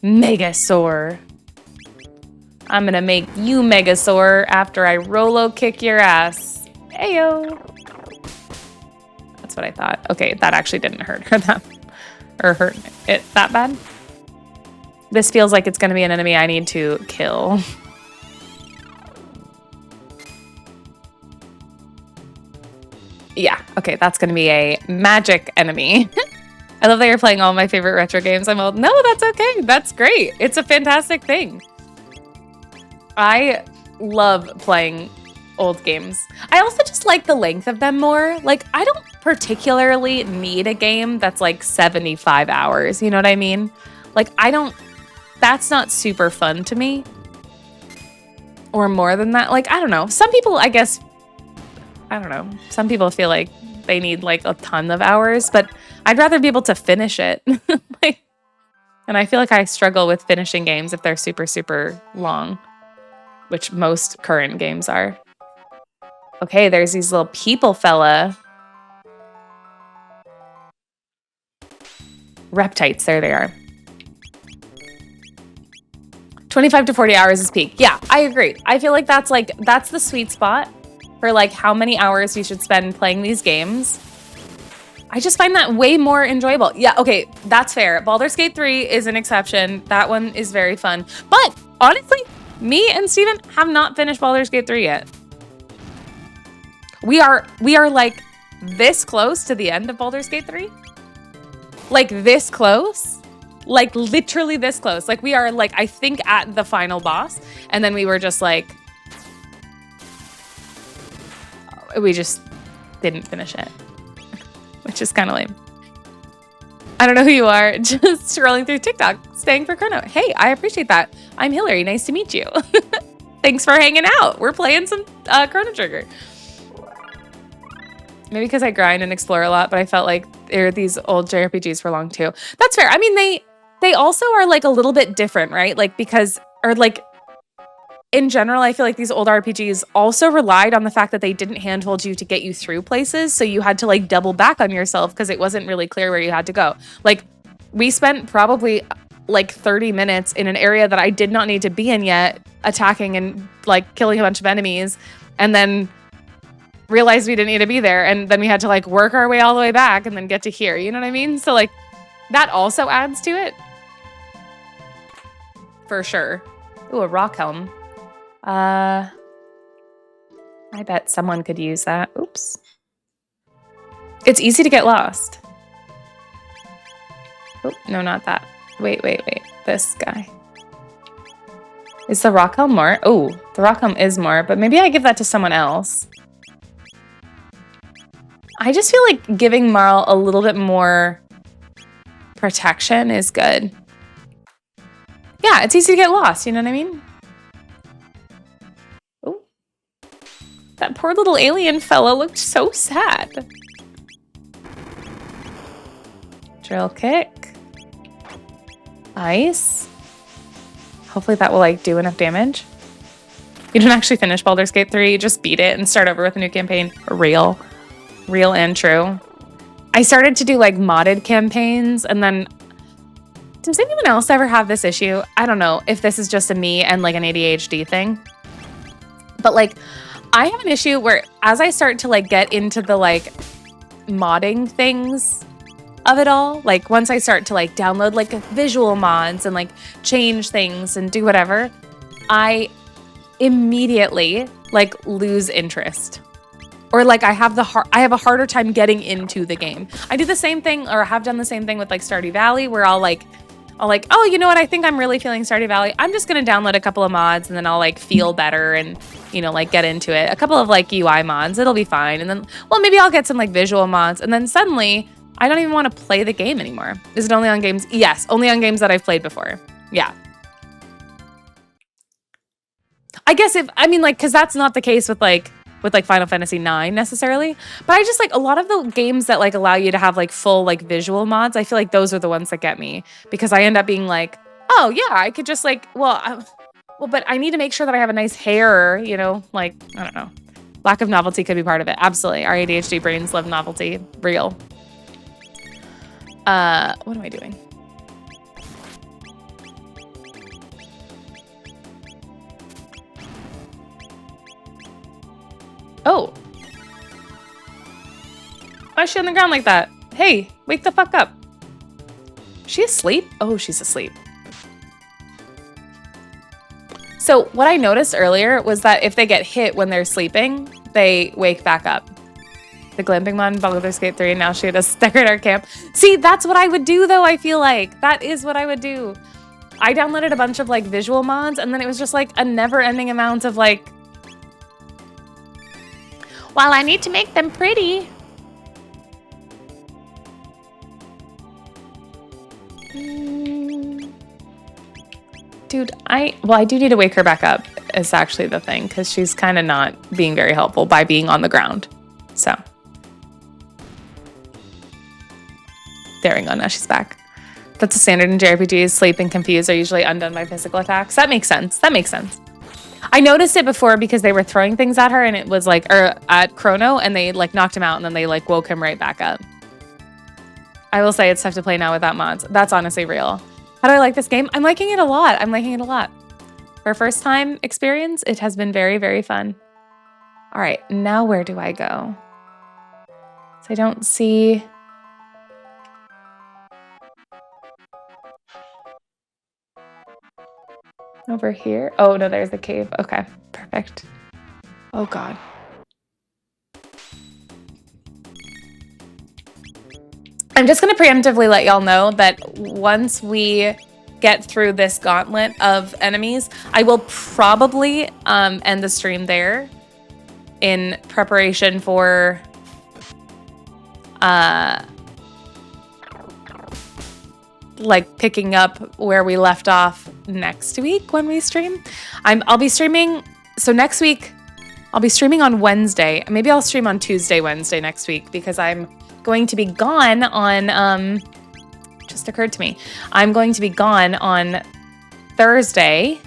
Megasaur. I'm gonna make you Megasaur after I Rolo kick your ass. Ayo. That's what I thought. Okay, that actually didn't hurt her that, or hurt it that bad. This feels like it's gonna be an enemy I need to kill. Yeah, okay, that's gonna be a magic enemy. I love that you're playing all my favorite retro games. I'm all, no, that's okay. That's great. It's a fantastic thing. I love playing old games. I also just like the length of them more. Like, I don't particularly need a game that's like 75 hours. You know what I mean? Like, that's not super fun to me. Or more than that. Like, I don't know. Some people, I guess, I don't know. Some people feel like they need like a ton of hours, but I'd rather be able to finish it. And I feel like I struggle with finishing games if they're super, super long, which most current games are. Okay, there's these little people fella. Reptites, there they are. 25 to 40 hours is peak. Yeah, I agree. I feel like that's the sweet spot for like how many hours you should spend playing these games. I just find that way more enjoyable. Yeah, okay, that's fair. Baldur's Gate 3 is an exception. That one is very fun. But honestly, me and Steven have not finished Baldur's Gate 3 yet. We are like this close to the end of Baldur's Gate 3. Like this close. Like literally this close. Like we are like, I think at the final boss. And then we were just like, we just didn't finish it. Which is kind of lame. I don't know who you are. Just scrolling through TikTok, staying for Chrono. Hey, I appreciate that. I'm Hillary. Nice to meet you. Thanks for hanging out. We're playing some Chrono Trigger. Maybe because I grind and explore a lot, but I felt like these old JRPGs for long too. That's fair. I mean, they also are like a little bit different, right? Like because, or like in general, I feel like these old RPGs also relied on the fact that they didn't handhold you to get you through places. So you had to like double back on yourself because it wasn't really clear where you had to go. Like we spent probably like 30 minutes in an area that I did not need to be in yet, attacking and like killing a bunch of enemies, and then realized we didn't need to be there. And then we had to like work our way all the way back and then get to here. You know what I mean? So like that also adds to it. For sure. Ooh, a rock helm. I bet someone could use that. Oops. It's easy to get lost. Oh, no, not that. Wait. This guy. Is the rock helm more? Oh, the rock helm is more, but maybe I give that to someone else. I just feel like giving Marl a little bit more protection is good. Yeah, it's easy to get lost, you know what I mean? Oh, that poor little alien fella looked so sad. Drill kick. Ice. Hopefully that will like do enough damage. You didn't actually finish Baldur's Gate 3, you just beat it and start over with a new campaign. Real and true. I started to do like modded campaigns, and then does anyone else ever have this issue? I don't know if this is just a me and like an ADHD thing, but like I have an issue where as I start to like get into the like modding things of it all, like once I start to like download like visual mods and like change things and do whatever, I immediately like lose interest. Or like I have a harder time getting into the game. I do the same thing, or have done the same thing with like Stardew Valley, where I'll like, oh, you know what? I think I'm really feeling Stardew Valley. I'm just gonna download a couple of mods, and then I'll like feel better and, you know, like get into it. A couple of like UI mods, it'll be fine. And then, well, maybe I'll get some like visual mods, and then suddenly I don't even want to play the game anymore. Is it only on games? Yes, only on games that I've played before. Yeah. I guess because that's not the case with Final Fantasy IX necessarily, but I just like a lot of the games that like allow you to have like full like visual mods. I feel like those are the ones that get me, because I end up being like, oh yeah, I could just like, but I need to make sure that I have a nice hair, you know, like, I don't know. Lack of novelty could be part of it. Absolutely. Our ADHD brains love novelty. Real. What am I doing? Oh. Why is she on the ground like that? Hey, wake the fuck up. Is she asleep? Oh, she's asleep. So what I noticed earlier was that if they get hit when they're sleeping, they wake back up. The glamping mod in Baldur's Gate 3, and now she had to decorate our camp. See, that's what I would do though, I feel like. That is what I would do. I downloaded a bunch of like visual mods, and then it was just like a never-ending amount of like, well, I need to make them pretty. Dude, I do need to wake her back up, is actually the thing, because she's kind of not being very helpful by being on the ground. So. There we go, now she's back. That's a standard in JRPGs. Sleep and confuse are usually undone by physical attacks. That makes sense. That makes sense. I noticed it before because they were throwing things at her, and it was like, or at Chrono, and they like knocked him out, and then they like woke him right back up. I will say it's tough to play now without mods. That's honestly real. How do I like this game? I'm liking it a lot. I'm liking it a lot. for first time experience. It has been very, very fun. All right, now where do I go? So I don't see... Over here? Oh, no, there's the cave. Okay, perfect. Oh, God. I'm just going to preemptively let y'all know that once we get through this gauntlet of enemies, I will probably end the stream there in preparation for like picking up where we left off next week when we stream. I'll be streaming. So next week, I'll be streaming on Wednesday. Maybe I'll stream on Tuesday, Wednesday next week because I'm going to be gone on, just occurred to me. I'm going to be gone on Thursday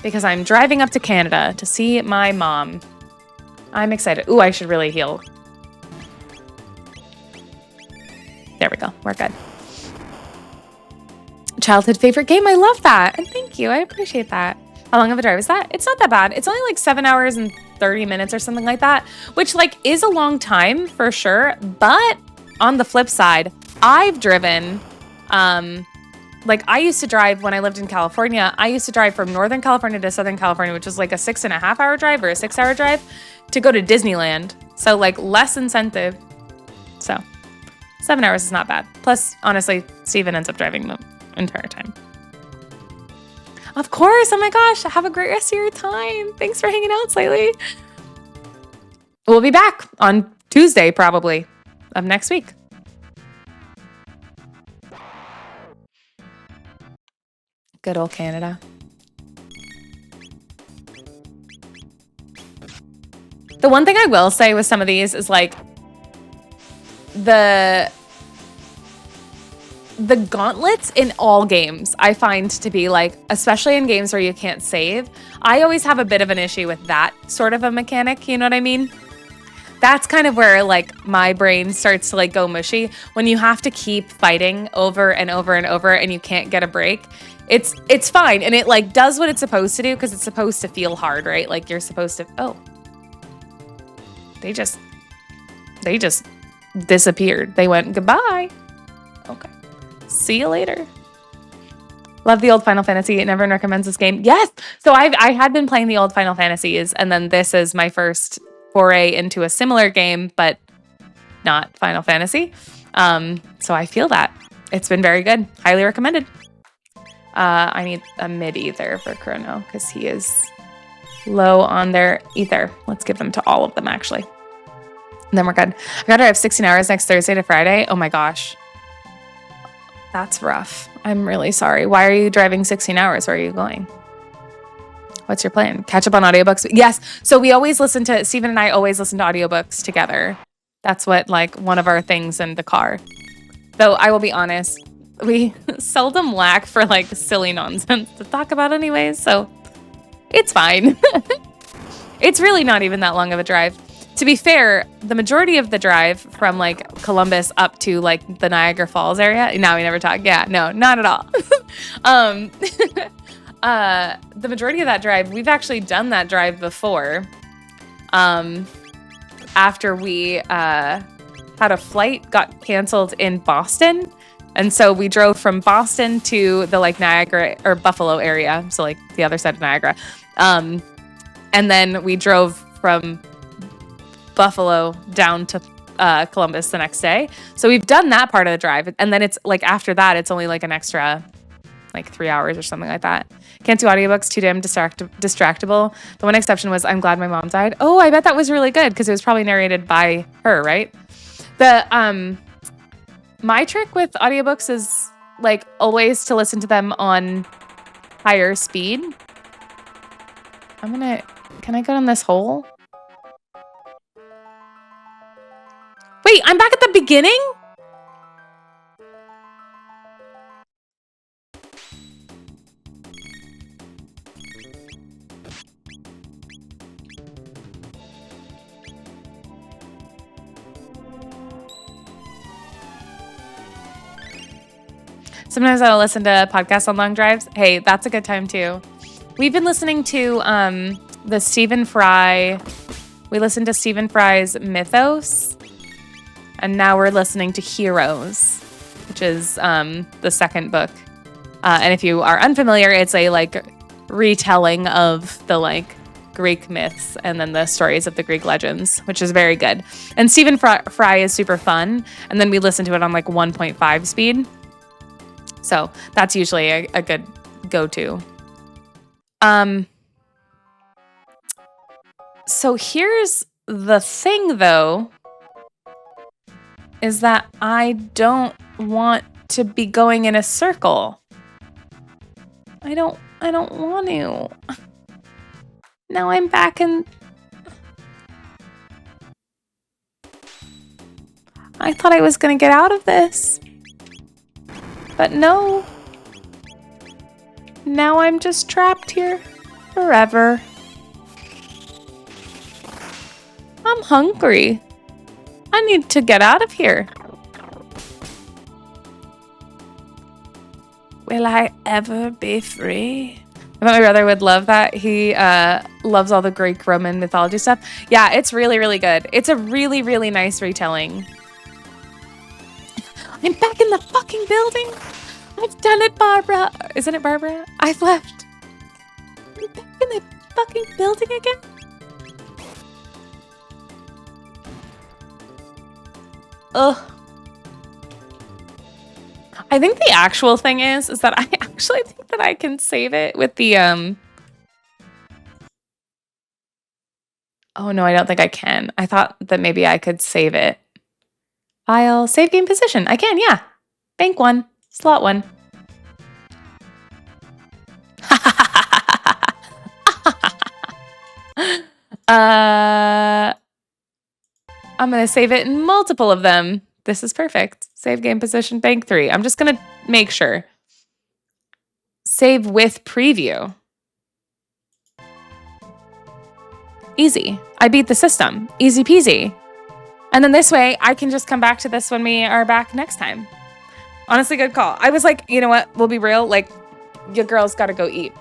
because I'm driving up to Canada to see my mom. I'm excited. Ooh, I should really heal. There we go. We're good. Childhood favorite game. I love that. And thank you. I appreciate that. How long of a drive is that? It's not that bad. It's only like 7 hours and 30 minutes or something like that, which like is a long time for sure. But on the flip side, I've driven, like I used to drive when I lived in California. I used to drive from Northern California to Southern California, which was like a 6.5 hour drive or a 6 hour drive to go to Disneyland. So like less incentive. So 7 hours is not bad. Plus, honestly, Steven ends up driving the entire time. Of course. Oh my gosh. Have a great rest of your time. Thanks for hanging out, Slightly. We'll be back on Tuesday, probably, of next week. Good old Canada. The one thing I will say with some of these is like the gauntlets in all games I find to be like, especially in games where you can't save, I always have a bit of an issue with that sort of a mechanic, you know what I mean? That's kind of where like my brain starts to like go mushy when you have to keep fighting over and over and over and you can't get a break. It's fine and it like does what it's supposed to do because it's supposed to feel hard, right? Like you're supposed to, oh, they just disappeared. They went goodbye. Okay. See you later. Love the old Final Fantasy. Everyone recommends this game. Yes. So I had been playing the old Final Fantasies, and then this is my first foray into a similar game, but not Final Fantasy. So I feel that. It's been very good. Highly recommended. I need a mid ether for Chrono because he is low on their ether. Let's give them to all of them, actually. And then we're good. I gotta have 16 hours next Thursday to Friday. Oh my gosh. That's rough. I'm really sorry. Why are you driving 16 hours? Where are you going? What's your plan? Catch up on audiobooks? Yes. So we always listen to, Steven and I always listen to audiobooks together. That's what, like, one of our things in the car. Though I will be honest, we seldom lack for, like, silly nonsense to talk about anyways. So it's fine. It's really not even that long of a drive. To be fair, the majority of the drive from like Columbus up to like the Niagara Falls area. Now we never talk. Yeah, no, not at all. The majority of that drive, we've actually done that drive before. After we had a flight got canceled in Boston. And so we drove from Boston to the like Niagara or Buffalo area. So like the other side of Niagara. And then we drove from Buffalo down to Columbus the next day. So we've done that part of the drive. And then it's like after that, it's only like an extra like 3 hours or something like that. Can't do audiobooks, too damn distractible. The one exception was I'm Glad My Mom Died. Oh, I bet that was really good because it was probably narrated by her, right? The my trick with audiobooks is like always to listen to them on higher speed. Can I go down this hole? Wait, I'm back at the beginning? Sometimes I'll listen to podcasts on long drives. Hey, that's a good time too. We've been listening to the Stephen Fry. We listened to Stephen Fry's Mythos, and now we're listening to Heroes, which is the second book. And if you are unfamiliar, it's a like retelling of the like Greek myths and then the stories of the Greek legends, which is very good. And Stephen Fry is super fun. And then we listen to it on like 1.5 speed. So that's usually a good go-to. So here's the thing though, is that I don't want to be going in a circle. I don't want to. Now I'm back in... I thought I was gonna get out of this. But no. Now I'm just trapped here forever. I'm hungry. I need to get out of here. Will I ever be free? I thought my brother would love that. He loves all the Greek Roman mythology stuff. Yeah, it's really, really good. It's a really, really nice retelling. I'm back in the fucking building. I've done it, Barbara. Isn't it Barbara? I've left. I'm back in the fucking building again. Ugh. I think the actual thing is that I actually think that I can save it with the, Oh no, I don't think I can. I thought that maybe I could save it. File, save game position. I can, yeah. Bank 1, slot 1. I'm gonna save it in multiple of them. This is perfect. Save game position, bank 3. I'm just gonna make sure. Save with preview. Easy. I beat the system. Easy peasy. And then this way, I can just come back to this when we are back next time. Honestly, good call. I was like, you know what? We'll be real. Like, your girl's got to go eat.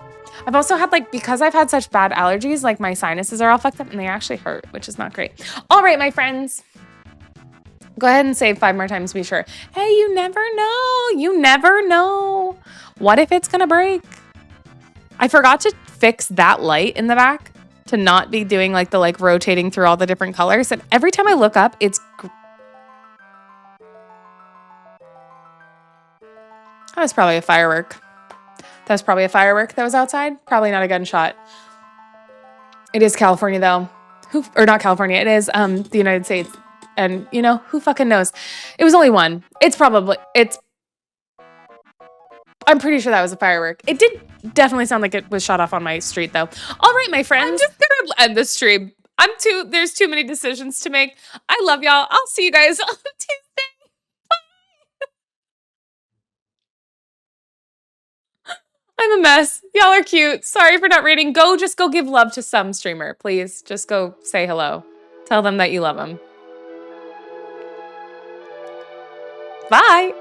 I've also had like, because I've had such bad allergies, like my sinuses are all fucked up and they actually hurt, which is not great. All right, my friends. Go ahead and save 5 more times to be sure. Hey, you never know. You never know. What if it's going to break? I forgot to fix that light in the back to not be doing like the like rotating through all the different colors. And every time I look up, it's... That was probably a firework. That was probably a firework that was outside. Probably not a gunshot. It is California though. Or not California. It is the United States. And you know, who fucking knows? It was only one. I'm pretty sure that was a firework. It did definitely sound like it was shot off on my street though. All right, my friends. I'm just gonna end this stream. There's too many decisions to make. I love y'all. I'll see you guys on Tuesday. I'm a mess. Y'all are cute. Sorry for not reading. Just go give love to some streamer, please. Just go say hello. Tell them that you love them. Bye.